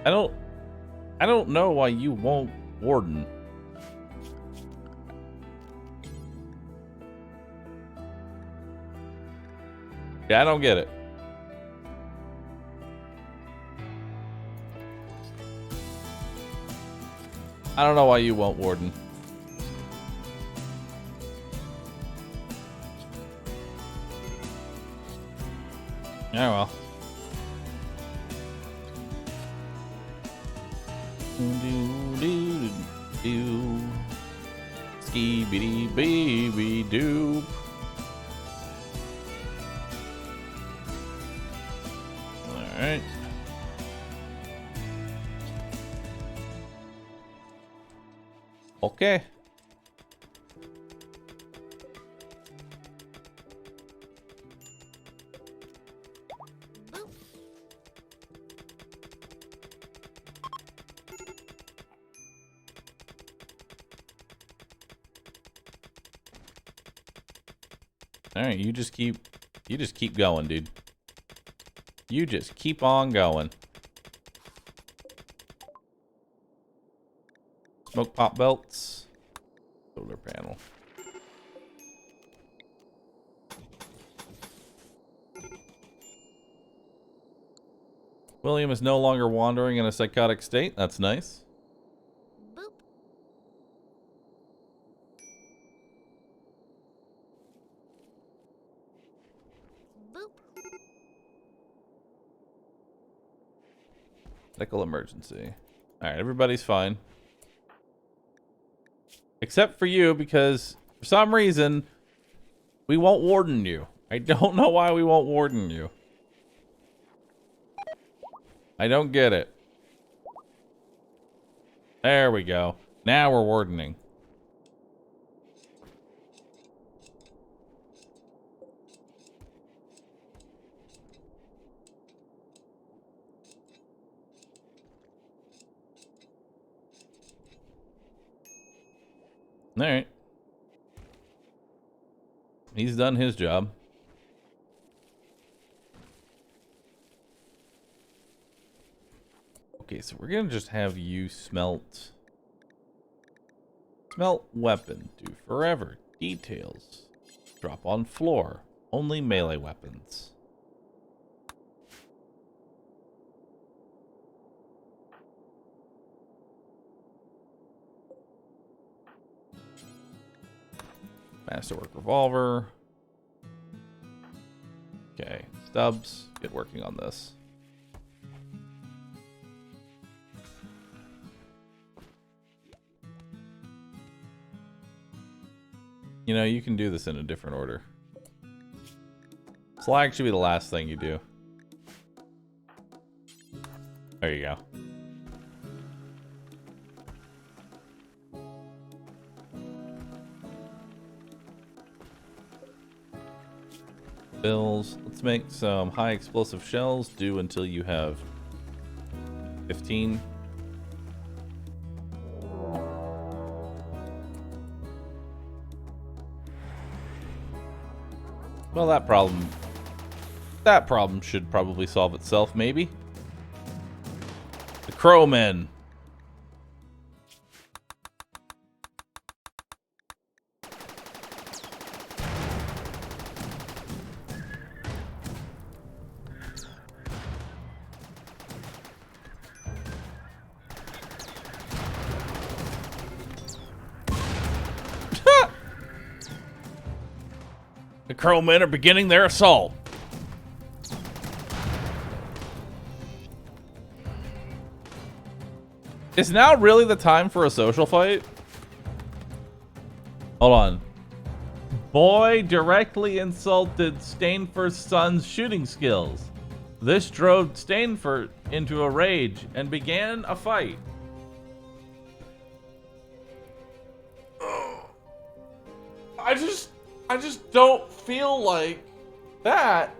I don't know why you won't warden. Yeah, I don't get it. I don't know why you won't warden. Yeah, well. Skibidi baby doop. Alright. Okay. Alright, you just keep going, dude. You just keep on going. Smoke pop belts. Solar panel. William is no longer wandering in a psychotic state. That's nice. Boop. Boop. Medical emergency. Alright, everybody's fine. Except for you, because for some reason, we won't warden you. I don't know why we won't warden you. I don't get it. There we go. Now we're wardening. Alright. He's done his job. Okay, so we're gonna just have you smelt weapon. Do forever. Details. Drop on floor. Only melee weapons. Masterwork revolver. Okay, Stubbs, get working on this. You know, you can do this in a different order. Slag should be the last thing you do. There you go. Bills. Let's make some high explosive shells. Do until you have 15. Well, that problem should probably solve itself, maybe. The Crowmen. The crowmen are beginning their assault. Is now really the time for a social fight? Hold on. Boy directly insulted Stainfor's son's shooting skills. This drove Stainfor into a rage and began a fight. I just don't feel like that.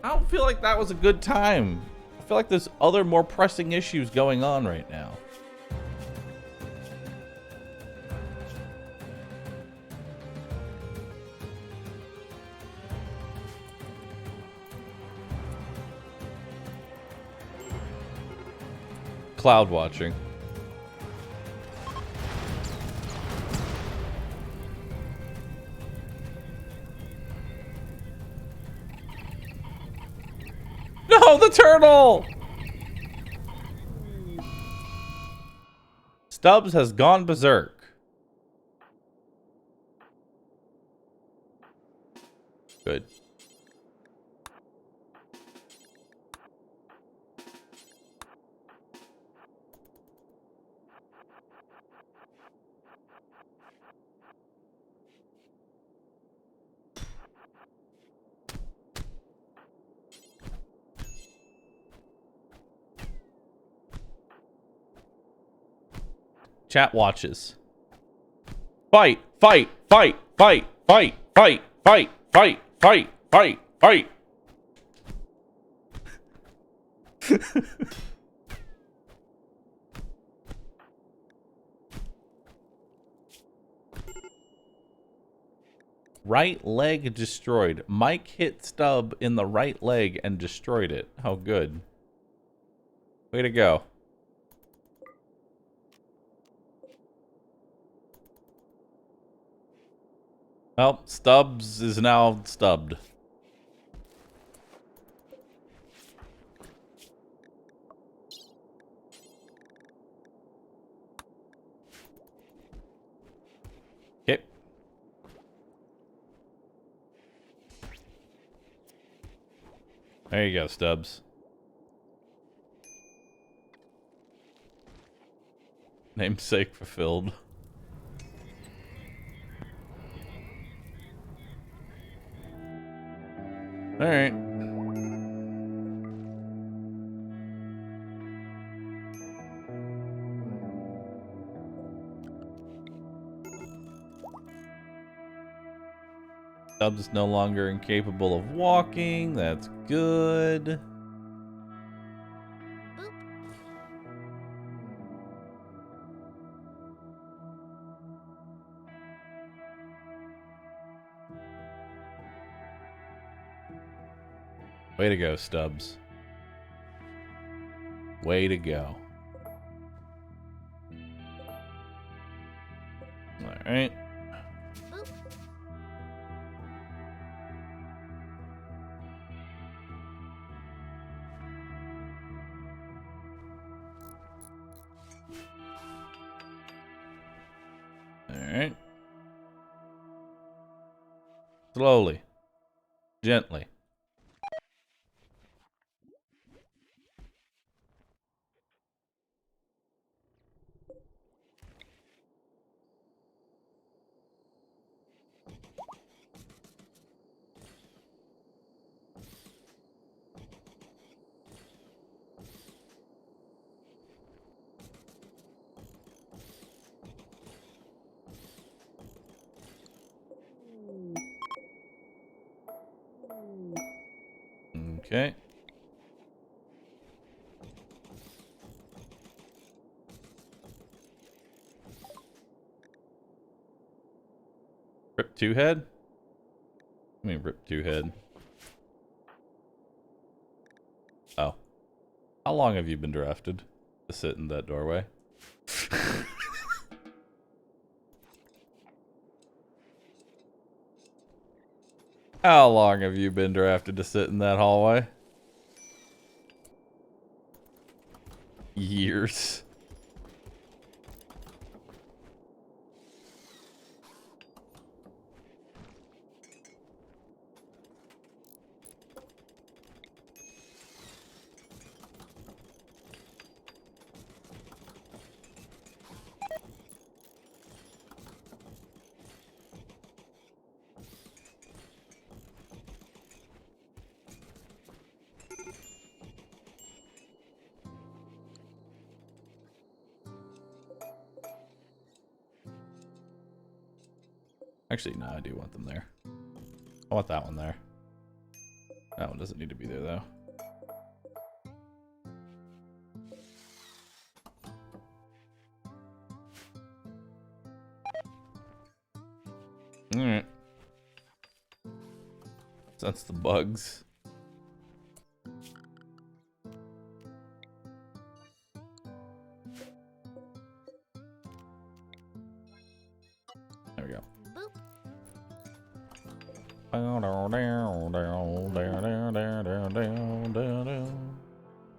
I don't feel like that was a good time. I feel like there's other more pressing issues going on right now. Cloud watching. No, the turtle! Stubbs has gone berserk. Good. Chat watches. Fight, fight, fight, fight, fight, fight, fight, fight, fight, fight, fight. Right leg destroyed. Mike hit Stub in the right leg and destroyed it. How good. Way to go. Well, Stubbs is now stubbed. Okay. There you go, Stubbs. Namesake fulfilled. All right. Stubbs is no longer incapable of walking. That's good. Way to go, Stubbs. Way to go. All right. All right. Slowly. Gently. Okay. Rip two head? I mean, rip two head. Oh. How long have you been drafted to sit in that doorway? How long have you been drafted to sit in that hallway? Years. Actually, no, I do want them there. I want that one there. That one doesn't need to be there, though. Alright. That's the bugs. There we go.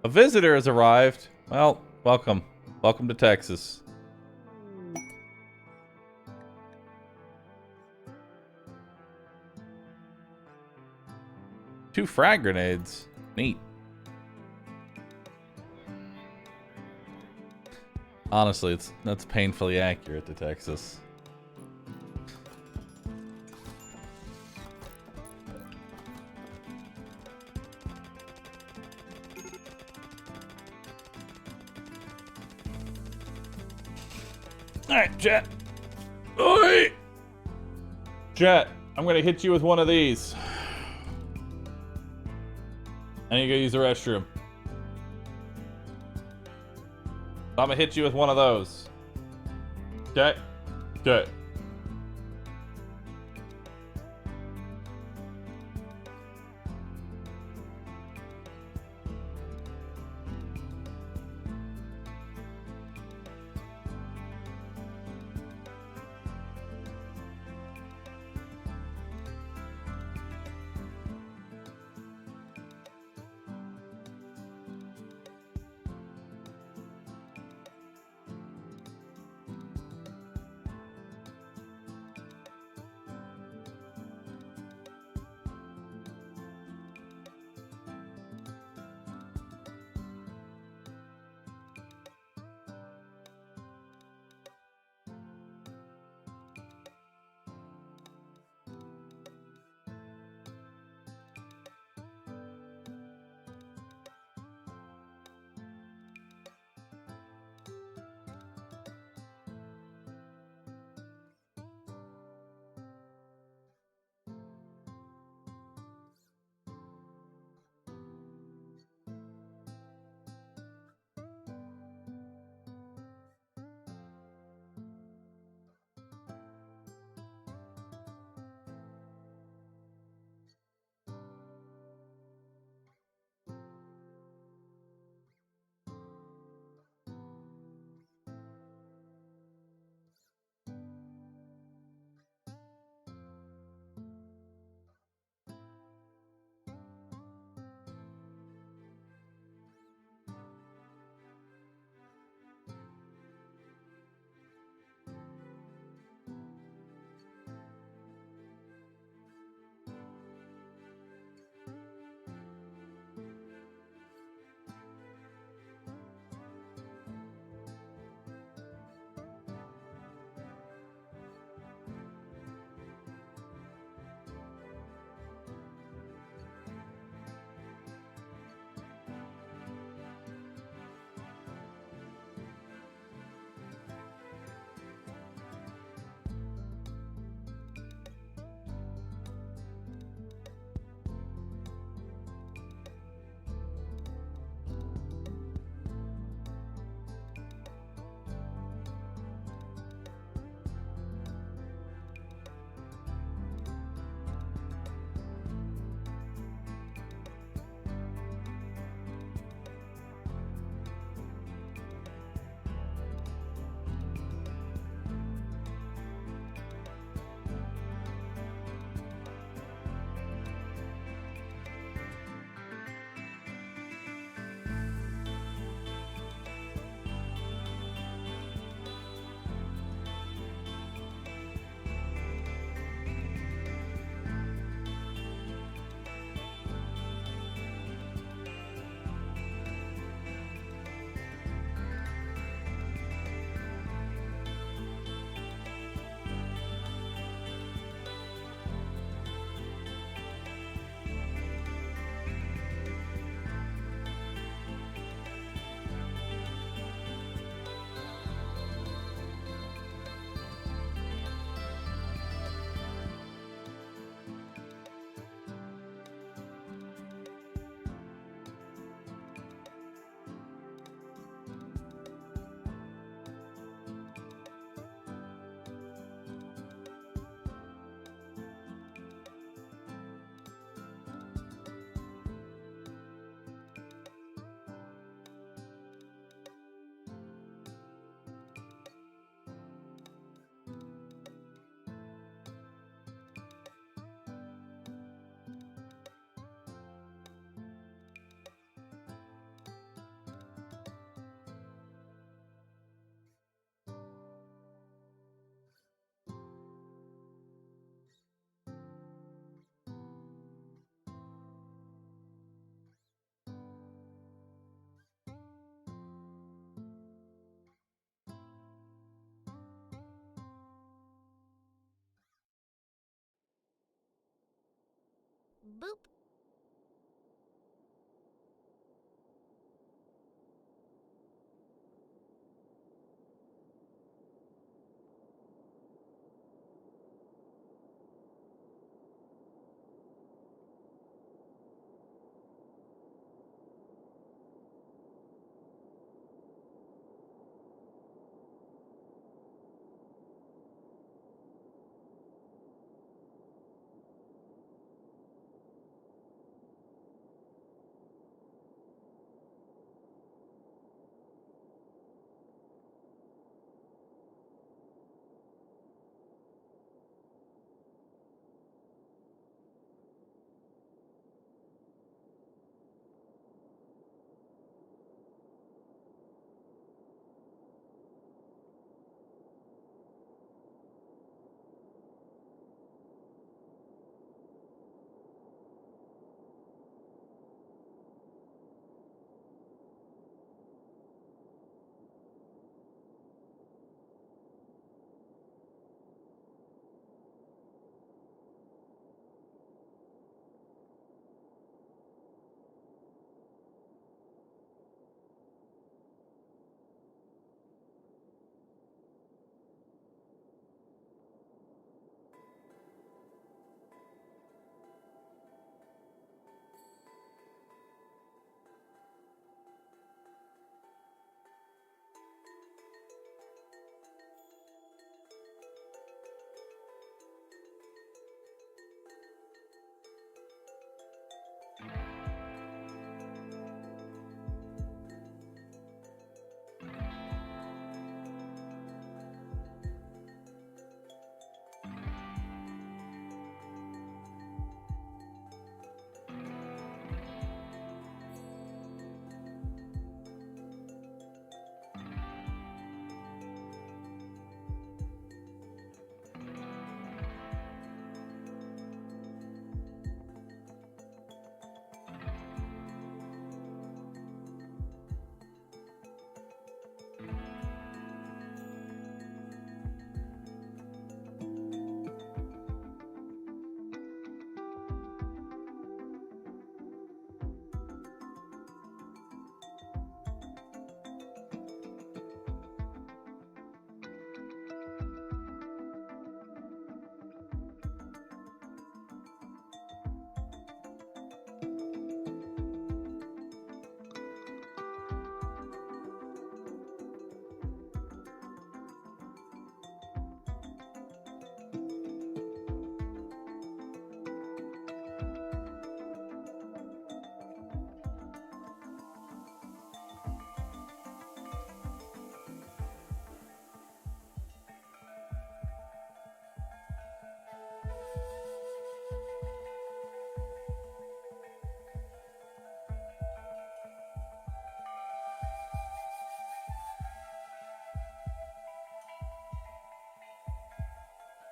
A visitor has arrived. Well, welcome. Welcome to Texas. Two frag grenades. Neat. Honestly, that's painfully accurate to Texas. Alright, Jet. Oi! Jet, I'm gonna hit you with one of these. I need to go use the restroom. I'm gonna hit you with one of those. Okay? Good. Boop.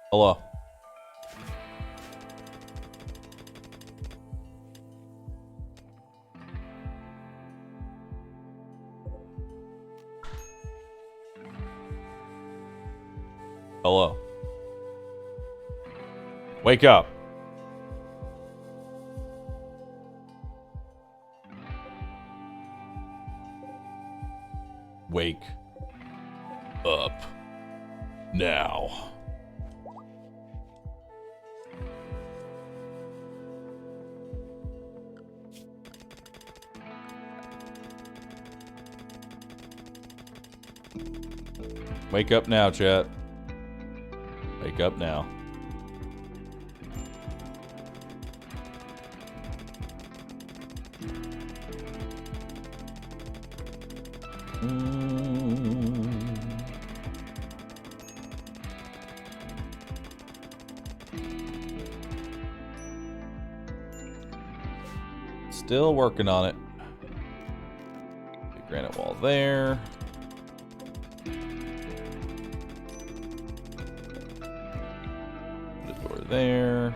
Hello. Hello. Wake up. Wake up now. Wake up now, chat. Wake up now. Still working on it. The granite wall there. Put a door there.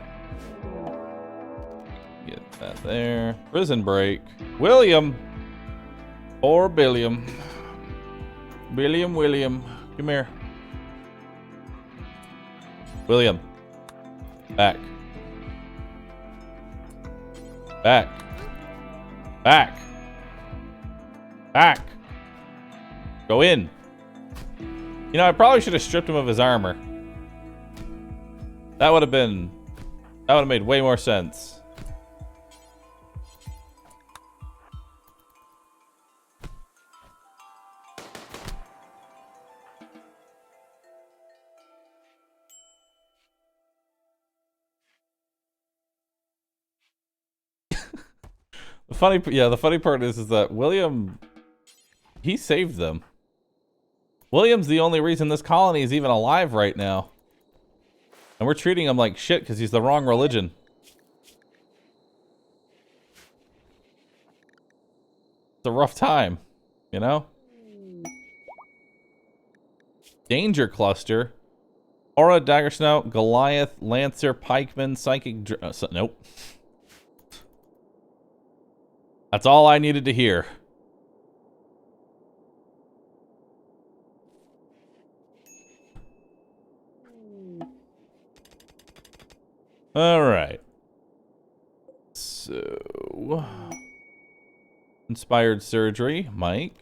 Get that there. Prison break. William. Or Billiam. William. Come here. William. Back. Back. Back. Back. Go in. You know, I probably should have stripped him of his armor. That would have made way more sense. The funny part is that William, he saved them. William's the only reason this colony is even alive right now. And we're treating him like shit because he's the wrong religion. It's a rough time, you know? Danger Cluster. Aura, Dagger Snout, Goliath, Lancer, Pikeman, Psychic... nope. That's all I needed to hear. All right. So... Inspired Surgery, Mike.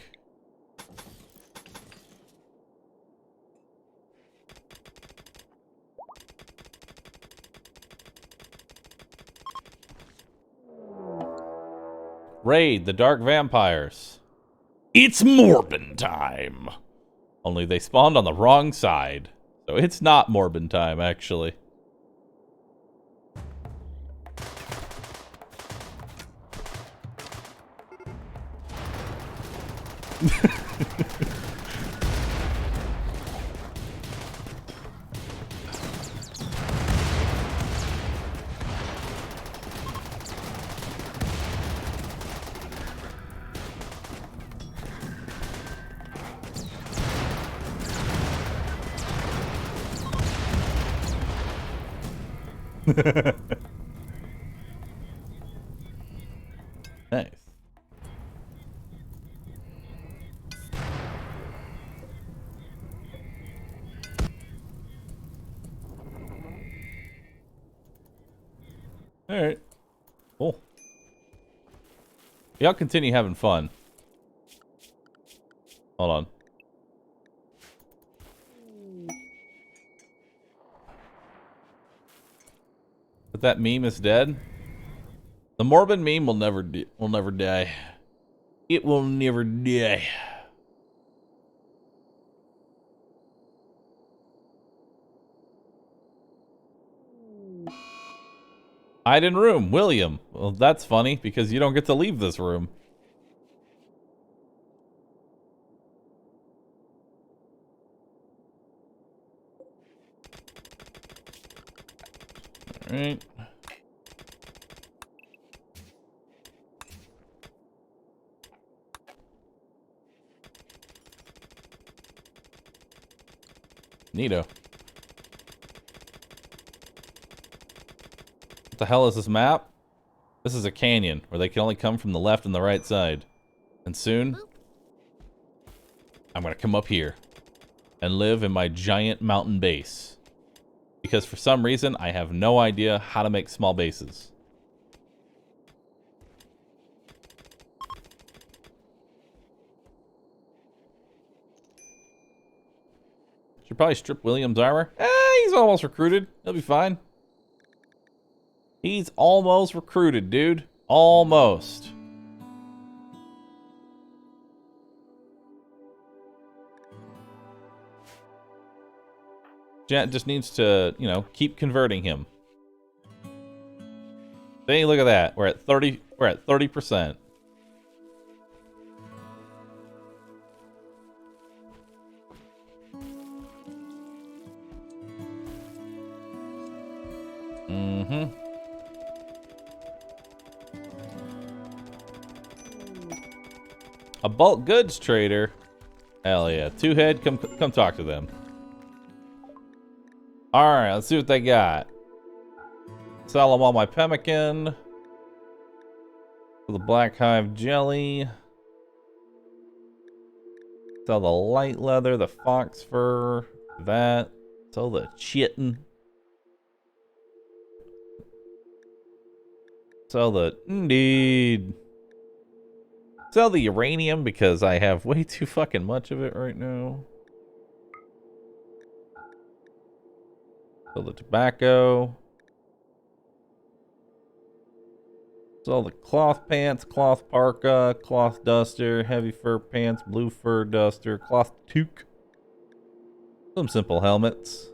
Raid the Dark Vampires. It's Morbin time. Only they spawned on the wrong side. So it's not Morbin time, actually. Nice. All right. Cool. Y'all continue having fun. Hold on. But that meme is dead. The Morbid meme will never die. It will never die. Hide in room, William. Well, that's funny because you don't get to leave this room. All right. Neato. What the hell is this map? This is a canyon where they can only come from the left and the right side. And soon, I'm gonna come up here and live in my giant mountain base. Because for some reason, I have no idea how to make small bases. Should probably strip William's armor. He's almost recruited. He'll be fine. He's almost recruited, dude. Almost. Jet just needs to, you know, keep converting him. Hey, look at that. We're at 30%. Mm-hmm. A bulk goods trader. Hell yeah. Two head, come talk to them. Alright, let's see what they got. Sell them all my pemmican. For the black hive jelly. Sell the light leather, the fox fur, that. Sell the chitin. Sell the... Indeed. Sell the uranium because I have way too fucking much of it right now. Sell the tobacco. Sell the cloth pants, cloth parka, cloth duster, heavy fur pants, blue fur duster, cloth toque. Some simple helmets.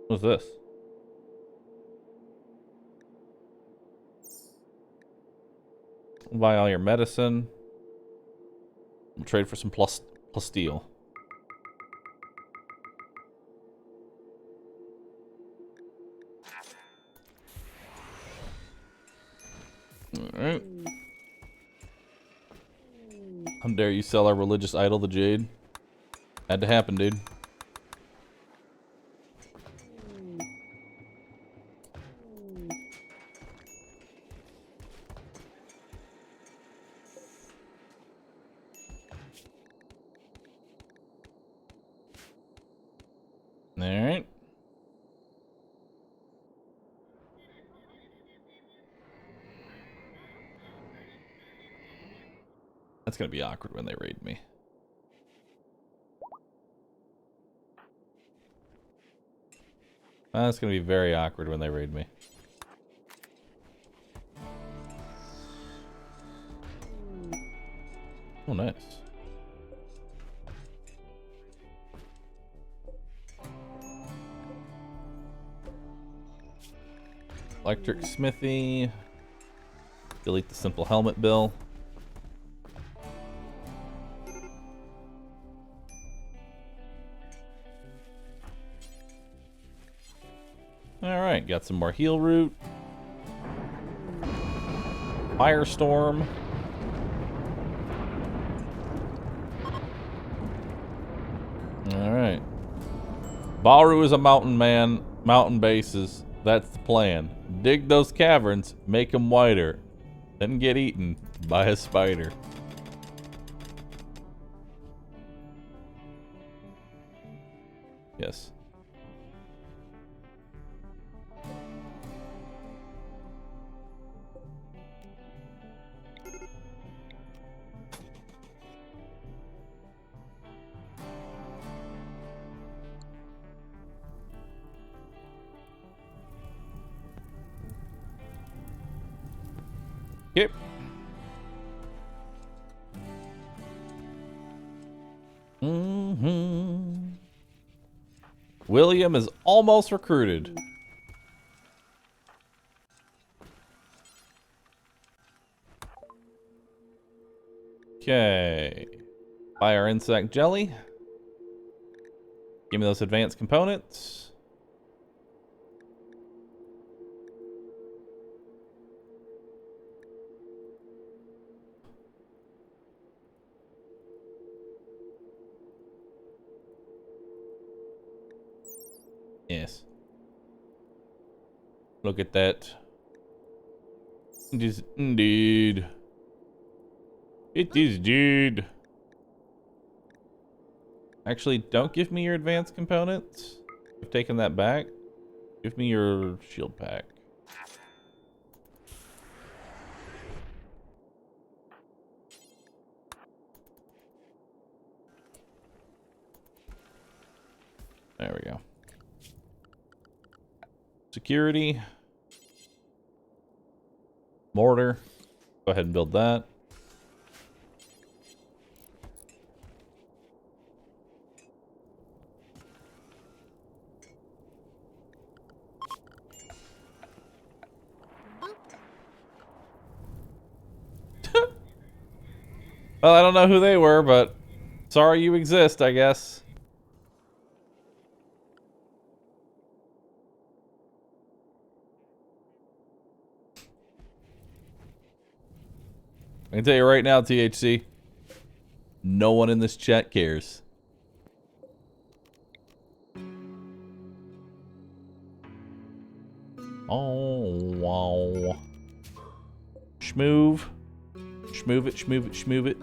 What's this? Buy all your medicine. We'll trade for some plus steel. Alright. How dare you sell our religious idol, the Jade? Had to happen, dude. Alright. That's gonna be awkward when they raid me. That's gonna be very awkward when they raid me. Oh, nice. Electric smithy. Delete the simple helmet bill. Alright, got some more heal root. Firestorm. Alright. Bahroo is a mountain man. Mountain bases. That's the plan. Dig those caverns, make them wider, then get eaten by a spider. Yes. Yep. William is almost recruited. Okay. Buy our insect jelly. Give me those advanced components. Yes. Look at that. It is indeed. It is indeed. Actually, don't give me your advanced components. I've taken that back. Give me your shield pack. There we go. Security. Mortar. Go ahead and build that. Well, I don't know who they were, but sorry you exist, I guess. I can tell you right now, THC, no one in this chat cares. Oh, wow. Schmoove. Schmoove it, schmoove it, schmoove it.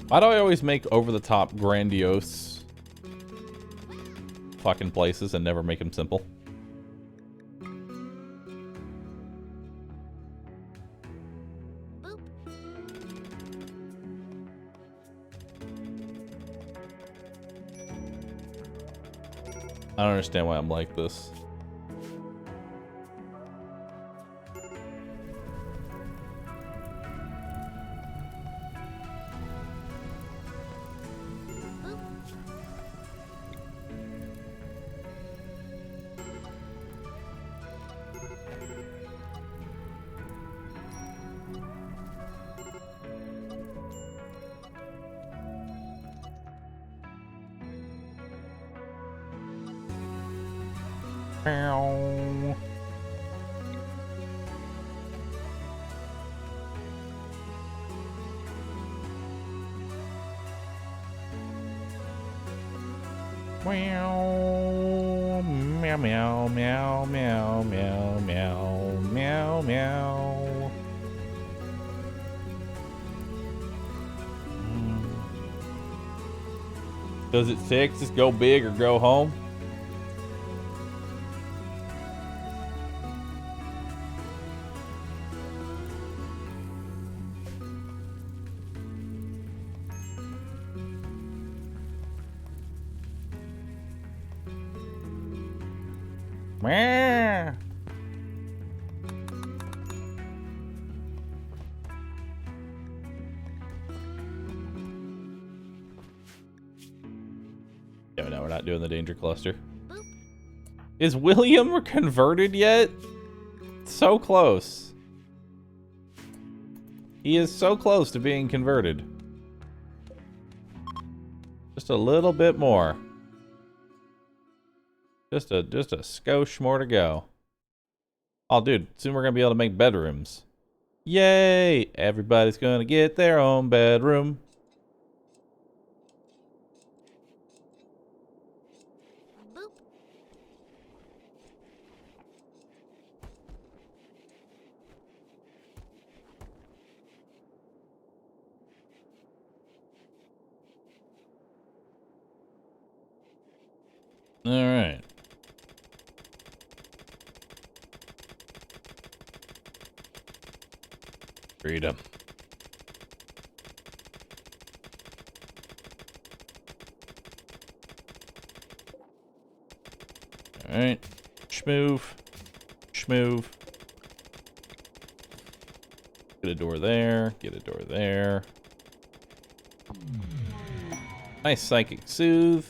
Why do I always make over-the-top grandiose fucking places and never make them simple? Boop. I don't understand why I'm like this. Meow. Meow. Meow, meow, meow, meow, meow, meow, meow, meow. Does it Texas go big or go home? Meow. Yeah, no, we're not doing the danger cluster. Boop. Is William converted yet? So close. He is so close to being converted. Just a little bit more. Just a skosh more to go. Oh, dude, soon we're gonna be able to make bedrooms. Yay! Everybody's gonna get their own bedroom. Boop. All right. Freedom. All right. Schmoove. Schmoove. Get a door there. Get a door there. Nice psychic soothe.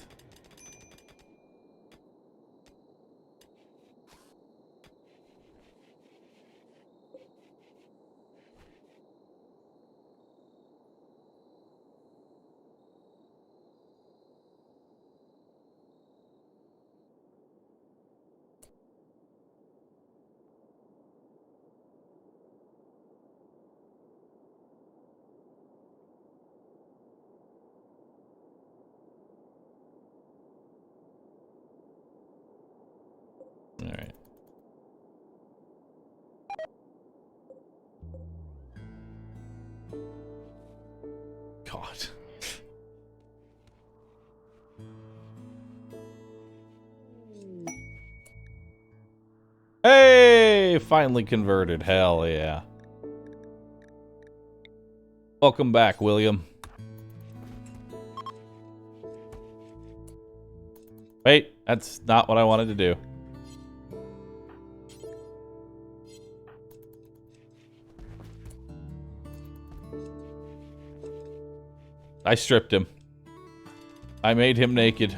All right. God. Hey, finally converted. Hell yeah. Welcome back, William. Wait, that's not what I wanted to do. I stripped him. I made him naked.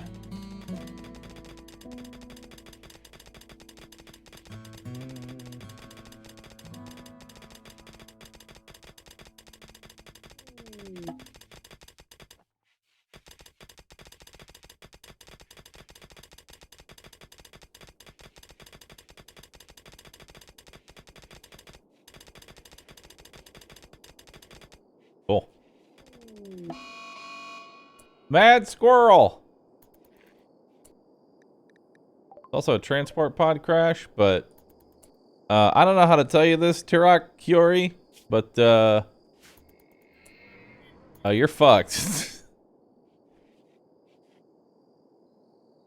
Cool. Mad squirrel. Also a transport pod crash, but I don't know how to tell you this, Turok Kyori, but you're fucked.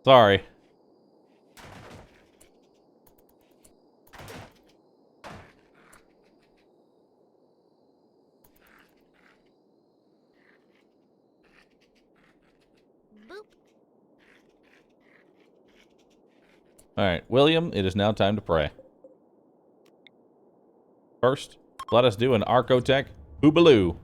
Sorry. Boop. Alright, William, it is now time to pray. First, let us do an Archotech Hoobaloo.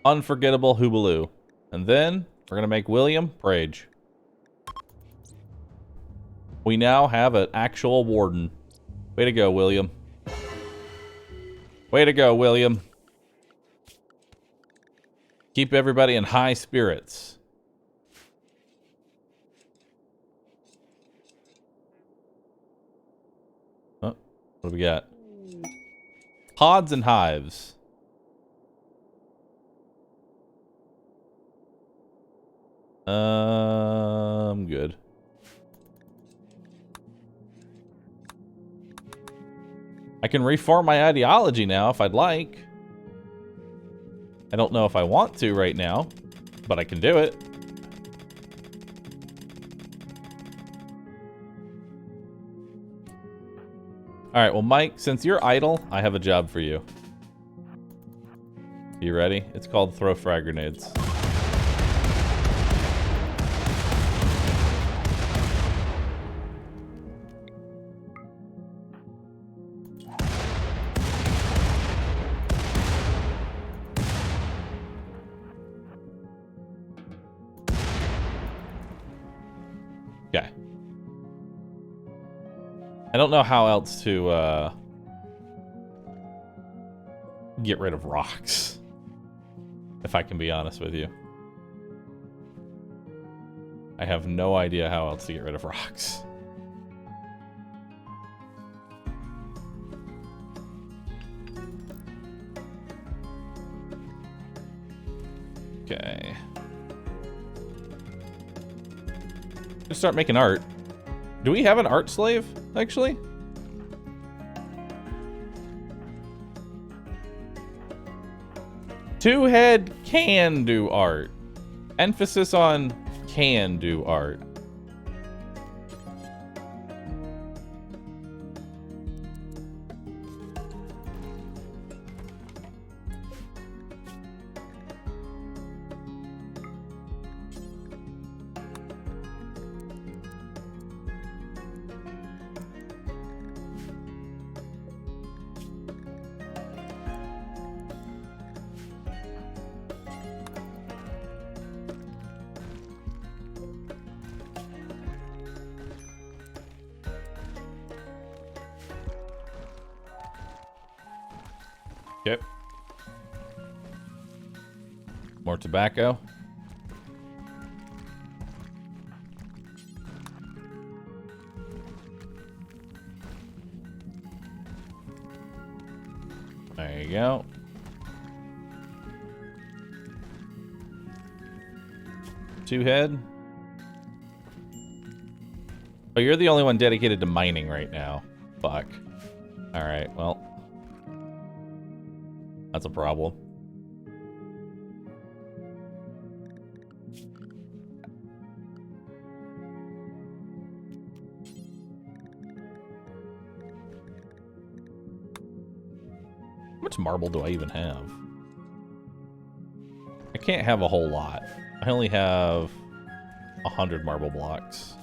Unforgettable Hoobaloo. And then, we're gonna make William Prage. We now have an actual warden. Way to go, William. Way to go, William. Keep everybody in high spirits. Oh, what do we got? Pods and hives. I'm good. I can reform my ideology now if I'd like. I don't know if I want to right now, but I can do it. Alright, well, Mike, since you're idle, I have a job for you. You ready? It's called throw frag grenades. Okay. I don't know how else to get rid of rocks, if I can be honest with you. I have no idea how else to get rid of rocks. Okay. Let's start making art. Do we have an art slave, actually? Two head can do art. Emphasis on can do art. Okay. More tobacco. There you go. Two head. Oh, you're the only one dedicated to mining right now. Fuck. Alright, well. That's a problem. How much marble do I even have? I can't have a whole lot. I only have 100 marble blocks.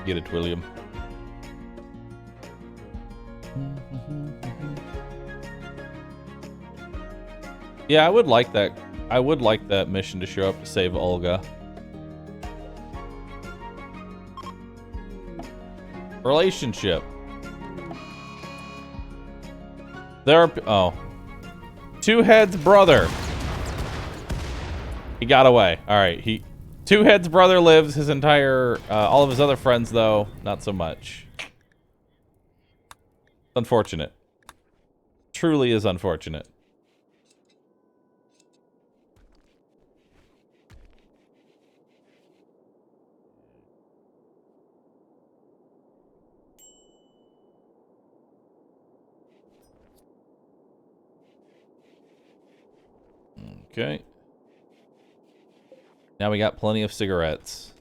Get it, William. Yeah, I would like that. I would like that mission to show up to save Olga. Relationship. There are... Oh. Two Heads' brother. He got away. Alright, he... Two Heads' brother lives. His entire... all of his other friends, though, not so much. Unfortunate. Truly is unfortunate. Okay. Now we got plenty of cigarettes.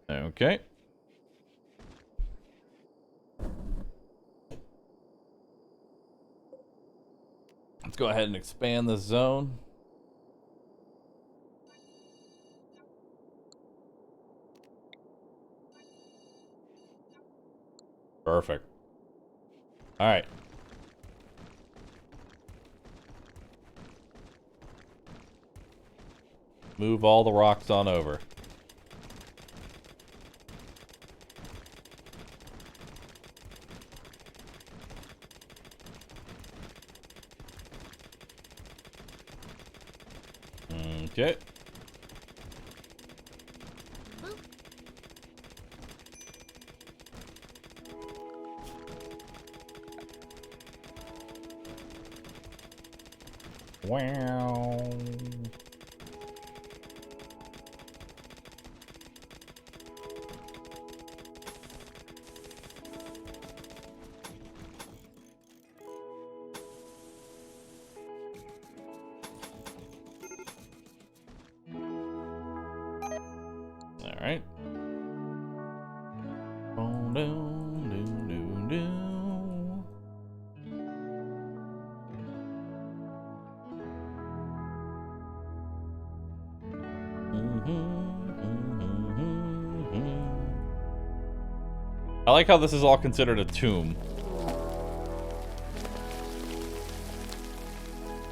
Okay. Let's go ahead and expand the zone. Perfect. All right. Move all the rocks on over. Okay. Wow. All right. I like how this is all considered a tomb.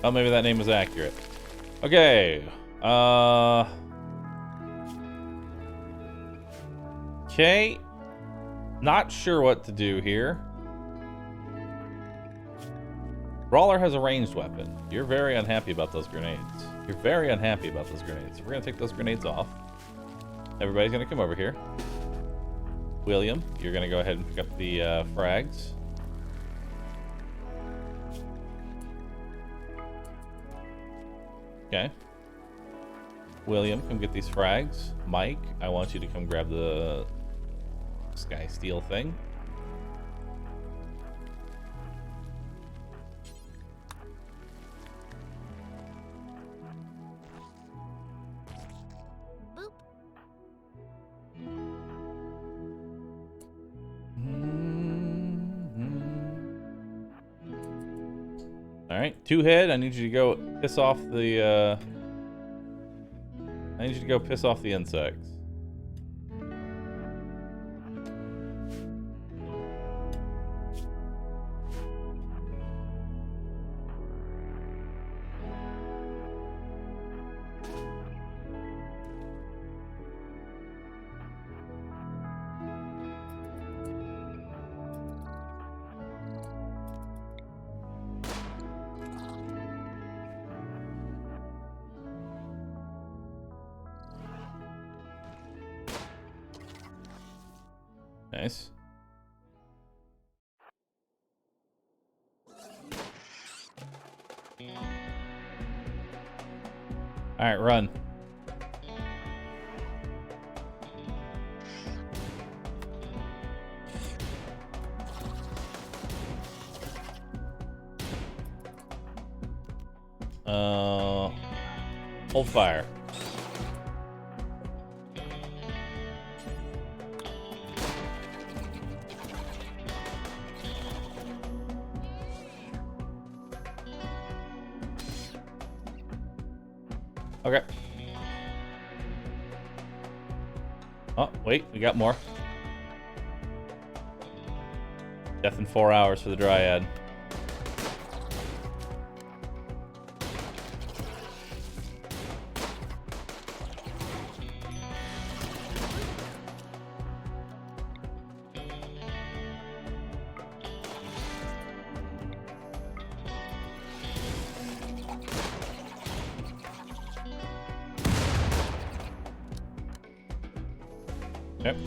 Oh, maybe that name is accurate. Okay. Okay. Not sure what to do here. Brawler has a ranged weapon. You're very unhappy about those grenades. You're very unhappy about those grenades. We're gonna take those grenades off. Everybody's gonna come over here. William, you're gonna go ahead and pick up the frags. Okay. William, come get these frags. Mike, I want you to come grab the Sky Steel thing. Boop. All right, Two Head, I need you to go piss off the I need you to go piss off the insects. Nice. All right, run. Hold fire. Okay. Oh, wait, we got more. Death in 4 hours for the Dryad. Yep.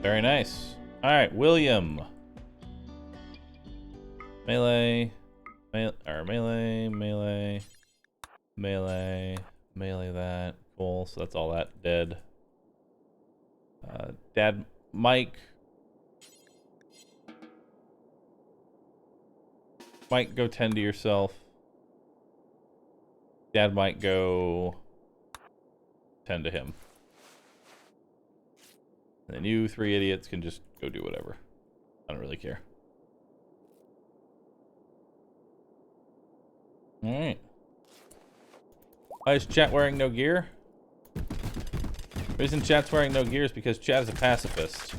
Very nice. All right, William. Melee, melee, melee that. Cool, so that's all that dead. Dad, Mike. Mike, go tend to yourself. Dad might go tend to him. And then you 3 idiots can just go do whatever. I don't really care. Alright. Why is chat wearing no gear? The reason chat's wearing no gear is because chat is a pacifist.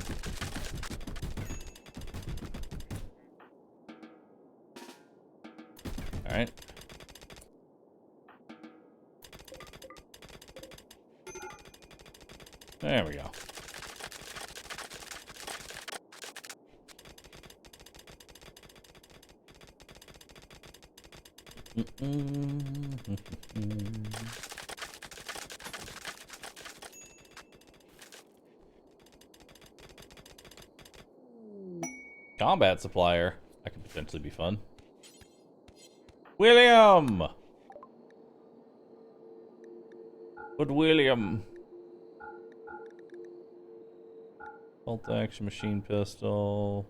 Alright. There we go. Combat supplier. That could potentially be fun. William! Good William. Bolt action machine pistol.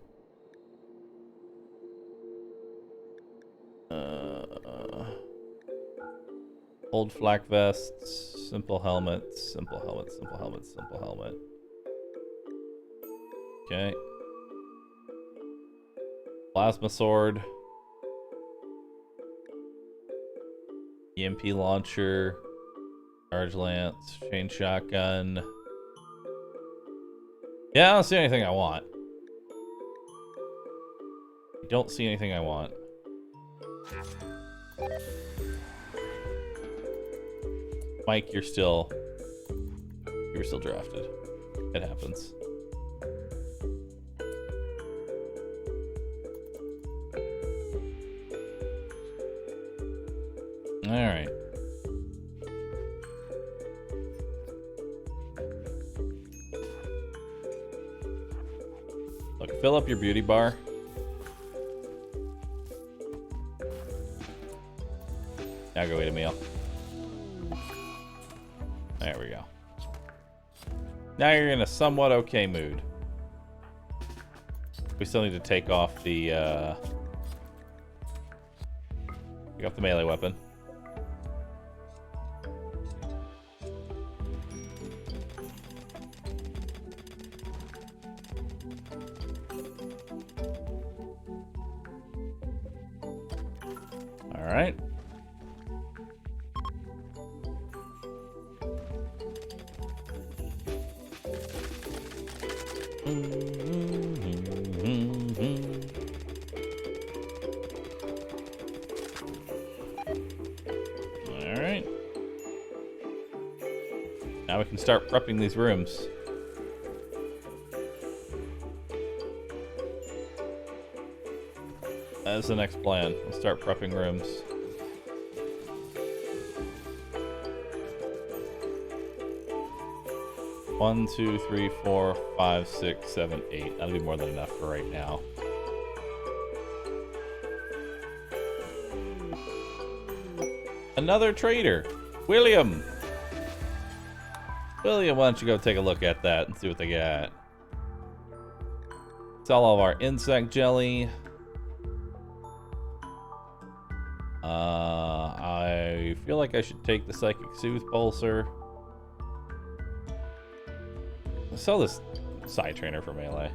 Old flak vests, simple helmets, simple helmet, simple helmet, simple helmet. Okay. Plasma sword. EMP launcher. Charge lance, chain shotgun. Yeah, I don't see anything I want. I don't see anything I want. Mike, you're still drafted. It happens. All right. Look, fill up your beauty bar. Now go eat a meal. There we go. Now you're in a somewhat okay mood. We still need to take off the melee weapon. All right. Alright. Now we can start prepping these rooms. That's the next plan. We'll start prepping rooms. One, two, three, 4, 5, 6, 7, 8. That'll be more than enough for right now. Another trader, William. William, why don't you go take a look at that and see what they got? Sell all of our insect jelly. I feel like I should take the psychic soothe pulsar. Let's sell this side trainer for melee.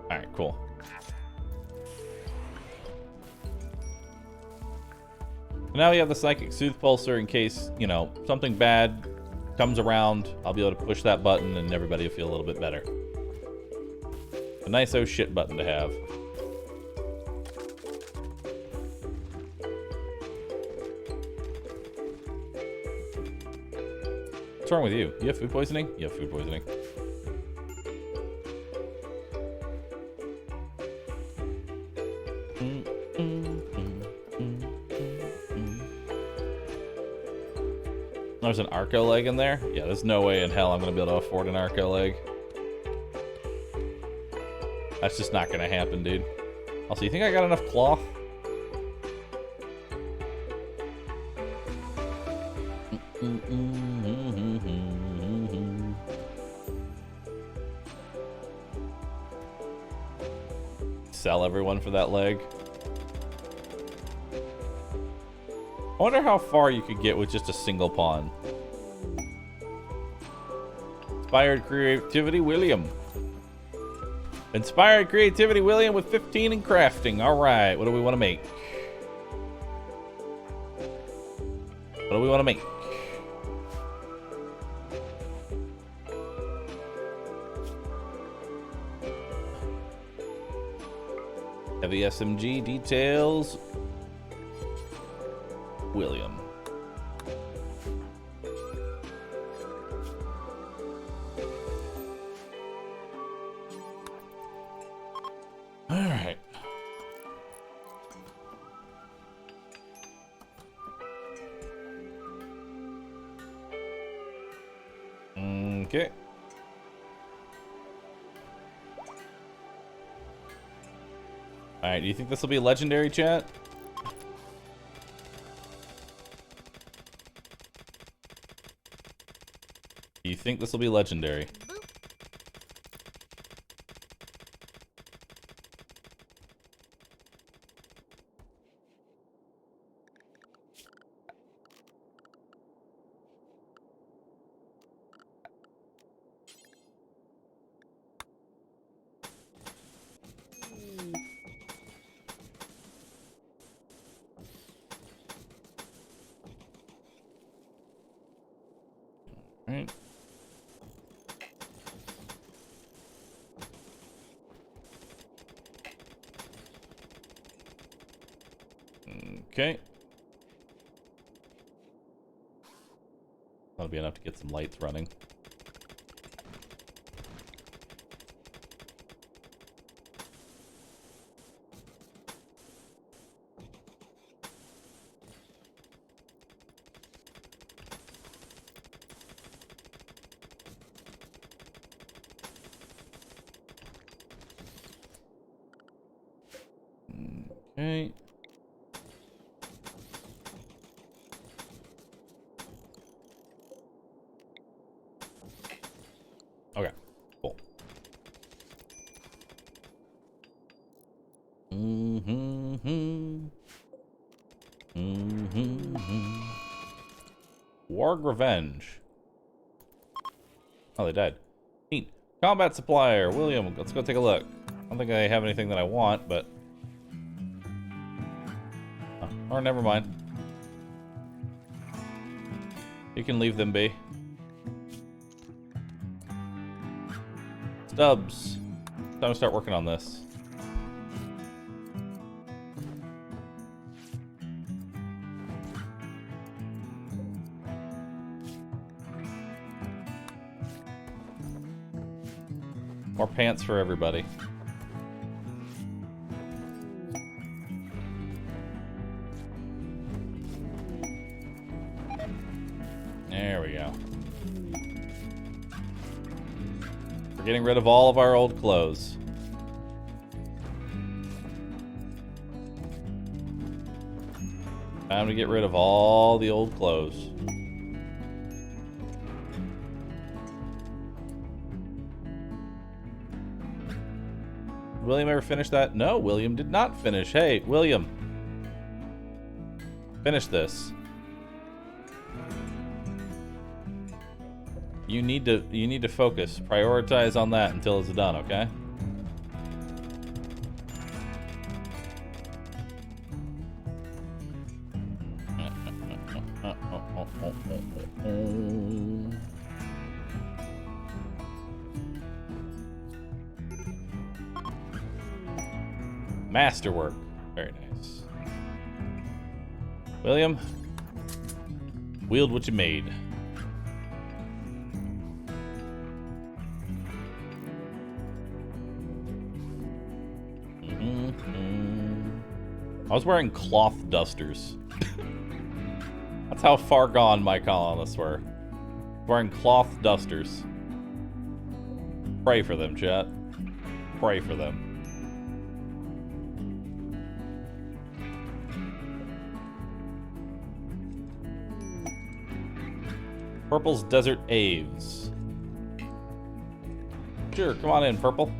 Alright, cool. Now we have the Psychic Soothe Pulsar in case, you know, something bad comes around. I'll be able to push that button and everybody will feel a little bit better. A nice oh shit button to have. What's wrong with you? You have food poisoning? You have food poisoning. There's an Arco leg in there? Yeah, there's no way in hell I'm gonna be able to afford an Arco leg. That's just not gonna happen, dude. Also, you think I got enough cloth? Sell everyone for that leg. I wonder how far you could get with just a single pawn. Inspired Creativity William. Inspired Creativity William with 15 in crafting. Alright, what do we want to make? What do we want to make? Heavy SMG details. William. All right. Okay. All right, do you think this will be legendary, chat? Do you think this will be legendary? Boop. All right. Okay. That'll be enough to get some lights running. Okay. Okay, cool. Warg Revenge. Oh, they died. Neat. Combat Supplier. William, let's go take a look. I don't think I have anything that I want, but... Oh, or never mind. You can leave them be. Stubbs. Time to start working on this. More pants for everybody. There we go. We're getting rid of all of our old clothes. Time to get rid of all the old clothes. William ever finish that? No, William did not finish. Hey, William. Finish this. You need to focus. Prioritize on that until it's done, okay? Masterwork. Very nice. William, wield what you made. I was wearing cloth dusters. That's how far gone my colonists were. Wearing cloth dusters. Pray for them, chat. Pray for them. Purple's Desert Aves. Sure, come on in, Purple.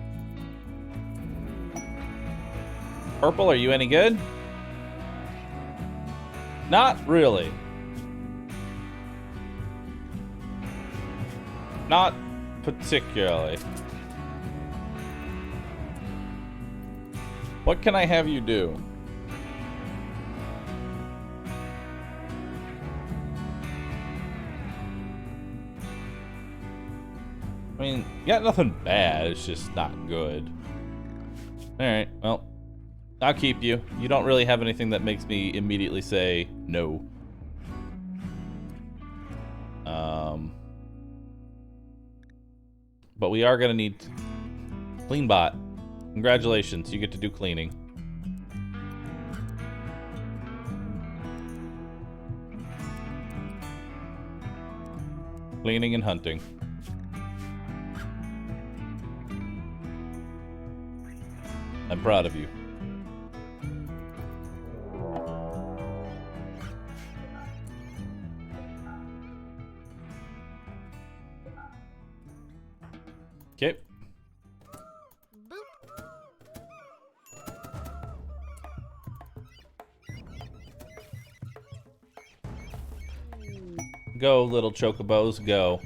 Purple, are you any good? Not really. Not particularly. What can I have you do? I mean, you got nothing bad, it's just not good. Alright, well, I'll keep you. You don't really have anything that makes me immediately say no. But we are gonna need clean bot. Congratulations, you get to do cleaning. Cleaning and hunting. I'm proud of you. Okay. Boop. Go, little chocobos, go.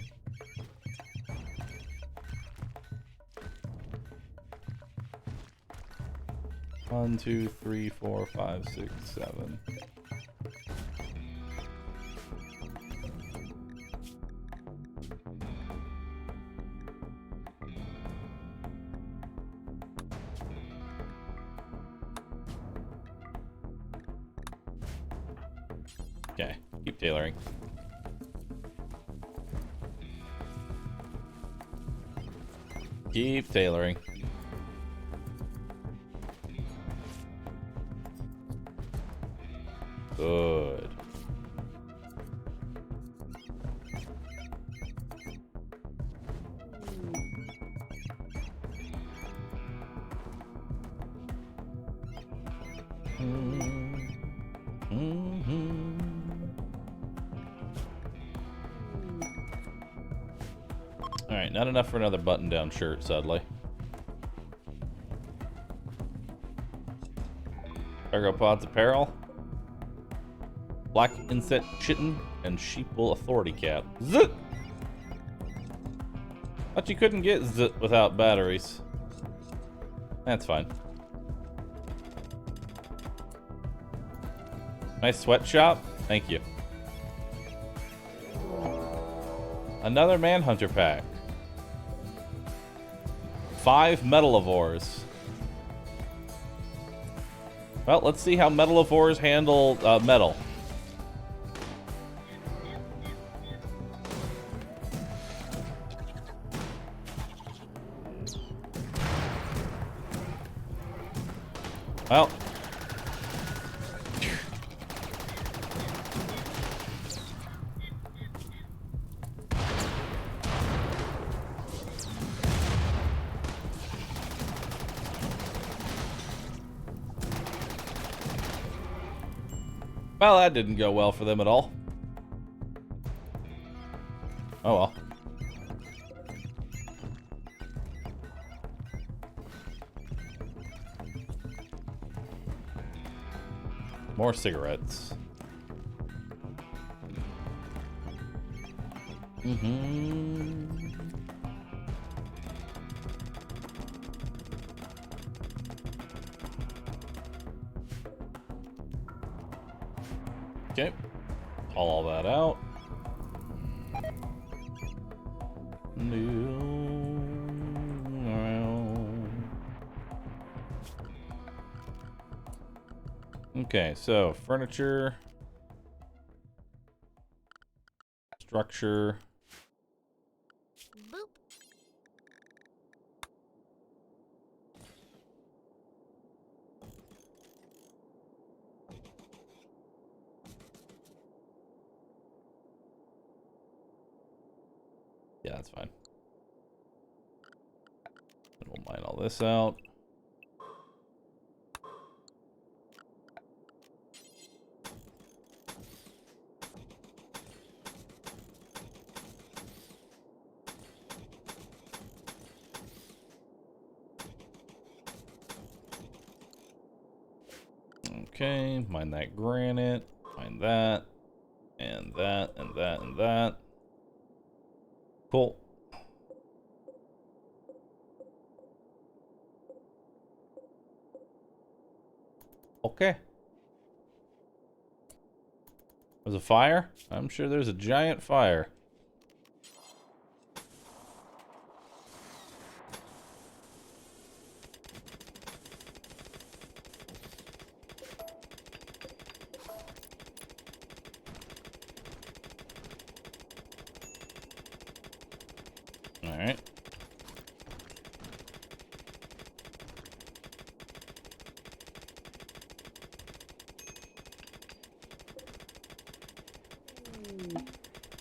One, two, three, four, five, six, seven. Okay, keep tailoring. Keep tailoring. Good. Alright, not enough for another button-down shirt, sadly. Cargo pods apparel. Black inset chitin and sheep wool authority cap. Zit! Thought you couldn't get zit without batteries. That's fine. Nice sweatshop. Thank you. Another Manhunter pack. 5 Metalivores. Well, let's see how Metalivores handle metal. Well. Well, that didn't go well for them at all. Oh well. More cigarettes. Okay. Haul all that out. Okay, so furniture, structure. Boop. Yeah, that's fine. And we'll mine all this out. Okay, mine that granite, mine that, and that, and that, and that. Cool. Okay. There's a fire? I'm sure there's a giant fire. Alright.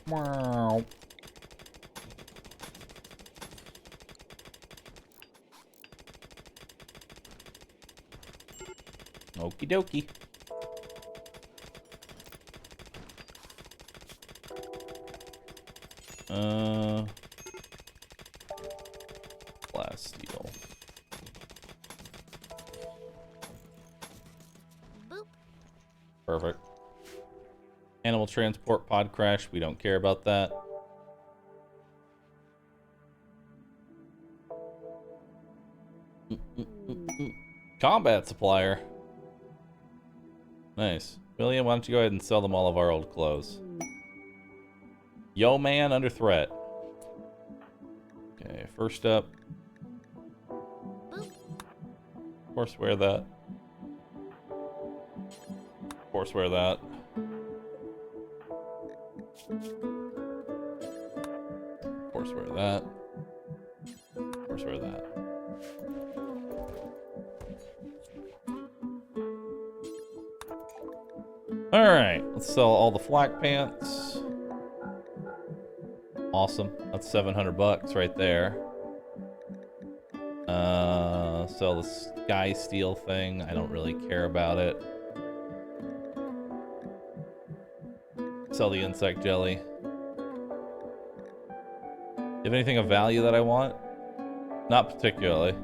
Wow. Okie dokie. Glass steel. Boop. Perfect. Animal transport pod crash. We don't care about that. Combat supplier. Nice. William, why don't you go ahead and sell them all of our old clothes? Yo man under threat. Okay, first up. Boop. Of course wear that. Of course wear that. Of course wear that. Of course wear that. Alright, let's sell all the flak pants. Awesome. That's 700 bucks right there. Sell the sky steel thing. I don't really care about it. Sell the insect jelly. You have anything of value that I want? Not particularly.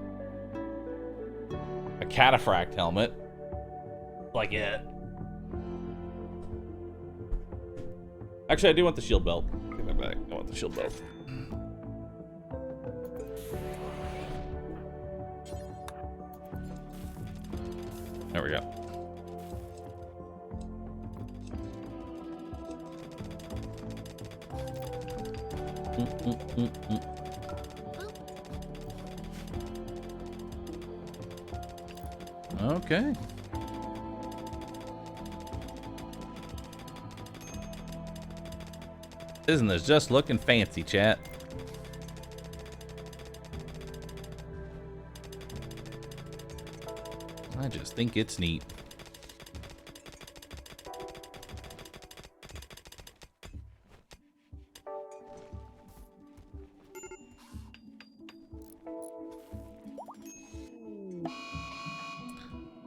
A cataphract helmet. Like it. Actually, I do want the shield belt. Take that back. I want the shield belt. There we go. Okay. Isn't this just looking fancy, chat? I just think it's neat.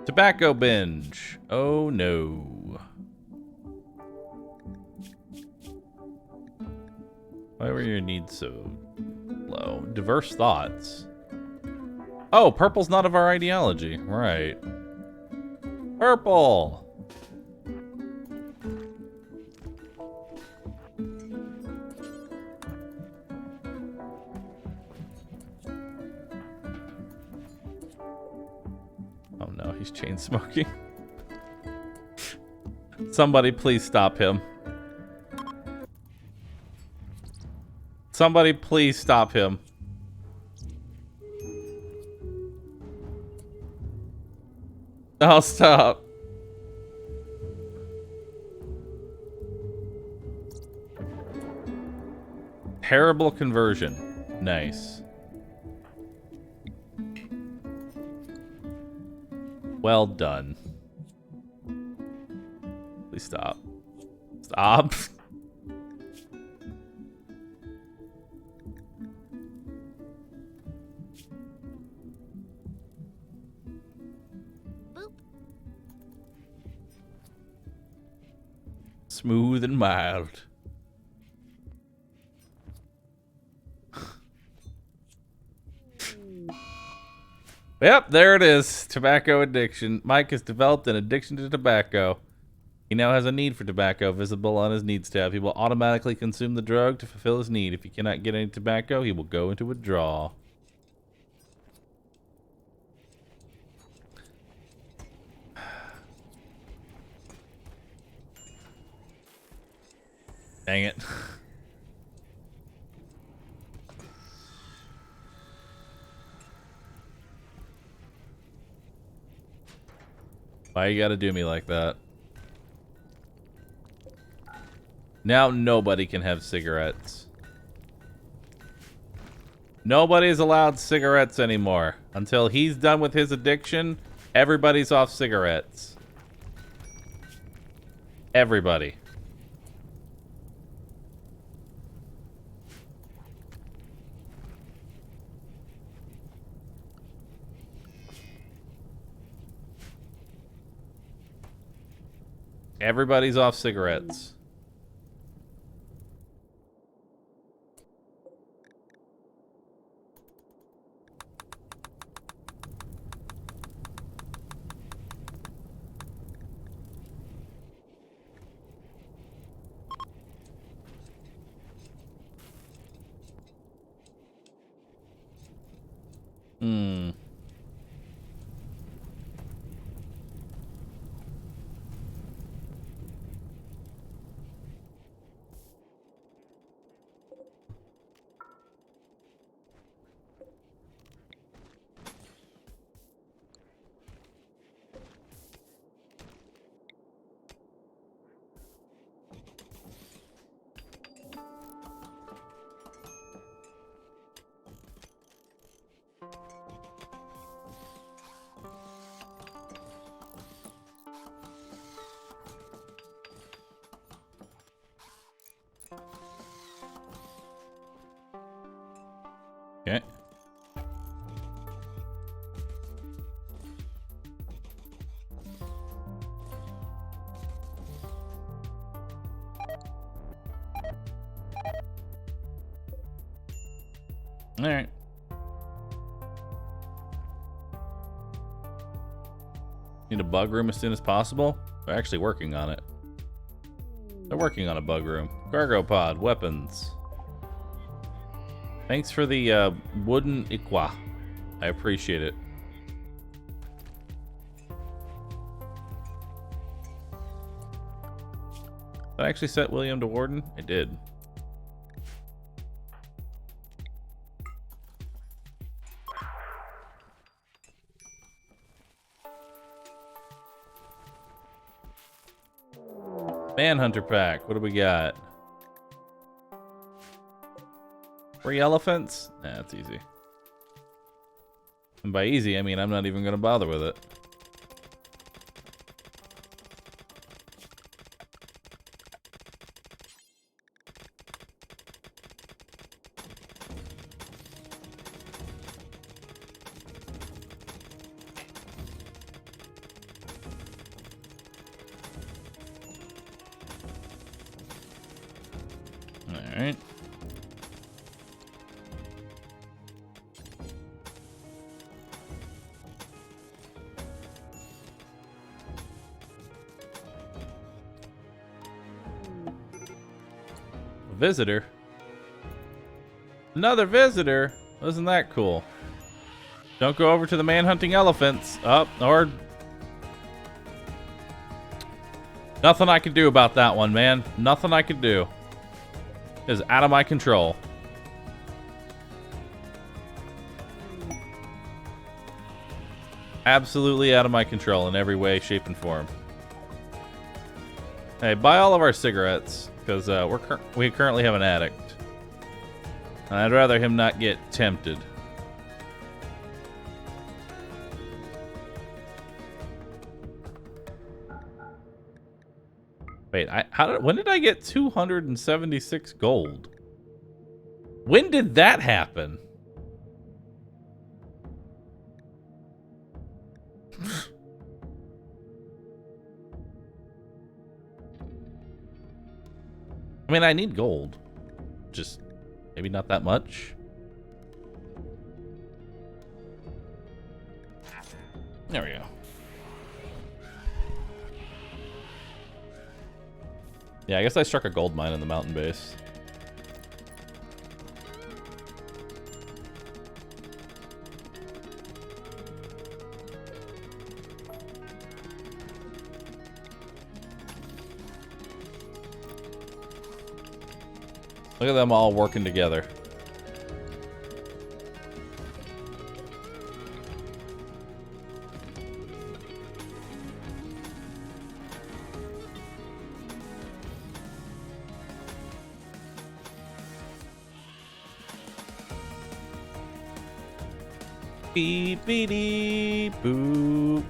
Tobacco binge. Oh no. Why were your needs so low? Diverse thoughts. Oh, purple's not of our ideology. Right. Purple! Oh no, he's chain smoking. Somebody please stop him. Somebody please stop him. Oh, stop. Terrible conversion. Nice. Well done. Please stop. Stop. Boop. Smooth and mild. Yep, there it is. Tobacco addiction. Mike has developed an addiction to tobacco. He now has a need for tobacco visible on his needs tab. He will automatically consume the drug to fulfill his need. If he cannot get any tobacco, he will go into withdrawal. Dang it. Why you gotta do me like that? Now nobody can have cigarettes. Nobody's allowed cigarettes anymore. Until he's done with his addiction, everybody's off cigarettes. Everybody. Everybody's off cigarettes. Okay. All right. Need a bug room as soon as possible. They're actually working on it. They're working on a bug room. Cargo pod, weapons. Thanks for the wooden iqua. I appreciate it. Did I actually set William to warden? I did. Manhunter pack. What do we got? 3 elephants? Nah, that's easy. And by easy, I mean I'm not even going to bother with it. All right. Visitor? Another visitor? Isn't that cool? Don't go over to the man-hunting elephants. Or... Nothing I can do about that one, man. Nothing I can do. It is out of my control. Absolutely out of my control in every way, shape, and form. Hey, buy all of our cigarettes, because we currently have an addict. And I'd rather him not get tempted. Wait, when did I get 276 gold? When did that happen? I mean, I need gold. Just maybe not that much. There we go. Yeah, I guess I struck a gold mine in the mountain base. Look at them all working together. Beep beep dee boop.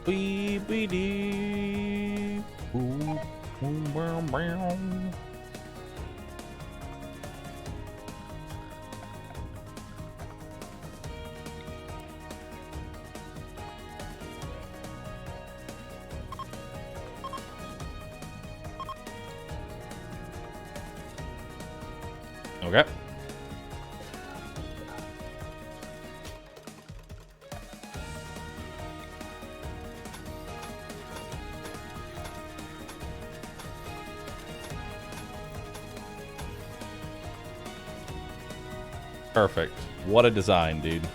Beep beep dee boop. Boom boom boom. Okay. Perfect. What a design, dude.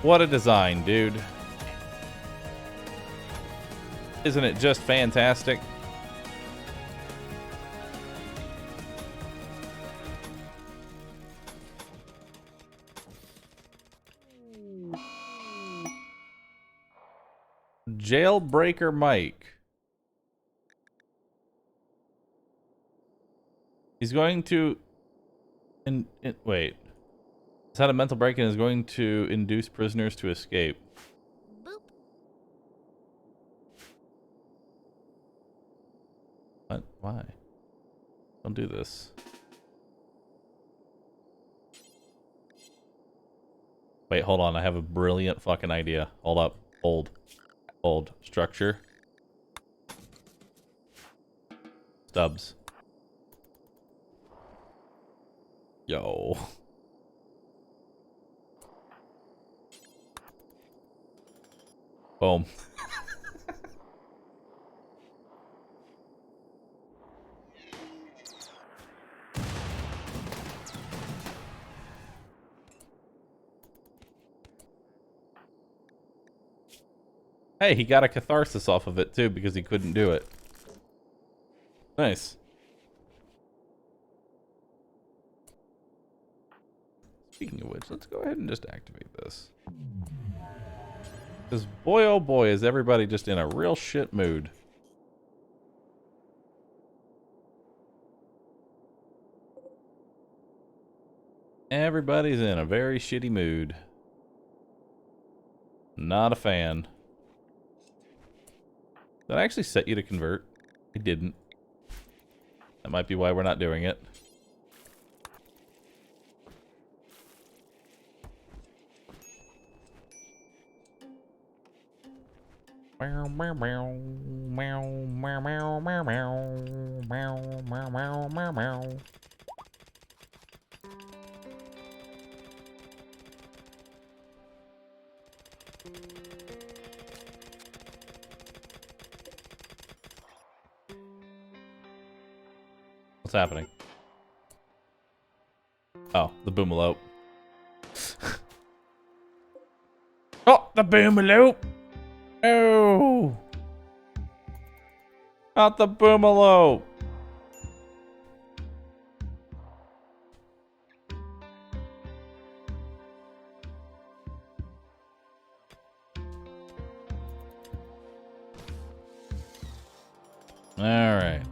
What a design, dude. Isn't it just fantastic? Jailbreaker Mike. He's going to... wait. He's had a mental break and is going to induce prisoners to escape. Boop. What? Why? Don't do this. Wait, hold on. I have a brilliant fucking idea. Hold up. Hold. Hold. Structure. Stubs. Yo. Boom. Hey, he got a catharsis off of it too because he couldn't do it. Nice. Speaking of which, let's go ahead and just activate this. Because boy oh boy is everybody just in a real shit mood. Everybody's in a very shitty mood. Not a fan. Did I actually set you to convert? I didn't. That might be why we're not doing it. Meow meow meow meow meow meow meow meow meow meow meow meow. What's happening? Oh, the boomalope. Oh, the boomalope! Oh! Not the boomalope! All right.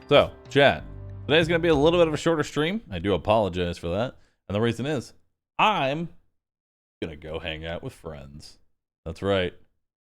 So, chat. Today's going to be a little bit of a shorter stream. I do apologize for that. And the reason is, I'm going to go hang out with friends. That's right.